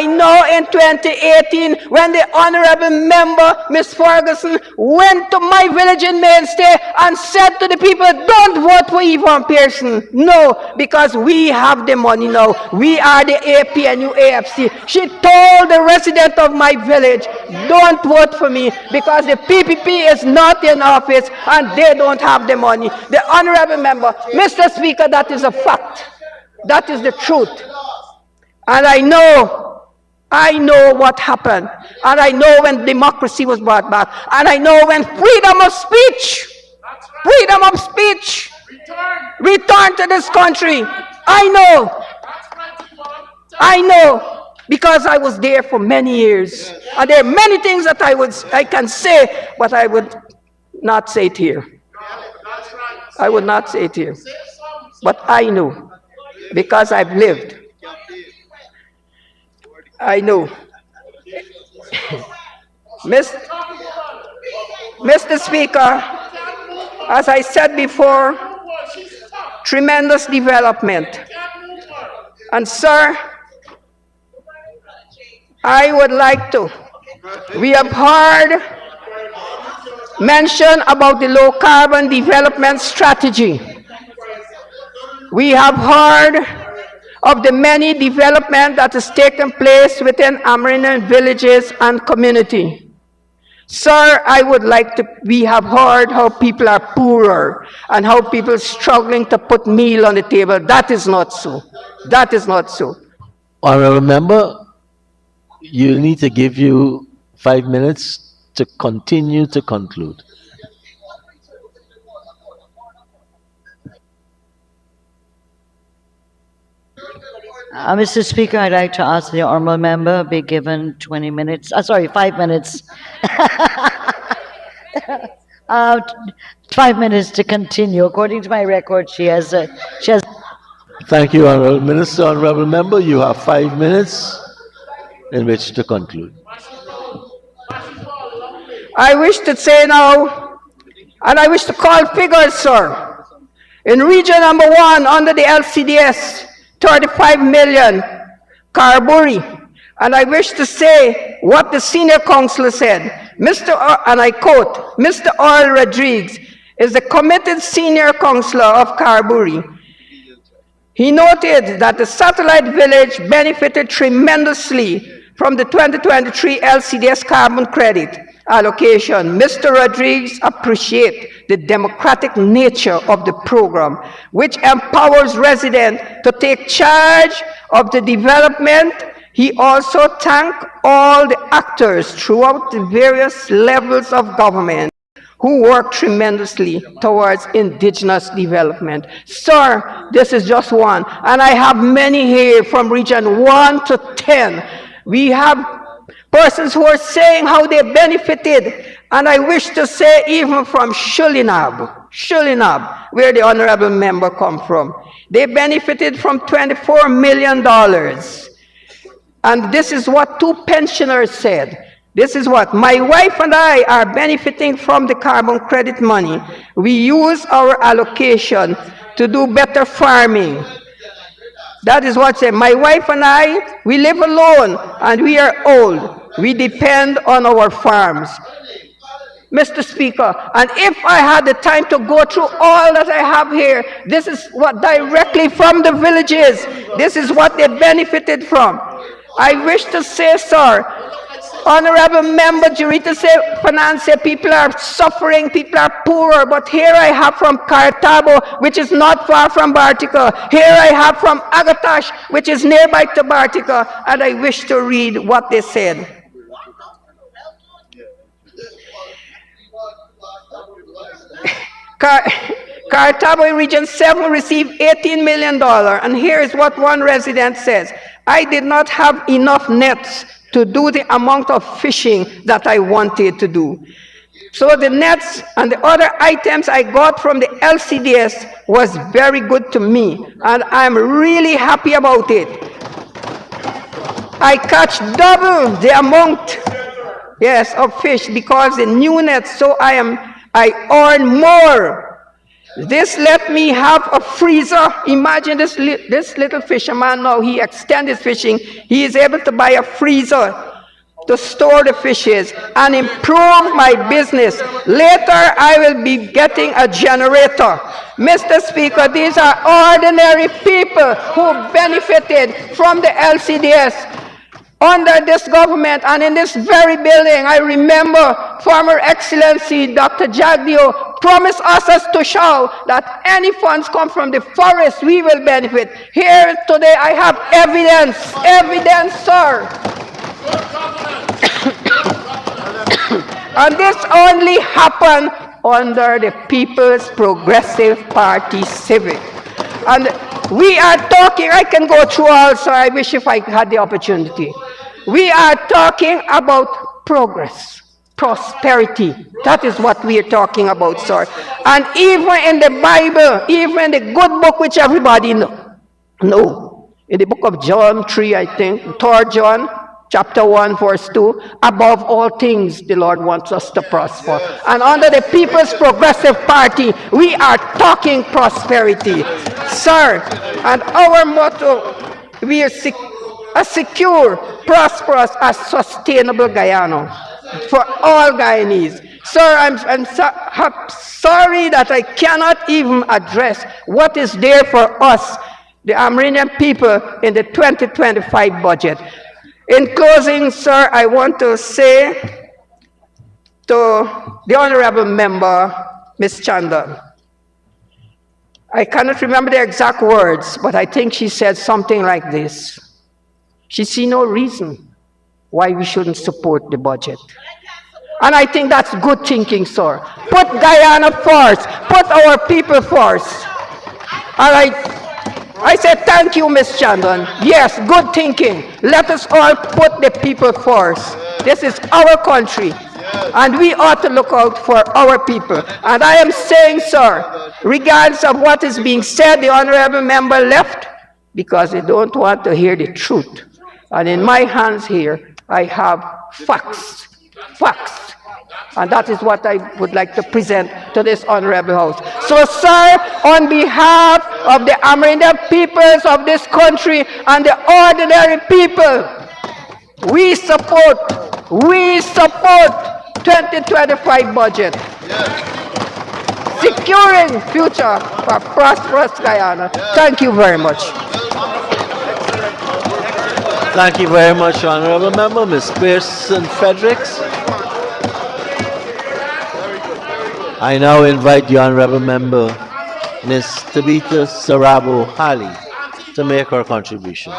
know in 2018, when the honorable member, Ms. Ferguson, went to my village in Mainstay and said to the people, don't vote for Yvonne Pearson. No, because we have the money now. We are the APNU AFC. She told the resident of my village, don't vote for me because the PPP is not in office and they don't have the money. The honorable member, Mr. Speaker, that is a fact. That is the truth. And I know what happened. And I know when democracy was brought back. And I know when freedom of speech returned to this country. I know. because I was there for many years. And there are many things that I can say, but I would not say it here. I would not say it here. But I know, because I've lived. I know. Mr. Speaker, as I said before, tremendous development. And sir, I would like to, we have heard mention about the low carbon development strategy. We have heard of the many development that has taken place within Amerindian villages and community. Sir, I would like to, we have heard how people are poorer and how people are struggling to put meal on the table. That is not so. That is not so.
Honorable member, you need to give you 5 minutes to continue to conclude.
Mr. Speaker, I'd like to ask the honourable member be given 20 minutes, 5 minutes. 5 minutes to continue. According to my record, she has.
Thank you, Honorable Minister. Honorable member, you have 5 minutes in which to conclude.
I wish to say now, and I wish to call figures, sir. In region number 1, under the LCDS, 35 million, Carbury. And I wish to say what the senior councillor said. And I quote, Mr. Earl Rodriguez is the committed senior councillor of Carbury. He noted that the satellite village benefited tremendously from the 2023 LCDS carbon credit allocation. Mr. Rodriguez appreciates the democratic nature of the program, which empowers residents to take charge of the development. He also thanked all the actors throughout the various levels of government who work tremendously towards indigenous development. Sir, this is just one, and I have many here from region 1 to 10. We have persons who are saying how they benefited, and I wish to say even from Shulinab, where the honorable member come from. They benefited from $24 million. And this is what 2 pensioners said. This is what my wife and I are benefiting from the carbon credit money. We use our allocation to do better farming. That is what said. My wife and I, we live alone and we are old. We depend on our farms. Mr. Speaker, and if I had the time to go through all that I have here, this is what directly from the villages, this is what they benefited from. I wish to say, sir, Honorable Member Jurita said, finance, people are suffering, people are poorer, but here I have from Cartabo, which is not far from Bartica. Here I have from Agatash, which is nearby to Bartica, and I wish to read what they said. Cartabo Region 7 received $18 million, and here is what one resident says. I did not have enough nets to do the amount of fishing that I wanted to do. So the nets and the other items I got from the LCDS was very good to me, and I'm really happy about it. I catch double the amount, yes, of fish because the new nets, so I earn more. This let me have a freezer. Imagine this little fisherman now, he extends his fishing. He is able to buy a freezer to store the fishes and improve my business. Later, I will be getting a generator. Mr. Speaker, these are ordinary people who benefited from the LCDS under this government, and in this very building, I remember former Excellency Dr. Jagdio promised us as to show that any funds come from the forest, we will benefit. Here today, I have evidence, sir. And this only happened under the People's Progressive Party Civic. And We are talking, I can go through also, I wish if I had the opportunity. We are talking about progress, prosperity. That is what we are talking about, sir. And even in the Bible, even in the good book which everybody know, in the book of John 3, I think, 3rd John, chapter 1, verse 2, above all things, the Lord wants us to prosper. And under the People's Progressive Party, we are talking prosperity. Sir, and our motto, we are a secure, prosperous, and sustainable Guyana for all Guyanese. Sir, I'm sorry that I cannot even address what is there for us, the Amerindian people, in the 2025 budget. In closing, sir, I want to say to the honorable member, Ms. Chandler, I cannot remember the exact words, but I think she said something like this. She sees no reason why we shouldn't support the budget. And I think that's good thinking, sir. Put Guyana first. Put our people first. All right. I said, thank you, Ms. Chandon. Yes, good thinking. Let us all put the people first. This is our country, and we ought to look out for our people. And I am saying, sir, regardless of what is being said, the honorable member left because they don't want to hear the truth. And in my hands here, I have facts. Facts. And that is what I would like to present to this honorable house. So, sir, on behalf of the Amerindian peoples of this country and the ordinary people, we support 2025 budget. Securing future for prosperous Guyana. Thank you very much.
Thank you very much, Honorable Member. Ms. Pearson Fredericks. I now invite the Honorable Member, Ms. Tabitha Sarabo Hali, to make her contribution.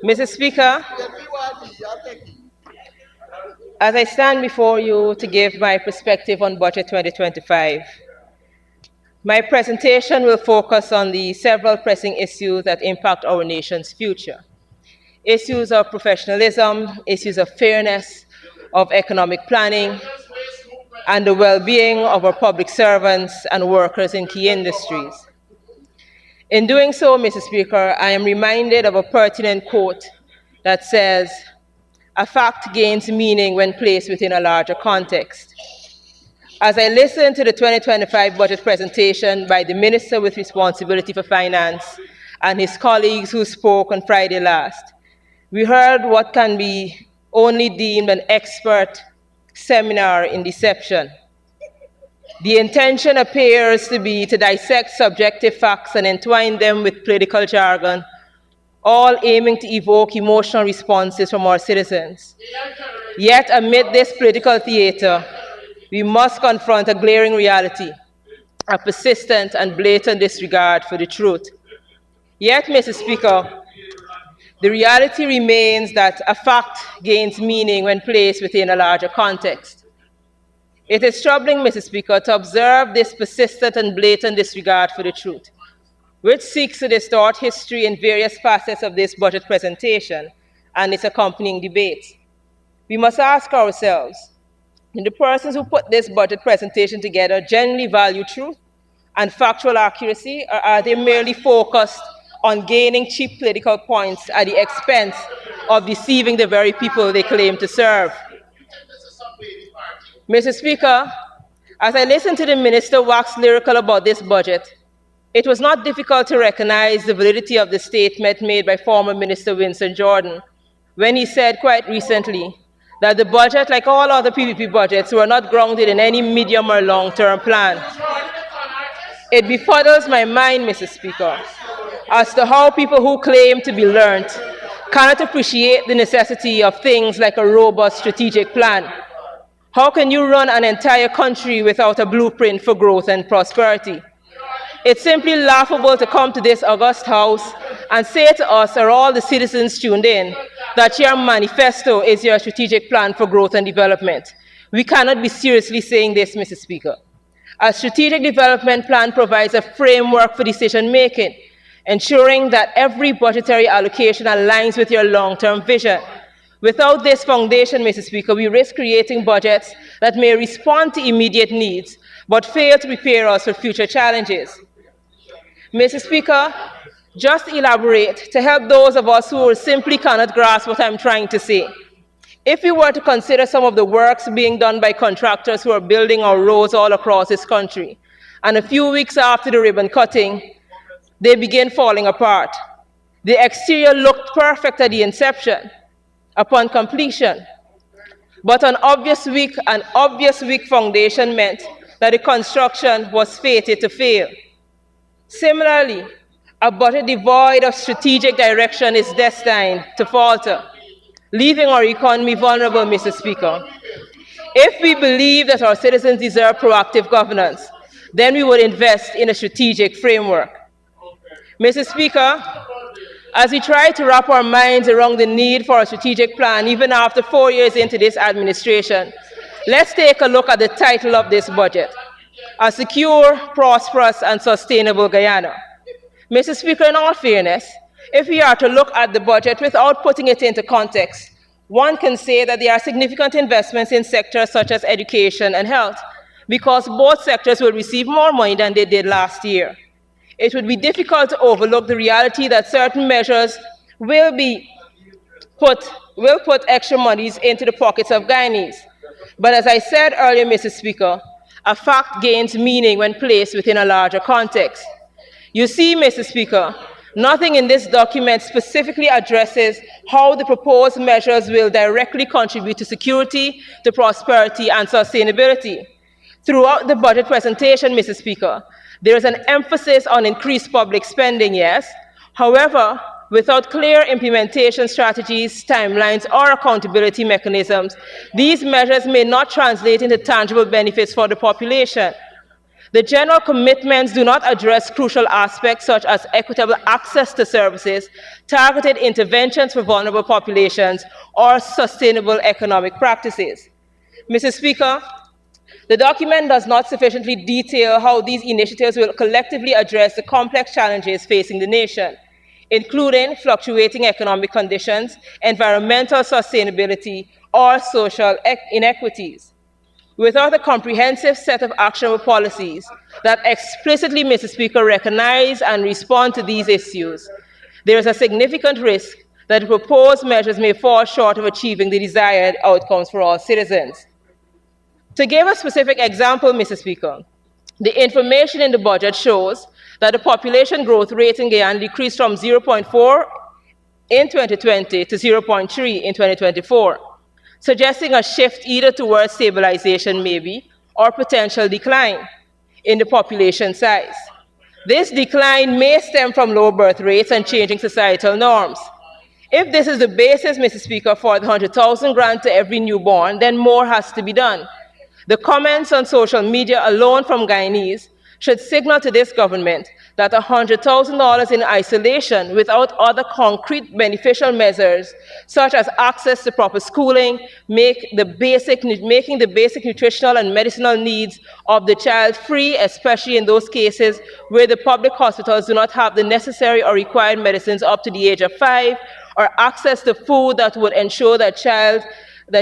Mr. Speaker, as I stand before you to give my perspective on Budget 2025, my presentation will focus on the several pressing issues that impact our nation's future. Issues of professionalism, issues of fairness, of economic planning, and the well-being of our public servants and workers in key industries. In doing so, Mr. Speaker, I am reminded of a pertinent quote that says, "A fact gains meaning when placed within a larger context." As I listened to the 2025 budget presentation by the Minister with responsibility for finance and his colleagues who spoke on Friday last, we heard what can be only deemed an expert seminar in deception. The intention appears to be to dissect subjective facts and entwine them with political jargon, all aiming to evoke emotional responses from our citizens. Yet, amid this political theater, we must confront a glaring reality, a persistent and blatant disregard for the truth. Yet, Mr. Speaker, the reality remains that a fact gains meaning when placed within a larger context. It is troubling, Mr. Speaker, to observe this persistent and blatant disregard for the truth, which seeks to distort history in various facets of this budget presentation and its accompanying debate. We must ask ourselves, do the persons who put this budget presentation together genuinely value truth and factual accuracy, or are they merely focused on gaining cheap political points at the expense of deceiving the very people they claim to serve? Mr. Speaker, as I listened to the minister wax lyrical about this budget, it was not difficult to recognize the validity of the statement made by former Minister Winston Jordan when he said quite recently that the budget, like all other PPP budgets, were not grounded in any medium or long-term plan. It befuddles my mind, Mr. Speaker, as to how people who claim to be learned cannot appreciate the necessity of things like a robust strategic plan. How can you run an entire country without a blueprint for growth and prosperity? It's simply laughable to come to this august house and say to us, or all the citizens tuned in, that your manifesto is your strategic plan for growth and development. We cannot be seriously saying this, Mr. Speaker. A strategic development plan provides a framework for decision-making, ensuring that every budgetary allocation aligns with your long-term vision. Without this foundation, Mr. Speaker, we risk creating budgets that may respond to immediate needs, but fail to prepare us for future challenges. Mr. Speaker, just elaborate to help those of us who simply cannot grasp what I'm trying to say. If we were to consider some of the works being done by contractors who are building our roads all across this country, and a few weeks after the ribbon cutting, they begin falling apart. The exterior looked perfect at the inception, upon completion, but an obvious weak foundation meant that the construction was fated to fail. Similarly, a budget devoid of strategic direction is destined to falter, leaving our economy vulnerable, Mr. Speaker. If we believe that our citizens deserve proactive governance, then we would invest in a strategic framework. Mr. Speaker, as we try to wrap our minds around the need for a strategic plan, even after 4 years into this administration, let's take a look at the title of this budget: A Secure, Prosperous, and Sustainable Guyana. Mr. Speaker, in all fairness, if we are to look at the budget without putting it into context, one can say that there are significant investments in sectors such as education and health, because both sectors will receive more money than they did last year. It would be difficult to overlook the reality that certain measures will put extra monies into the pockets of Guyanese. But as I said earlier, Mr. Speaker, a fact gains meaning when placed within a larger context. You see, Mr. Speaker, nothing in this document specifically addresses how the proposed measures will directly contribute to security, to prosperity, and sustainability. Throughout the budget presentation, Mr. Speaker, there is an emphasis on increased public spending, yes. However, without clear implementation strategies, timelines, or accountability mechanisms, these measures may not translate into tangible benefits for the population. The general commitments do not address crucial aspects such as equitable access to services, targeted interventions for vulnerable populations, or sustainable economic practices. Mr. Speaker, the document does not sufficiently detail how these initiatives will collectively address the complex challenges facing the nation, including fluctuating economic conditions, environmental sustainability, or social inequities. Without a comprehensive set of actionable policies that explicitly, Mr. Speaker, recognize and respond to these issues, there is a significant risk that the proposed measures may fall short of achieving the desired outcomes for all citizens. To give a specific example, Mr. Speaker, the information in the budget shows that the population growth rate in Guyana decreased from 0.4 in 2020 to 0.3 in 2024, suggesting a shift either towards stabilization maybe, or potential decline in the population size. This decline may stem from low birth rates and changing societal norms. If this is the basis, Mr. Speaker, for the 100,000 grant to every newborn, then more has to be done. The comments on social media alone from Guyanese should signal to this government that $100,000 in isolation without other concrete beneficial measures, such as access to proper schooling, making the basic nutritional and medicinal needs of the child free, especially in those cases where the public hospitals do not have the necessary or required medicines up to the age of 5, or access to food that would ensure that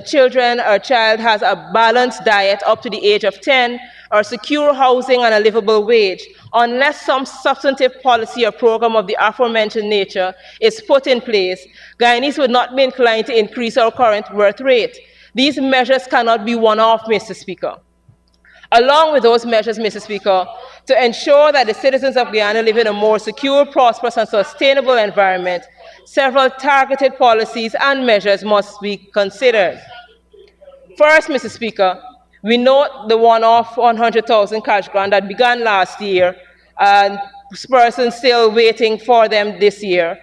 children or child has a balanced diet up to the age of 10, or secure housing and a livable wage, unless some substantive policy or program of the aforementioned nature is put in place, Guyanese would not be inclined to increase our current birth rate. These measures cannot be one-off, Mr. Speaker. Along with those measures, Mr. Speaker, to ensure that the citizens of Guyana live in a more secure, prosperous, and sustainable environment, several targeted policies and measures must be considered. First, Mr. Speaker, we note the one-off 100,000 cash grant that began last year, and persons still waiting for them this year.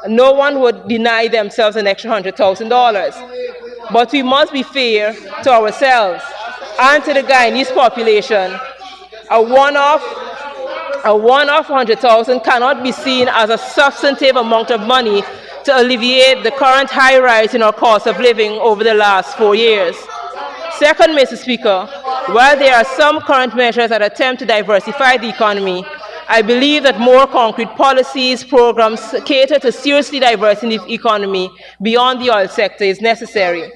No one would deny themselves an extra $100,000. But we must be fair to ourselves and to the Guyanese population. A one-off 100,000 cannot be seen as a substantive amount of money to alleviate the current high rise in our cost of living over the last 4 years. Second, Mr. Speaker, while there are some current measures that attempt to diversify the economy, I believe that more concrete policies, programs cater to seriously diversifying the economy beyond the oil sector is necessary.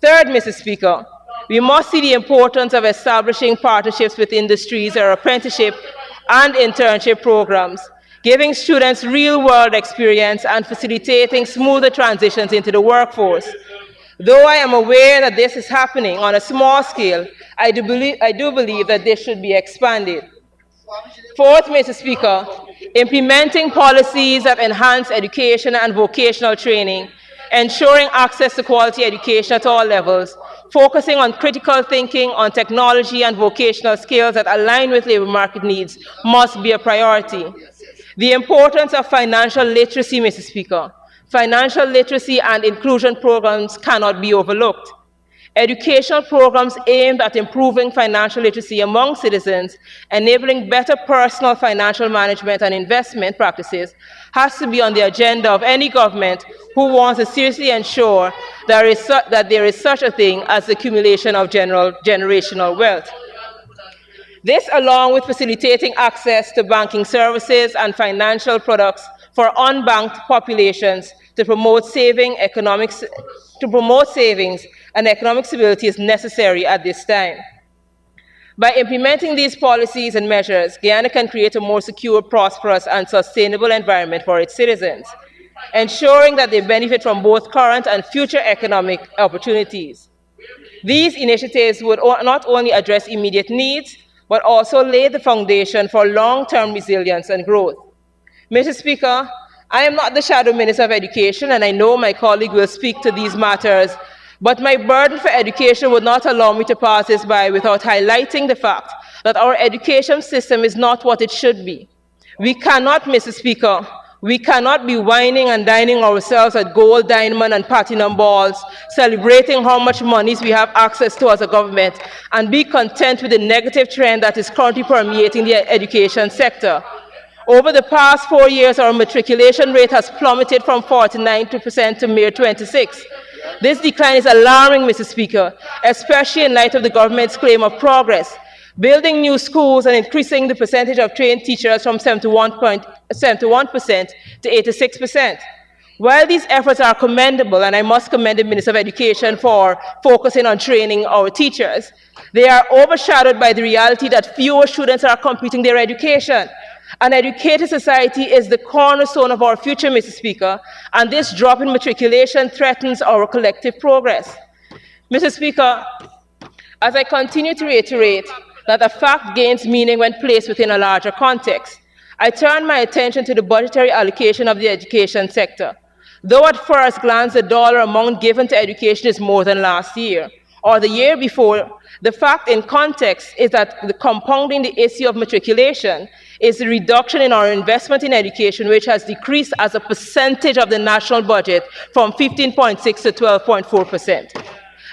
Third, Mr. Speaker, we must see the importance of establishing partnerships with industries or apprenticeship and internship programs, giving students real-world experience and facilitating smoother transitions into the workforce. Though I am aware that this is happening on a small scale, I do believe that this should be expanded. Fourth, Mr. Speaker, implementing policies that enhance education and vocational training, ensuring access to quality education at all levels, focusing on critical thinking, on technology and vocational skills that align with labor market needs must be a priority. The importance of financial literacy, Mr. Speaker. Financial literacy and inclusion programs cannot be overlooked. Educational programs aimed at improving financial literacy among citizens, enabling better personal financial management and investment practices, has to be on the agenda of any government who wants to seriously ensure that there is such a thing as the accumulation of generational wealth. This, along with facilitating access to banking services and financial products for unbanked populations to promote savings and economic stability, is necessary at this time. By implementing these policies and measures, Guyana can create a more secure, prosperous, and sustainable environment for its citizens, ensuring that they benefit from both current and future economic opportunities. These initiatives would not only address immediate needs, but also lay the foundation for long-term resilience and growth. Mr. Speaker, I am not the Shadow Minister of Education, and I know my colleague will speak to these matters, but my burden for education would not allow me to pass this by without highlighting the fact that our education system is not what it should be. We cannot, Mr. Speaker, we cannot be whining and dining ourselves at gold, diamond, and platinum balls, celebrating how much monies we have access to as a government, and be content with the negative trend that is currently permeating the education sector. Over the past 4 years, our matriculation rate has plummeted from 49% to mere 26%. This decline is alarming, Mr. Speaker, especially in light of the government's claim of progress, building new schools and increasing the percentage of trained teachers from 71% to 86%. While these efforts are commendable, and I must commend the Minister of Education for focusing on training our teachers, they are overshadowed by the reality that fewer students are completing their education. An educated society is the cornerstone of our future, Mr. Speaker, and this drop in matriculation threatens our collective progress. Mr. Speaker, as I continue to reiterate that a fact gains meaning when placed within a larger context, I turn my attention to the budgetary allocation of the education sector. Though at first glance the dollar amount given to education is more than last year or the year before, the fact in context is that the compounding the issue of matriculation is the reduction in our investment in education, which has decreased as a percentage of the national budget from 15.6 to 12.4%.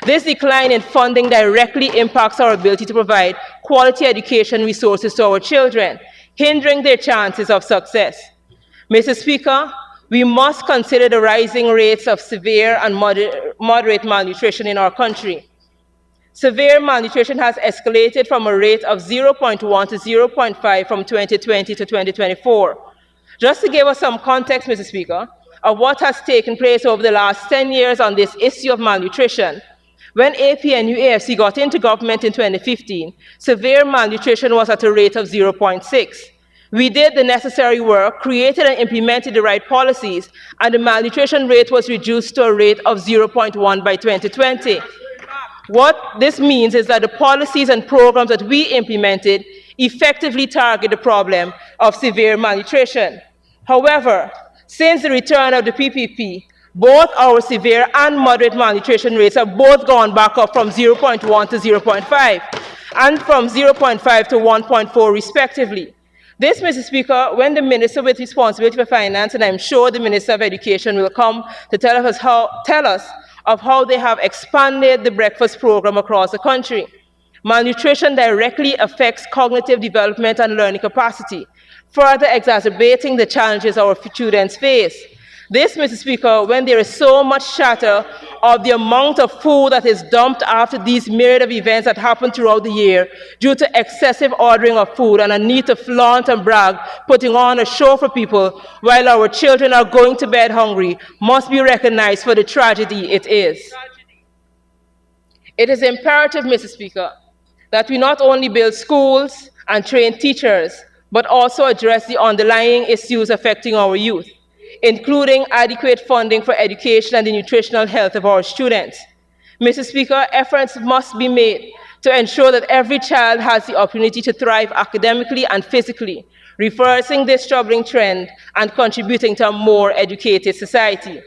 This decline in funding directly impacts our ability to provide quality education resources to our children, hindering their chances of success. Mr. Speaker, we must consider the rising rates of severe and moderate malnutrition in our country. Severe malnutrition has escalated from a rate of 0.1 to 0.5 from 2020 to 2024. Just to give us some context, Mr. Speaker, of what has taken place over the last 10 years on this issue of malnutrition, when APNU AFC got into government in 2015, severe malnutrition was at a rate of 0.6. We did the necessary work, created and implemented the right policies, and the malnutrition rate was reduced to a rate of 0.1 by 2020. What this means is that the policies and programs that we implemented effectively target the problem of severe malnutrition. However, since the return of the PPP, both our severe and moderate malnutrition rates have both gone back up from 0.1 to 0.5 and from 0.5 to 1.4 respectively. This, Mr. Speaker, when the Minister with responsibility for finance, and I'm sure the Minister of Education will come to tell us of how they have expanded the breakfast program across the country. Malnutrition directly affects cognitive development and learning capacity, further exacerbating the challenges our students face. This, Mr. Speaker, when there is so much chatter of the amount of food that is dumped after these myriad of events that happen throughout the year due to excessive ordering of food and a need to flaunt and brag, putting on a show for people while our children are going to bed hungry, must be recognized for the tragedy it is. It is imperative, Mr. Speaker, that we not only build schools and train teachers, but also address the underlying issues affecting our youth, including adequate funding for education and the nutritional health of our students. Mr. Speaker, efforts must be made to ensure that every child has the opportunity to thrive academically and physically, reversing this troubling trend and contributing to a more educated society.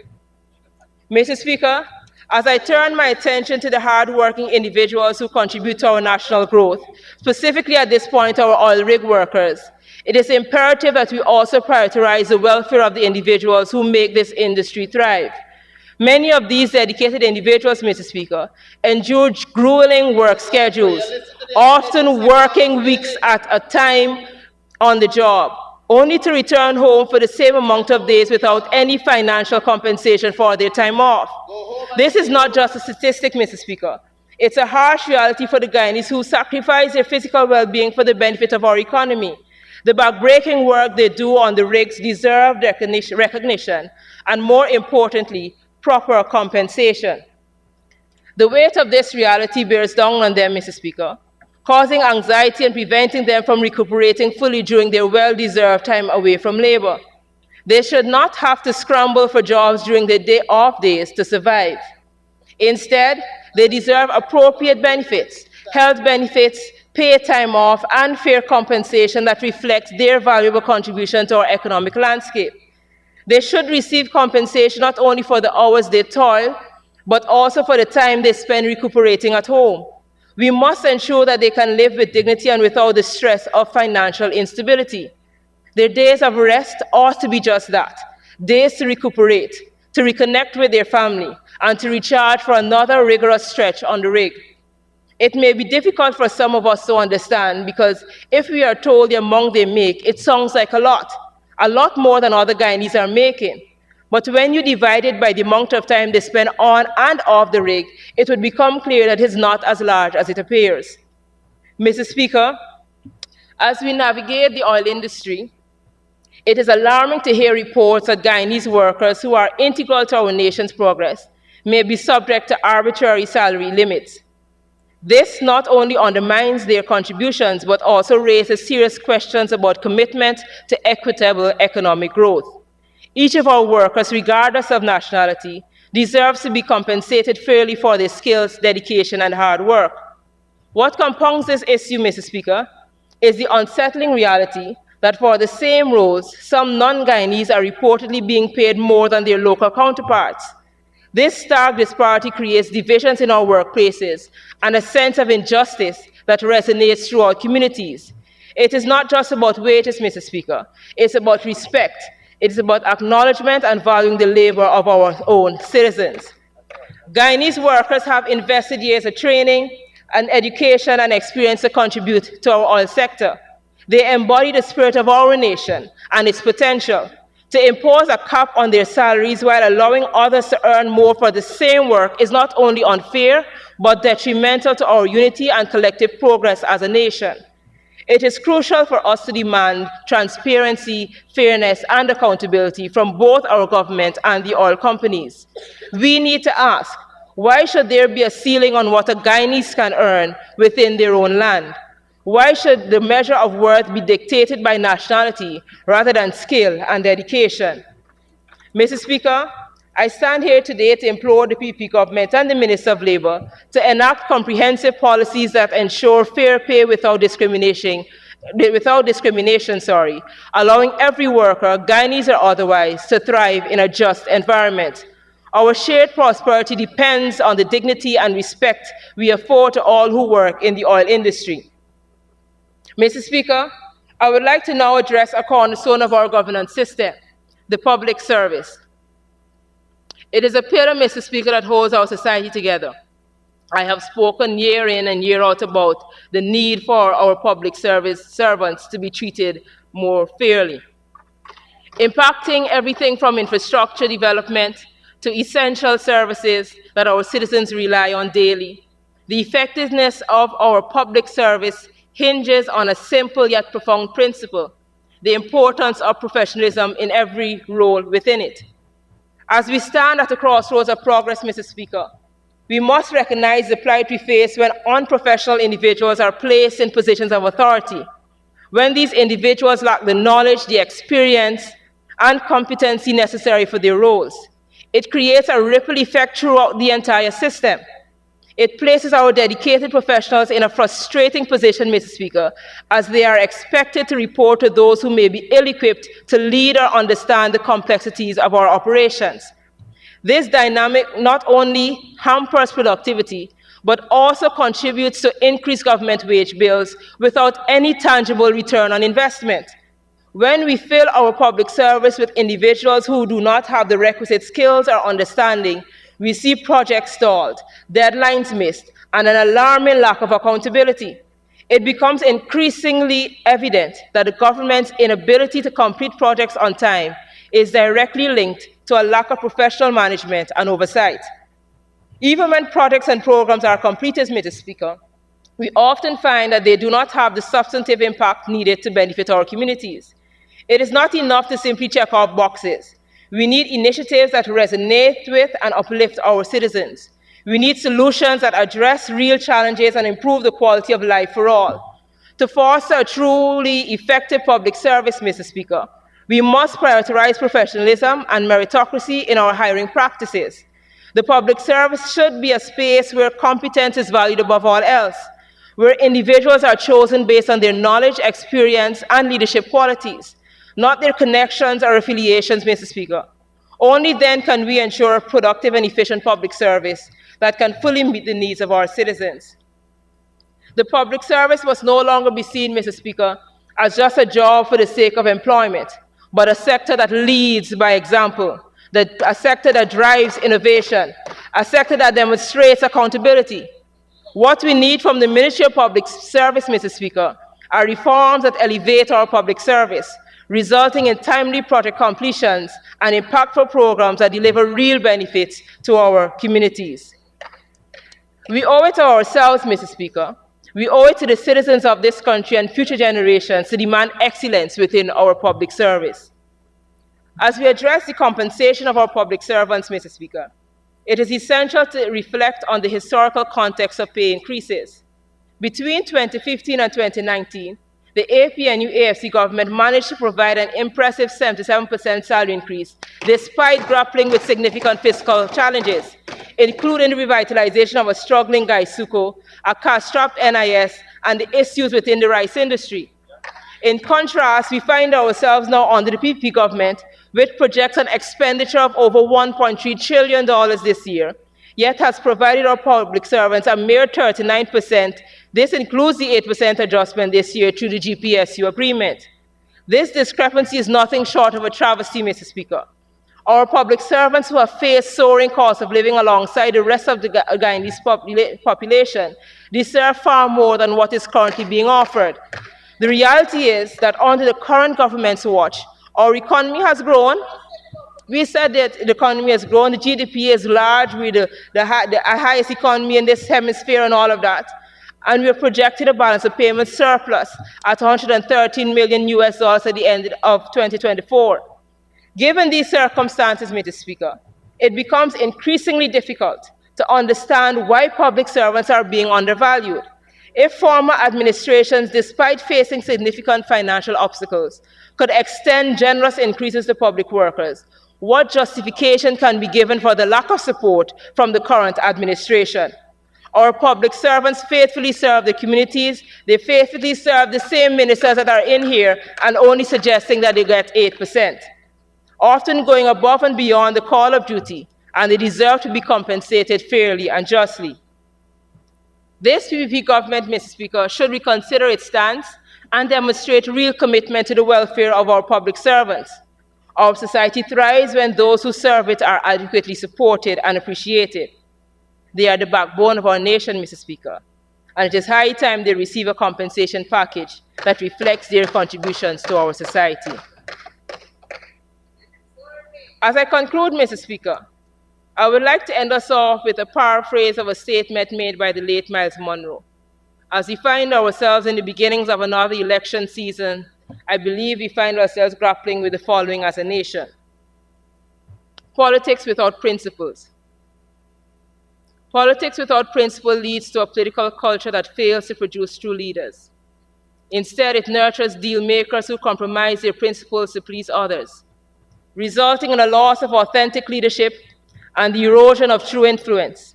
Mr. Speaker, as I turn my attention to the hard-working individuals who contribute to our national growth, specifically at this point our oil rig workers, it is imperative that we also prioritize the welfare of the individuals who make this industry thrive. Many of these dedicated individuals, Mr. Speaker, endure grueling work schedules, often working weeks at a time on the job, only to return home for the same amount of days without any financial compensation for their time off. This is not just a statistic, Mr. Speaker. It's a harsh reality for the Guyanese who sacrifice their physical well-being for the benefit of our economy. The backbreaking work they do on the rigs deserves recognition and, more importantly, proper compensation. The weight of this reality bears down on them, Mr. Speaker, causing anxiety and preventing them from recuperating fully during their well-deserved time away from labor. They should not have to scramble for jobs during their day-off days to survive. Instead, they deserve appropriate benefits, health benefits, paid time off, and fair compensation that reflects their valuable contribution to our economic landscape. They should receive compensation not only for the hours they toil, but also for the time they spend recuperating at home. We must ensure that they can live with dignity and without the stress of financial instability. Their days of rest ought to be just that, days to recuperate, to reconnect with their family, and to recharge for another rigorous stretch on the rig. It may be difficult for some of us to understand because if we are told the amount they make, it sounds like a lot more than other Guyanese are making. But when you divide it by the amount of time they spend on and off the rig, it would become clear that it's not as large as it appears. Mr. Speaker, as we navigate the oil industry, it is alarming to hear reports that Guyanese workers who are integral to our nation's progress may be subject to arbitrary salary limits. This not only undermines their contributions, but also raises serious questions about commitment to equitable economic growth. Each of our workers, regardless of nationality, deserves to be compensated fairly for their skills, dedication, and hard work. What compounds this issue, Mr. Speaker, is the unsettling reality that for the same roles, some non-Guyanese are reportedly being paid more than their local counterparts. This stark disparity creates divisions in our workplaces and a sense of injustice that resonates through our communities. It is not just about wages, Mr. Speaker. It's about respect. It is about acknowledgement and valuing the labor of our own citizens. Guyanese workers have invested years of training and education and experience to contribute to our oil sector. They embody the spirit of our nation and its potential. To impose a cap on their salaries while allowing others to earn more for the same work is not only unfair, but detrimental to our unity and collective progress as a nation. It is crucial for us to demand transparency, fairness, and accountability from both our government and the oil companies. We need to ask, why should there be a ceiling on what a Guyanese can earn within their own land? Why should the measure of worth be dictated by nationality rather than skill and dedication? Mr. Speaker, I stand here today to implore the PP government and the Minister of Labour to enact comprehensive policies that ensure fair pay without discrimination, allowing every worker, Guyanese or otherwise, to thrive in a just environment. Our shared prosperity depends on the dignity and respect we afford to all who work in the oil industry. Mr. Speaker, I would like to now address a cornerstone of our governance system, the public service. It is a pillar, Mr. Speaker, that holds our society together. I have spoken year in and year out about the need for our public service servants to be treated more fairly, impacting everything from infrastructure development to essential services that our citizens rely on daily. The effectiveness of our public service hinges on a simple yet profound principle: the importance of professionalism in every role within it. As we stand at the crossroads of progress, Mr. Speaker, we must recognize the plight we face when unprofessional individuals are placed in positions of authority, when these individuals lack the knowledge, the experience, and competency necessary for their roles. It creates a ripple effect throughout the entire system. It places our dedicated professionals in a frustrating position, Mr. Speaker, as they are expected to report to those who may be ill-equipped to lead or understand the complexities of our operations. This dynamic not only hampers productivity, but also contributes to increased government wage bills without any tangible return on investment. When we fill our public service with individuals who do not have the requisite skills or understanding, we see projects stalled, deadlines missed, and an alarming lack of accountability. It becomes increasingly evident that the government's inability to complete projects on time is directly linked to a lack of professional management and oversight. Even when projects and programs are completed, Mr. Speaker, we often find that they do not have the substantive impact needed to benefit our communities. It is not enough to simply check off boxes. We need initiatives that resonate with and uplift our citizens. We need solutions that address real challenges and improve the quality of life for all. To foster a truly effective public service, Mr. Speaker, we must prioritize professionalism and meritocracy in our hiring practices. The public service should be a space where competence is valued above all else, where individuals are chosen based on their knowledge, experience, and leadership qualities, not their connections or affiliations, Mr. Speaker. Only then can we ensure a productive and efficient public service that can fully meet the needs of our citizens. The public service must no longer be seen, Mr. Speaker, as just a job for the sake of employment, but a sector that leads by example, a sector that drives innovation, a sector that demonstrates accountability. What we need from the Ministry of Public Service, Mr. Speaker, are reforms that elevate our public service, resulting in timely project completions and impactful programs that deliver real benefits to our communities. We owe it to ourselves, Mr. Speaker. We owe it to the citizens of this country and future generations to demand excellence within our public service. As we address the compensation of our public servants, Mr. Speaker, it is essential to reflect on the historical context of pay increases. Between 2015 and 2019, the APNU-AFC government managed to provide an impressive 77% salary increase, despite grappling with significant fiscal challenges, including the revitalization of a struggling Gaisuko, a cash-strapped NIS, and the issues within the rice industry. In contrast, we find ourselves now under the PPP government, which projects an expenditure of over $1.3 trillion this year, yet has provided our public servants a mere 39%. This includes the 8% adjustment this year through the GPSU agreement. This discrepancy is nothing short of a travesty, Mr. Speaker. Our public servants who have faced soaring costs of living alongside the rest of the Guyanese population deserve far more than what is currently being offered. The reality is that under the current government's watch, our economy has grown. We said that the economy has grown, the GDP is large, we're the highest economy in this hemisphere and all of that. And we're projecting a balance of payments surplus at $113 million at the end of 2024. Given these circumstances, Mr. Speaker, it becomes increasingly difficult to understand why public servants are being undervalued. If former administrations, despite facing significant financial obstacles, could extend generous increases to public workers, what justification can be given for the lack of support from the current administration? Our public servants faithfully serve the communities. They faithfully serve the same ministers that are in here and only suggesting that they get 8%, often going above and beyond the call of duty, and they deserve to be compensated fairly and justly. This PPP government, Mr. Speaker, should reconsider its stance and demonstrate real commitment to the welfare of our public servants. Our society thrives when those who serve it are adequately supported and appreciated. They are the backbone of our nation, Mr. Speaker, and it is high time they receive a compensation package that reflects their contributions to our society. As I conclude, Mr. Speaker, I would like to end us off with a paraphrase of a statement made by the late Miles Monroe. As we find ourselves in the beginnings of another election season, I believe we find ourselves grappling with the following as a nation. Politics without principles. Politics without principle leads to a political culture that fails to produce true leaders. Instead, it nurtures deal makers who compromise their principles to please others, resulting in a loss of authentic leadership and the erosion of true influence.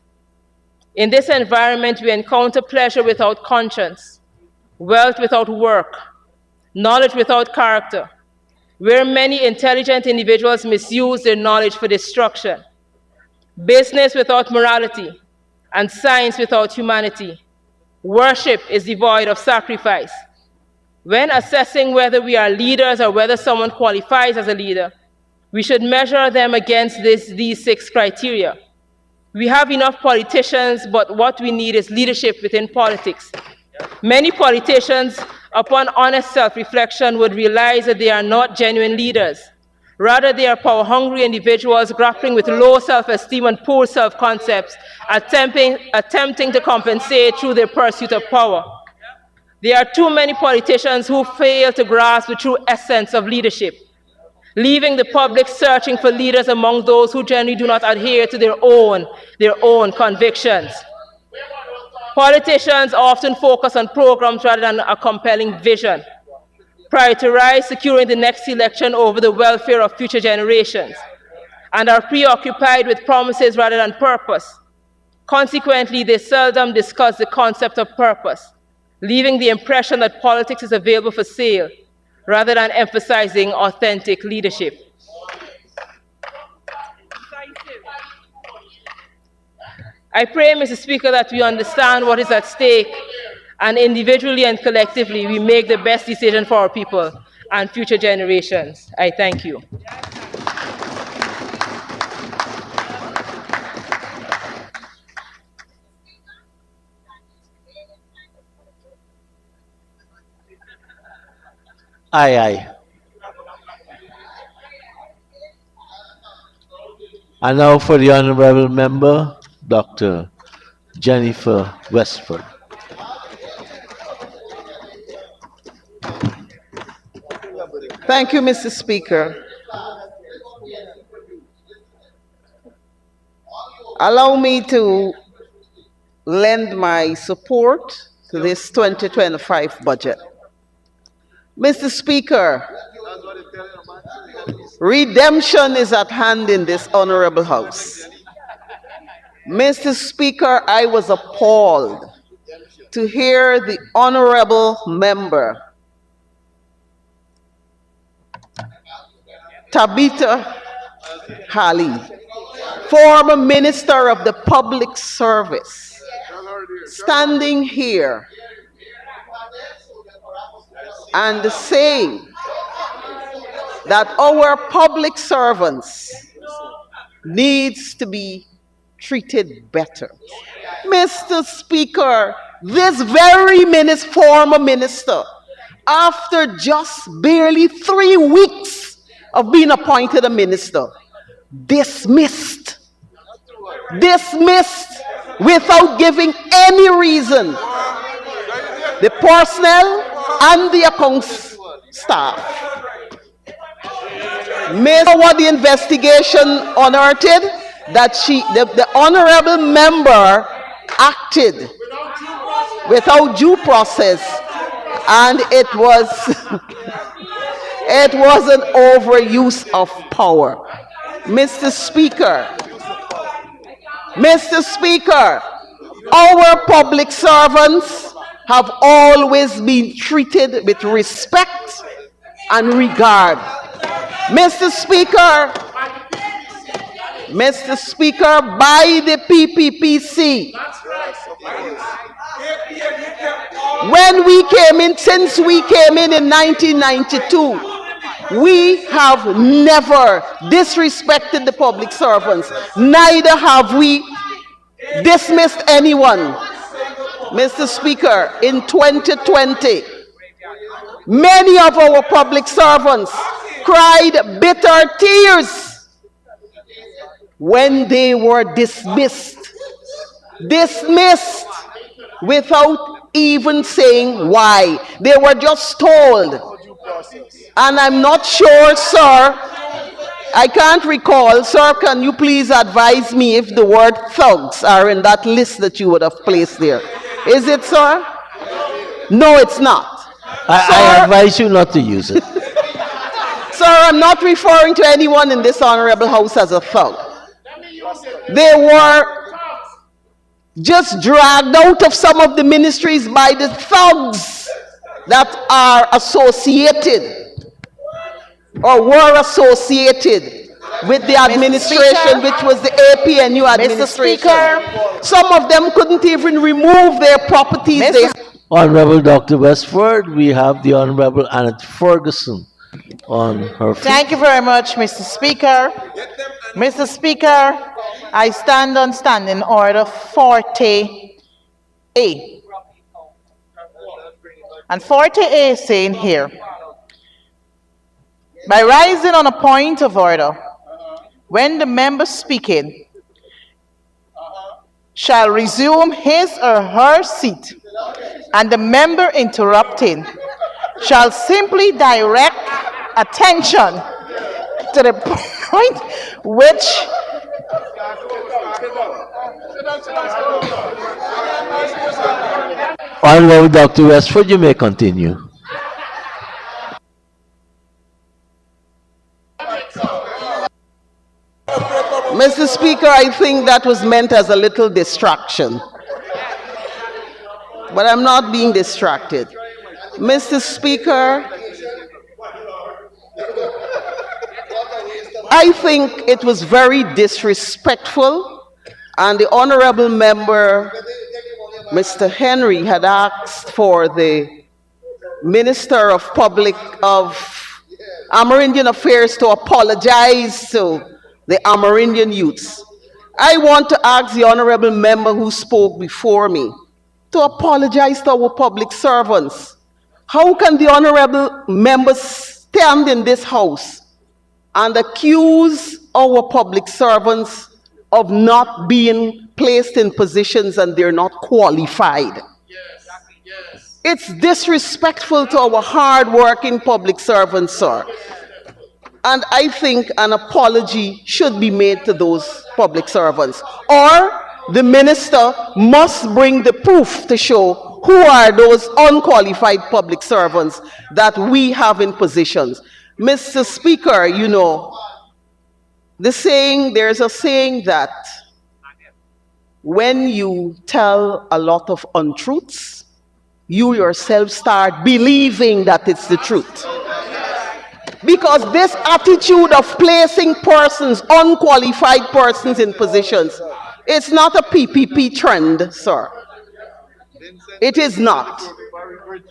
In this environment, we encounter pleasure without conscience, wealth without work, knowledge without character, where many intelligent individuals misuse their knowledge for destruction, business without morality, and science without humanity. Worship is devoid of sacrifice. When assessing whether we are leaders or whether someone qualifies as a leader, we should measure them against these 6 criteria. We have enough politicians, but what we need is leadership within politics. Many politicians, upon honest self-reflection, would realize that they are not genuine leaders. Rather, they are power-hungry individuals grappling with low self-esteem and poor self-concepts, attempting to compensate through their pursuit of power. There are too many politicians who fail to grasp the true essence of leadership, leaving the public searching for leaders among those who generally do not adhere to their own convictions. Politicians often focus on programs rather than a compelling vision, prioritize securing the next election over the welfare of future generations, and are preoccupied with promises rather than purpose. Consequently, they seldom discuss the concept of purpose, leaving the impression that politics is available for sale, rather than emphasizing authentic leadership. I pray, Mr. Speaker, that we understand what is at stake, and individually and collectively, we make the best decision for our people and future generations. I thank you.
Aye, aye. And now for the Honorable Member, Dr. Jennifer Westford.
Thank you, Mr. Speaker. Allow me to lend my support to this 2025 budget. Mr. Speaker, redemption is at hand in this honorable house. Mr. Speaker, I was appalled to hear the honorable member, Tabitha Hali, former Minister of the Public Service, standing here and saying that our public servants needs to be treated better. Mr. Speaker, this very former minister, after just barely 3 weeks of being appointed a minister, dismissed without giving any reason the personnel and the accounts staff. What the investigation unearthed, that the honorable member acted without due process, and it was an overuse of power. Mr. Speaker, our public servants have always been treated with respect and regard. Mr. Speaker, by the PPPC. When we came in, since we came in 1992, we have never disrespected the public servants. Neither have we dismissed anyone. Mr. Speaker, in 2020, many of our public servants cried bitter tears when they were dismissed without even saying why. They were just told. And I'm not sure, sir, I can't recall. Sir, can you please advise me if the word thugs are in that list that you would have placed there? Is it, sir? No, it's not.
I advise you not to use it.
Sir, I'm not referring to anyone in this honorable house as a thug. They were just dragged out of some of the ministries by the thugs that are associated or were associated with the administration, which was the APNU administration.
Mr. Speaker.
Some of them couldn't even remove their properties.
Honorable Dr. Westford, we have the Honorable Annette Ferguson on her feet.
Thank you very much, Mr. Speaker. Mr. Speaker, I stand on standing order 40A. And 40A is saying here, by rising on a point of order, when the member speaking shall resume his or her seat, and the member interrupting shall simply direct attention to the point which
Honorable Dr. Westford, you may continue.
Mr. Speaker, I think that was meant as a little distraction. But I'm not being distracted. Mr. Speaker, I think it was very disrespectful, and the honorable member, Mr. Henry, had asked for the Minister of Amerindian Affairs to apologize to the Amerindian youths. I want to ask the honorable member who spoke before me to apologize to our public servants. How can the honorable members stand in this house and accuse our public servants of not being placed in positions and they're not qualified? It's disrespectful to our hard-working public servants, sir. And I think an apology should be made to those public servants. Or the minister must bring the proof to show who are those unqualified public servants that we have in positions. Mr. Speaker, you know, there's a saying that when you tell a lot of untruths, you yourself start believing that it's the truth. Because this attitude of placing persons, unqualified persons in positions, it's not a PPP trend, sir. It is not.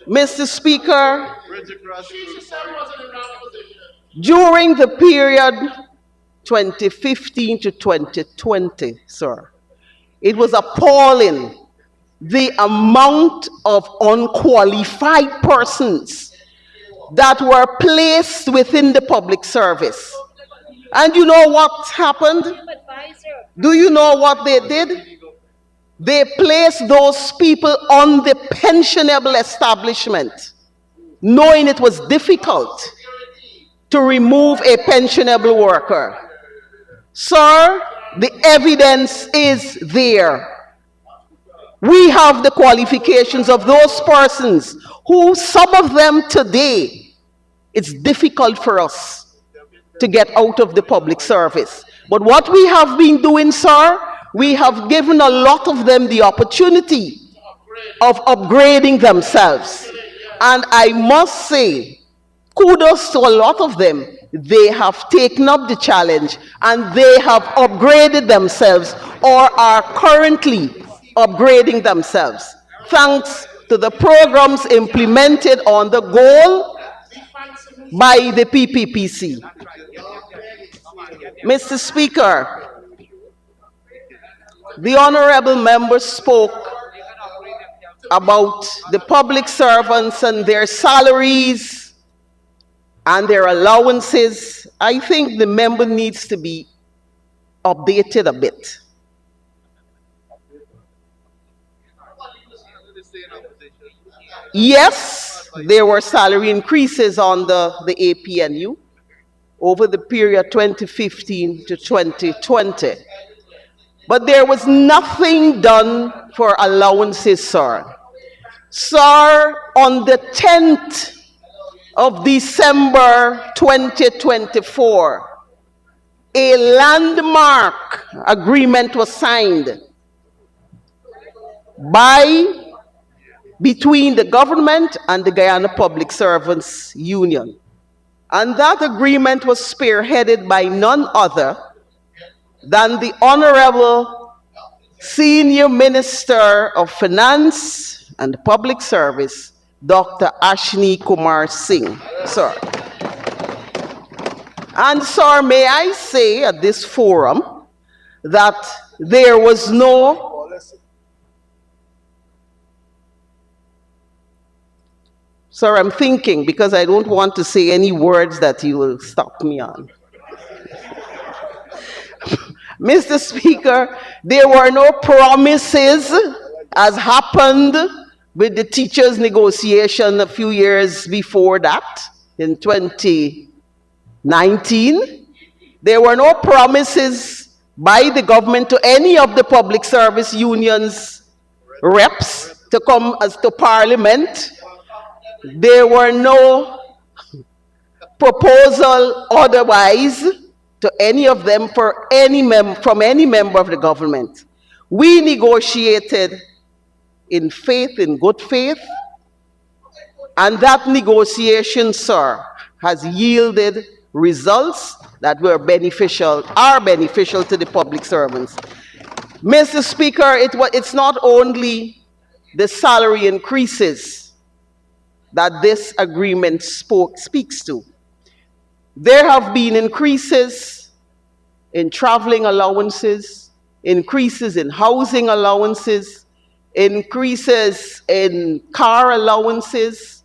Mr. Speaker, during the period 2015 to 2020, sir, it was appalling the amount of unqualified persons that were placed within the public service. And you know what happened? Do you know what they did? They placed those people on the pensionable establishment, knowing it was difficult to remove a pensionable worker. Sir, the evidence is there. We have the qualifications of those persons who, some of them today, it's difficult for us to get out of the public service. But what we have been doing, sir, we have given a lot of them the opportunity of upgrading themselves. And I must say, kudos to a lot of them. They have taken up the challenge and they have upgraded themselves or are currently upgrading themselves. Thanks to the programs implemented on the goal by the PPPC. Mr. Speaker, the honorable member spoke about the public servants and their salaries and their allowances. I think the member needs to be updated a bit. Yes, there were salary increases on the APNU over the period 2015 to 2020. But there was nothing done for allowances, sir. Sir, on the 10th of December 2024, a landmark agreement was signed between the government and the Guyana Public Servants Union. And that agreement was spearheaded by none other than the Honorable Senior Minister of Finance and Public Service, Dr. Ashni Kumar Singh, sir. And sir, may I say at this forum that there was no Sir, I'm thinking because I don't want to say any words that you will stop me on. Mr. Speaker, there were no promises as happened with the teachers' negotiation a few years before that, in 2019. There were no promises by the government to any of the public service unions reps to come as to Parliament. There were no proposal otherwise to any of them for from any member of the government. We negotiated in faith, in good faith, and that negotiation, sir, has yielded results that are beneficial to the public servants. Mr. Speaker, it's not only the salary increases that this agreement speaks to. There have been increases in traveling allowances, increases in housing allowances, increases in car allowances.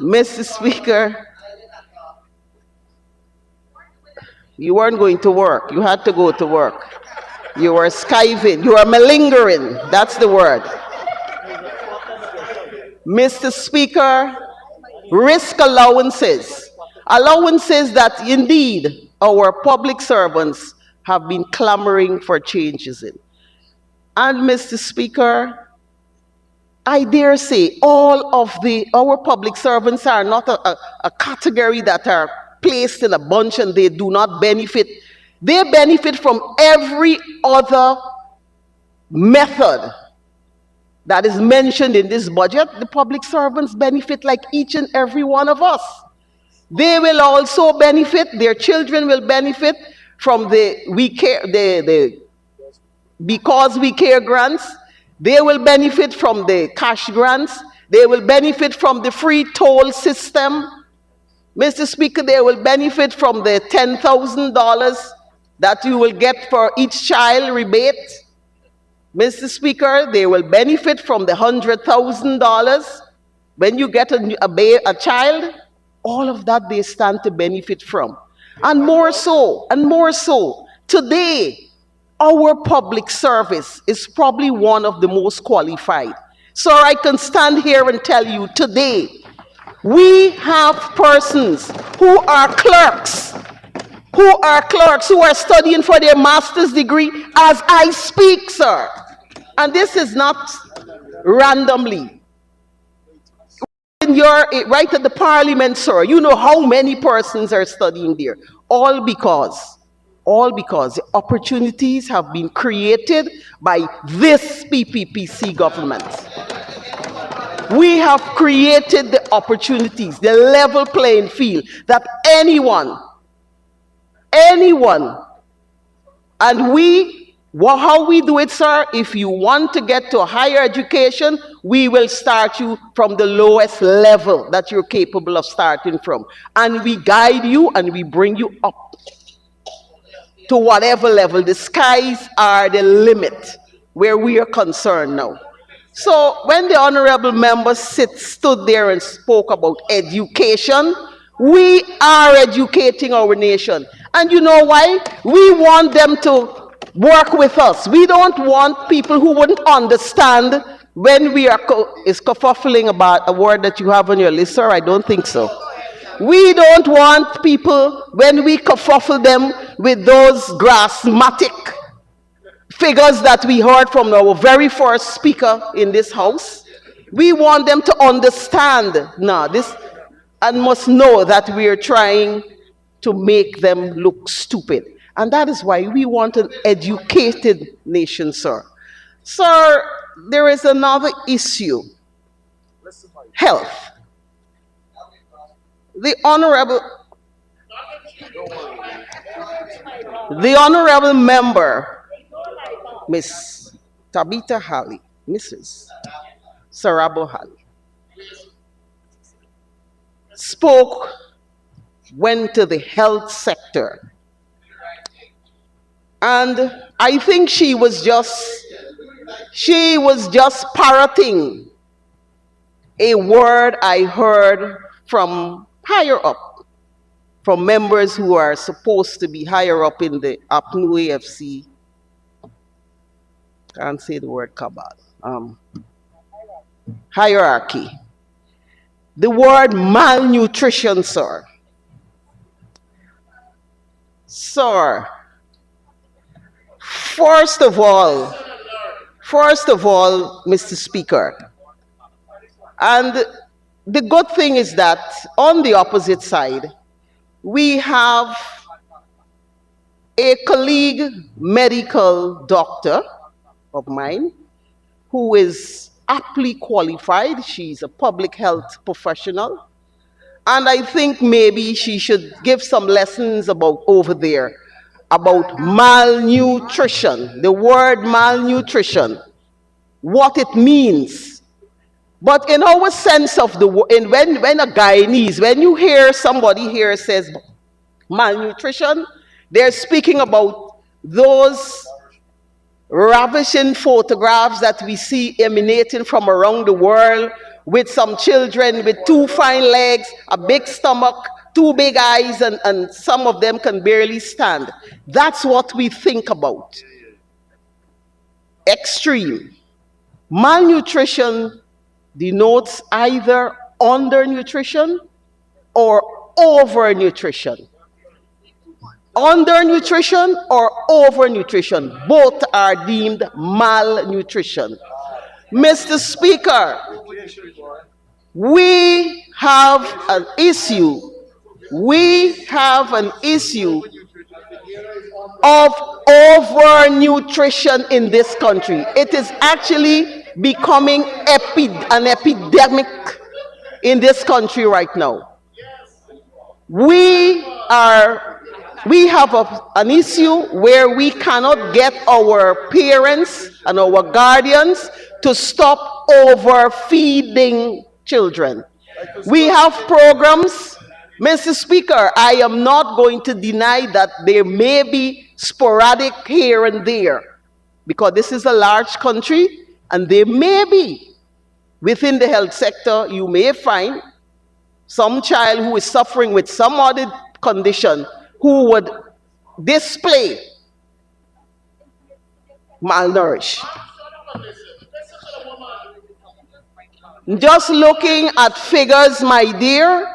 Mr. Speaker, you weren't going to work. You had to go to work. You were skiving. You were malingering. That's the word. Mr. Speaker, risk allowances. Allowances that indeed our public servants have been clamoring for changes in. And Mr. Speaker, I dare say all of our public servants are not a category that are placed in a bunch and they do not benefit. They benefit from every other method that is mentioned in this budget. The public servants benefit like each and every one of us. They will also benefit, their children will benefit from the Because We Care grants. They will benefit from the cash grants. They will benefit from the free toll system. Mr. Speaker, they will benefit from the $10,000 that you will get for each child rebate. Mr. Speaker, they will benefit from the $100,000 when you get a child. All of that they stand to benefit from. And more so, today, our public service is probably one of the most qualified. So I can stand here and tell you today, we have persons who are clerks, who are studying for their master's degree as I speak, sir. And this is not randomly. You're right at the Parliament, sir. You know how many persons are studying there. All because the opportunities have been created by this PPPC government. We have created the opportunities, the level playing field that anyone, and we How we do it, sir, if you want to get to a higher education, we will start you from the lowest level that you're capable of starting from. And we guide you and we bring you up to whatever level. The skies are the limit where we are concerned now. So when the honorable member stood there and spoke about education, we are educating our nation. And you know why? We want them to work with us. We don't want people who wouldn't understand when we are is kerfuffling about a word that you have on your list, sir? I don't think so. We don't want people, when we kerfuffle them with those grassmatic figures that we heard from our very first speaker in this house. We want them to understand and must know that we are trying to make them look stupid. And that is why we want an educated nation, sir. Sir, there is another issue. Health. The honorable member, Miss Tabitha Halley, Mrs. Sarabo Halley, went to the health sector. And I think she was just parroting a word I heard from higher up, from members who are supposed to be higher up in the APNU AFC, can't say the word cabal, hierarchy. The word malnutrition, sir. Sir, first of all, Mr. Speaker, and the good thing is that on the opposite side, we have a colleague medical doctor of mine who is aptly qualified. She's a public health professional. And I think maybe she should give some lessons over there about malnutrition, the word malnutrition, what it means. But in our sense of the word, when a Guyanese, when you hear somebody here says malnutrition, they're speaking about those ravishing photographs that we see emanating from around the world with some children with 2 fine legs, a big stomach, 2 big eyes, and some of them can barely stand. That's what we think about. Extreme. Malnutrition denotes either undernutrition or overnutrition. Undernutrition or overnutrition, both are deemed malnutrition. Mr. Speaker, we have an issue. We have an issue of overnutrition in this country. It is actually becoming an epidemic in this country right now. We have an issue where we cannot get our parents and our guardians to stop overfeeding children. We have programs. Mr. Speaker, I am not going to deny that there may be sporadic here and there, because this is a large country, and there may be, within the health sector, you may find some child who is suffering with some other condition who would display malnourished. Just looking at figures, my dear,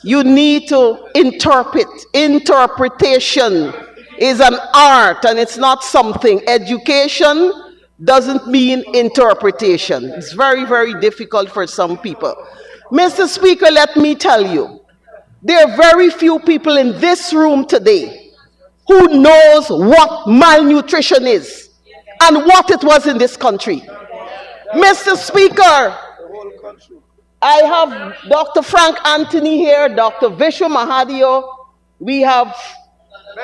you need to interpret. Interpretation is an art, and it's not something. Education doesn't mean interpretation. It's very, very difficult for some people. Mr. Speaker, let me tell you, there are very few people in this room today who knows what malnutrition is and what it was in this country. Mr. Speaker, I have Dr. Frank Anthony here, Dr. Vishwa Mahadio. We have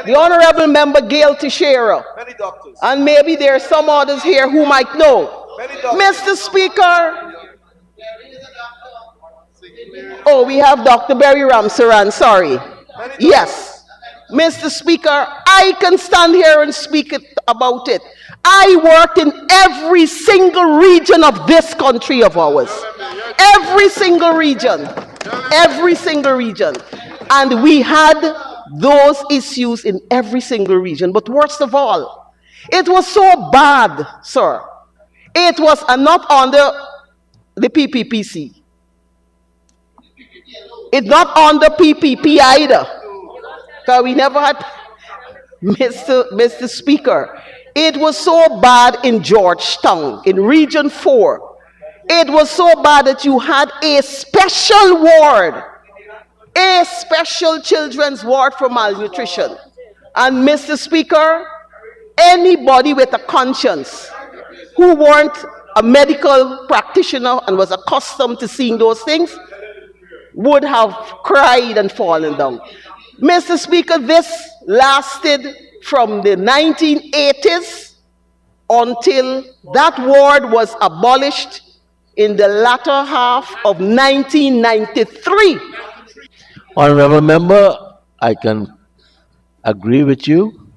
The Honorable Member Gail Teixeira. And maybe there are some others here who might know. Mr. Speaker. Oh, we have Dr. Berry Ramsaran, sorry. Yes. Mr. Speaker, I can stand here and speak about it. I worked in every single region of this country of ours. Every single region. Every single region. And we had those issues in every single region. But worst of all, it was so bad, sir. It was not under the PPPC. It's not under PPP either. Because we never had, Mr. Speaker, it was so bad in Georgetown, in Region 4. It was so bad that you had a special ward, a special children's ward for malnutrition. And Mr. Speaker, anybody with a conscience who weren't a medical practitioner and was accustomed to seeing those things would have cried and fallen down. Mr. Speaker, this lasted from the 1980s until that ward was abolished in the latter half of 1993.
Honorable Member, I can agree with you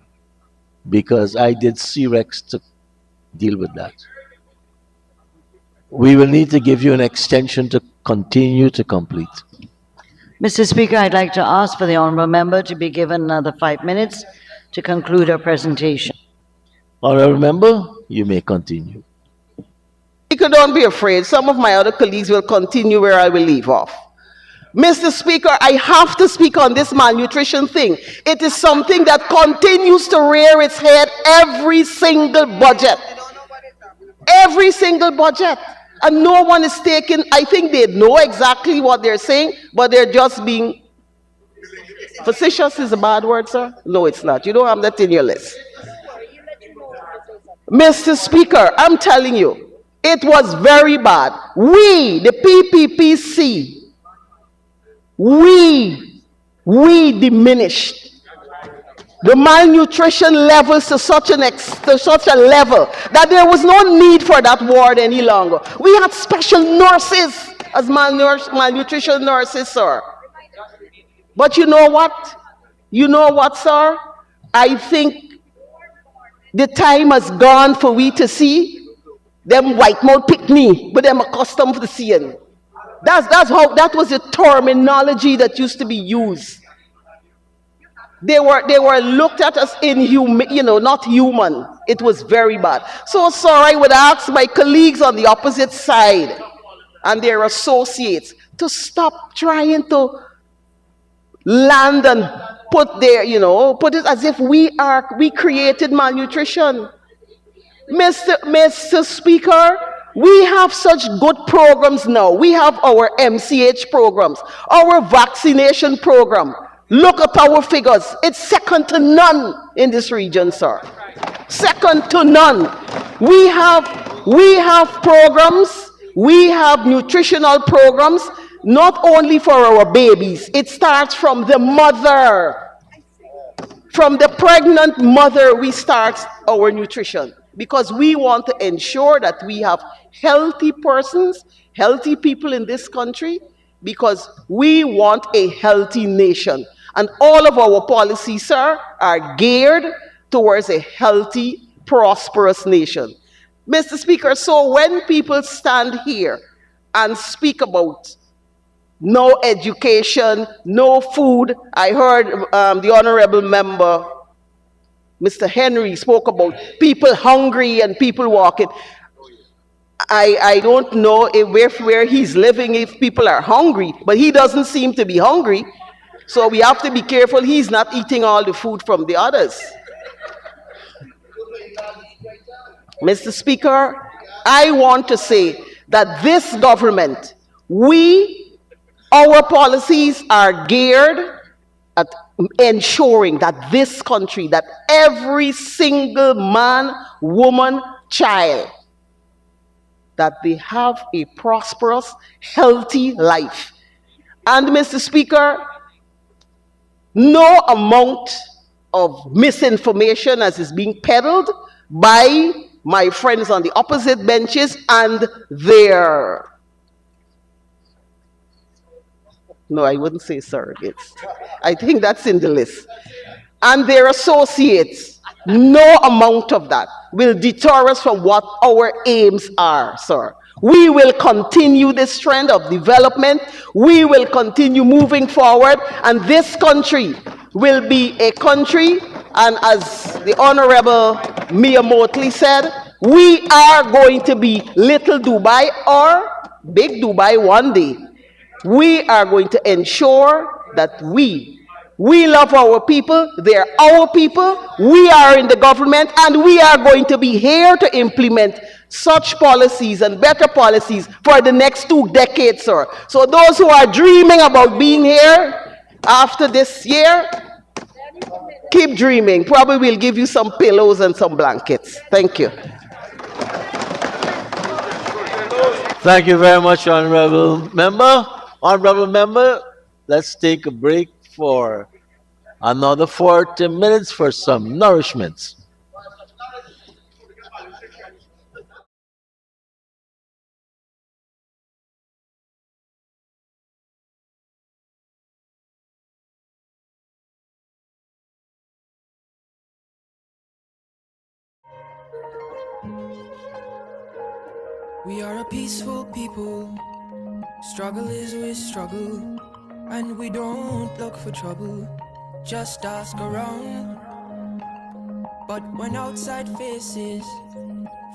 because I did C-Rex to deal with that. We will need to give you an extension to continue to complete.
Mr. Speaker, I'd like to ask for the honourable member to be given another 5 minutes to conclude her presentation.
Honorable Member, you may continue.
Speaker, don't be afraid. Some of my other colleagues will continue where I will leave off. Mr. Speaker, I have to speak on this malnutrition thing. It is something that continues to rear its head every single budget. Every single budget. And no one is taking, I think they know exactly what they're saying, but they're just being facetious is a bad word, sir? No, it's not. You don't have that in your list. Mr. Speaker, I'm telling you, it was very bad. We, the PPPC, we diminished the malnutrition levels to such a level that there was no need for that ward any longer. We had special nurses as malnutrition nurses, sir. But you know what? You know what, sir? I think the time has gone for we to see them white mouth pick me, but them accustomed to seeing. That was the terminology that used to be used. They were looked at as inhuman, not human. It was very bad. So, sir, I would ask my colleagues on the opposite side and their associates to stop trying to land and put it as if we created malnutrition. Mr. Speaker, we have such good programs now. We have our MCH programs, our vaccination program. Look at our figures. It's second to none in this region, sir. Second to none. We have programs. We have nutritional programs, not only for our babies. It starts from the mother. From the pregnant mother, we start our nutrition because we want to ensure that we have healthy persons, healthy people in this country, because we want a healthy nation. And all of our policies, sir, are geared towards a healthy, prosperous nation. Mr. Speaker, so when people stand here and speak about no education, no food, I heard the honorable member, Mr. Henry, spoke about people hungry and people walking. I don't know where he's living if people are hungry, but he doesn't seem to be hungry. So we have to be careful he's not eating all the food from the others. Mr. Speaker, I want to say that this government, our policies are geared at ensuring that this country, that every single man, woman, child, that they have a prosperous, healthy life. And Mr. Speaker, no amount of misinformation as is being peddled by my friends on the opposite benches and their, no, I wouldn't say surrogates. I think that's in the list. And their associates. No amount of that will deter us from what our aims are, sir. We will continue this trend of development. We will continue moving forward, and this country will be a country, and as the Honorable Mia Motley said, we are going to be Little Dubai or Big Dubai one day. We are going to ensure that we love our people, they're our people, we are in the government, and we are going to be here to implement such policies and better policies for the next 2 decades, sir. So those who are dreaming about being here after this year, keep dreaming. Probably we'll give you some pillows and some blankets. Thank you.
Thank you very much, Honorable Member. Honorable Member, let's take a break for another 40 minutes for some nourishments.
We are a peaceful people. Struggle is with struggle, and we don't look for trouble. Just ask around. But when outside faces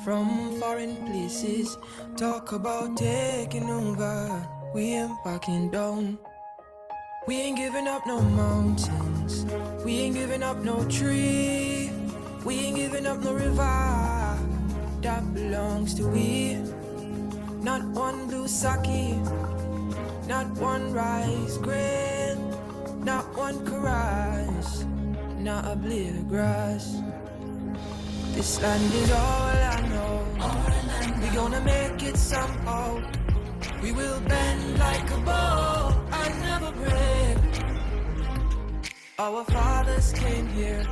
from foreign places talk about taking over, we ain't backing down. We ain't giving up no mountains, we ain't giving up no tree, we ain't giving up no river that belongs to we. Not one blue sake, not one rice grain, not one karage, not a blade of grass. This land is all I know. We gonna make it somehow. We will bend like a bow and never break. Our fathers came here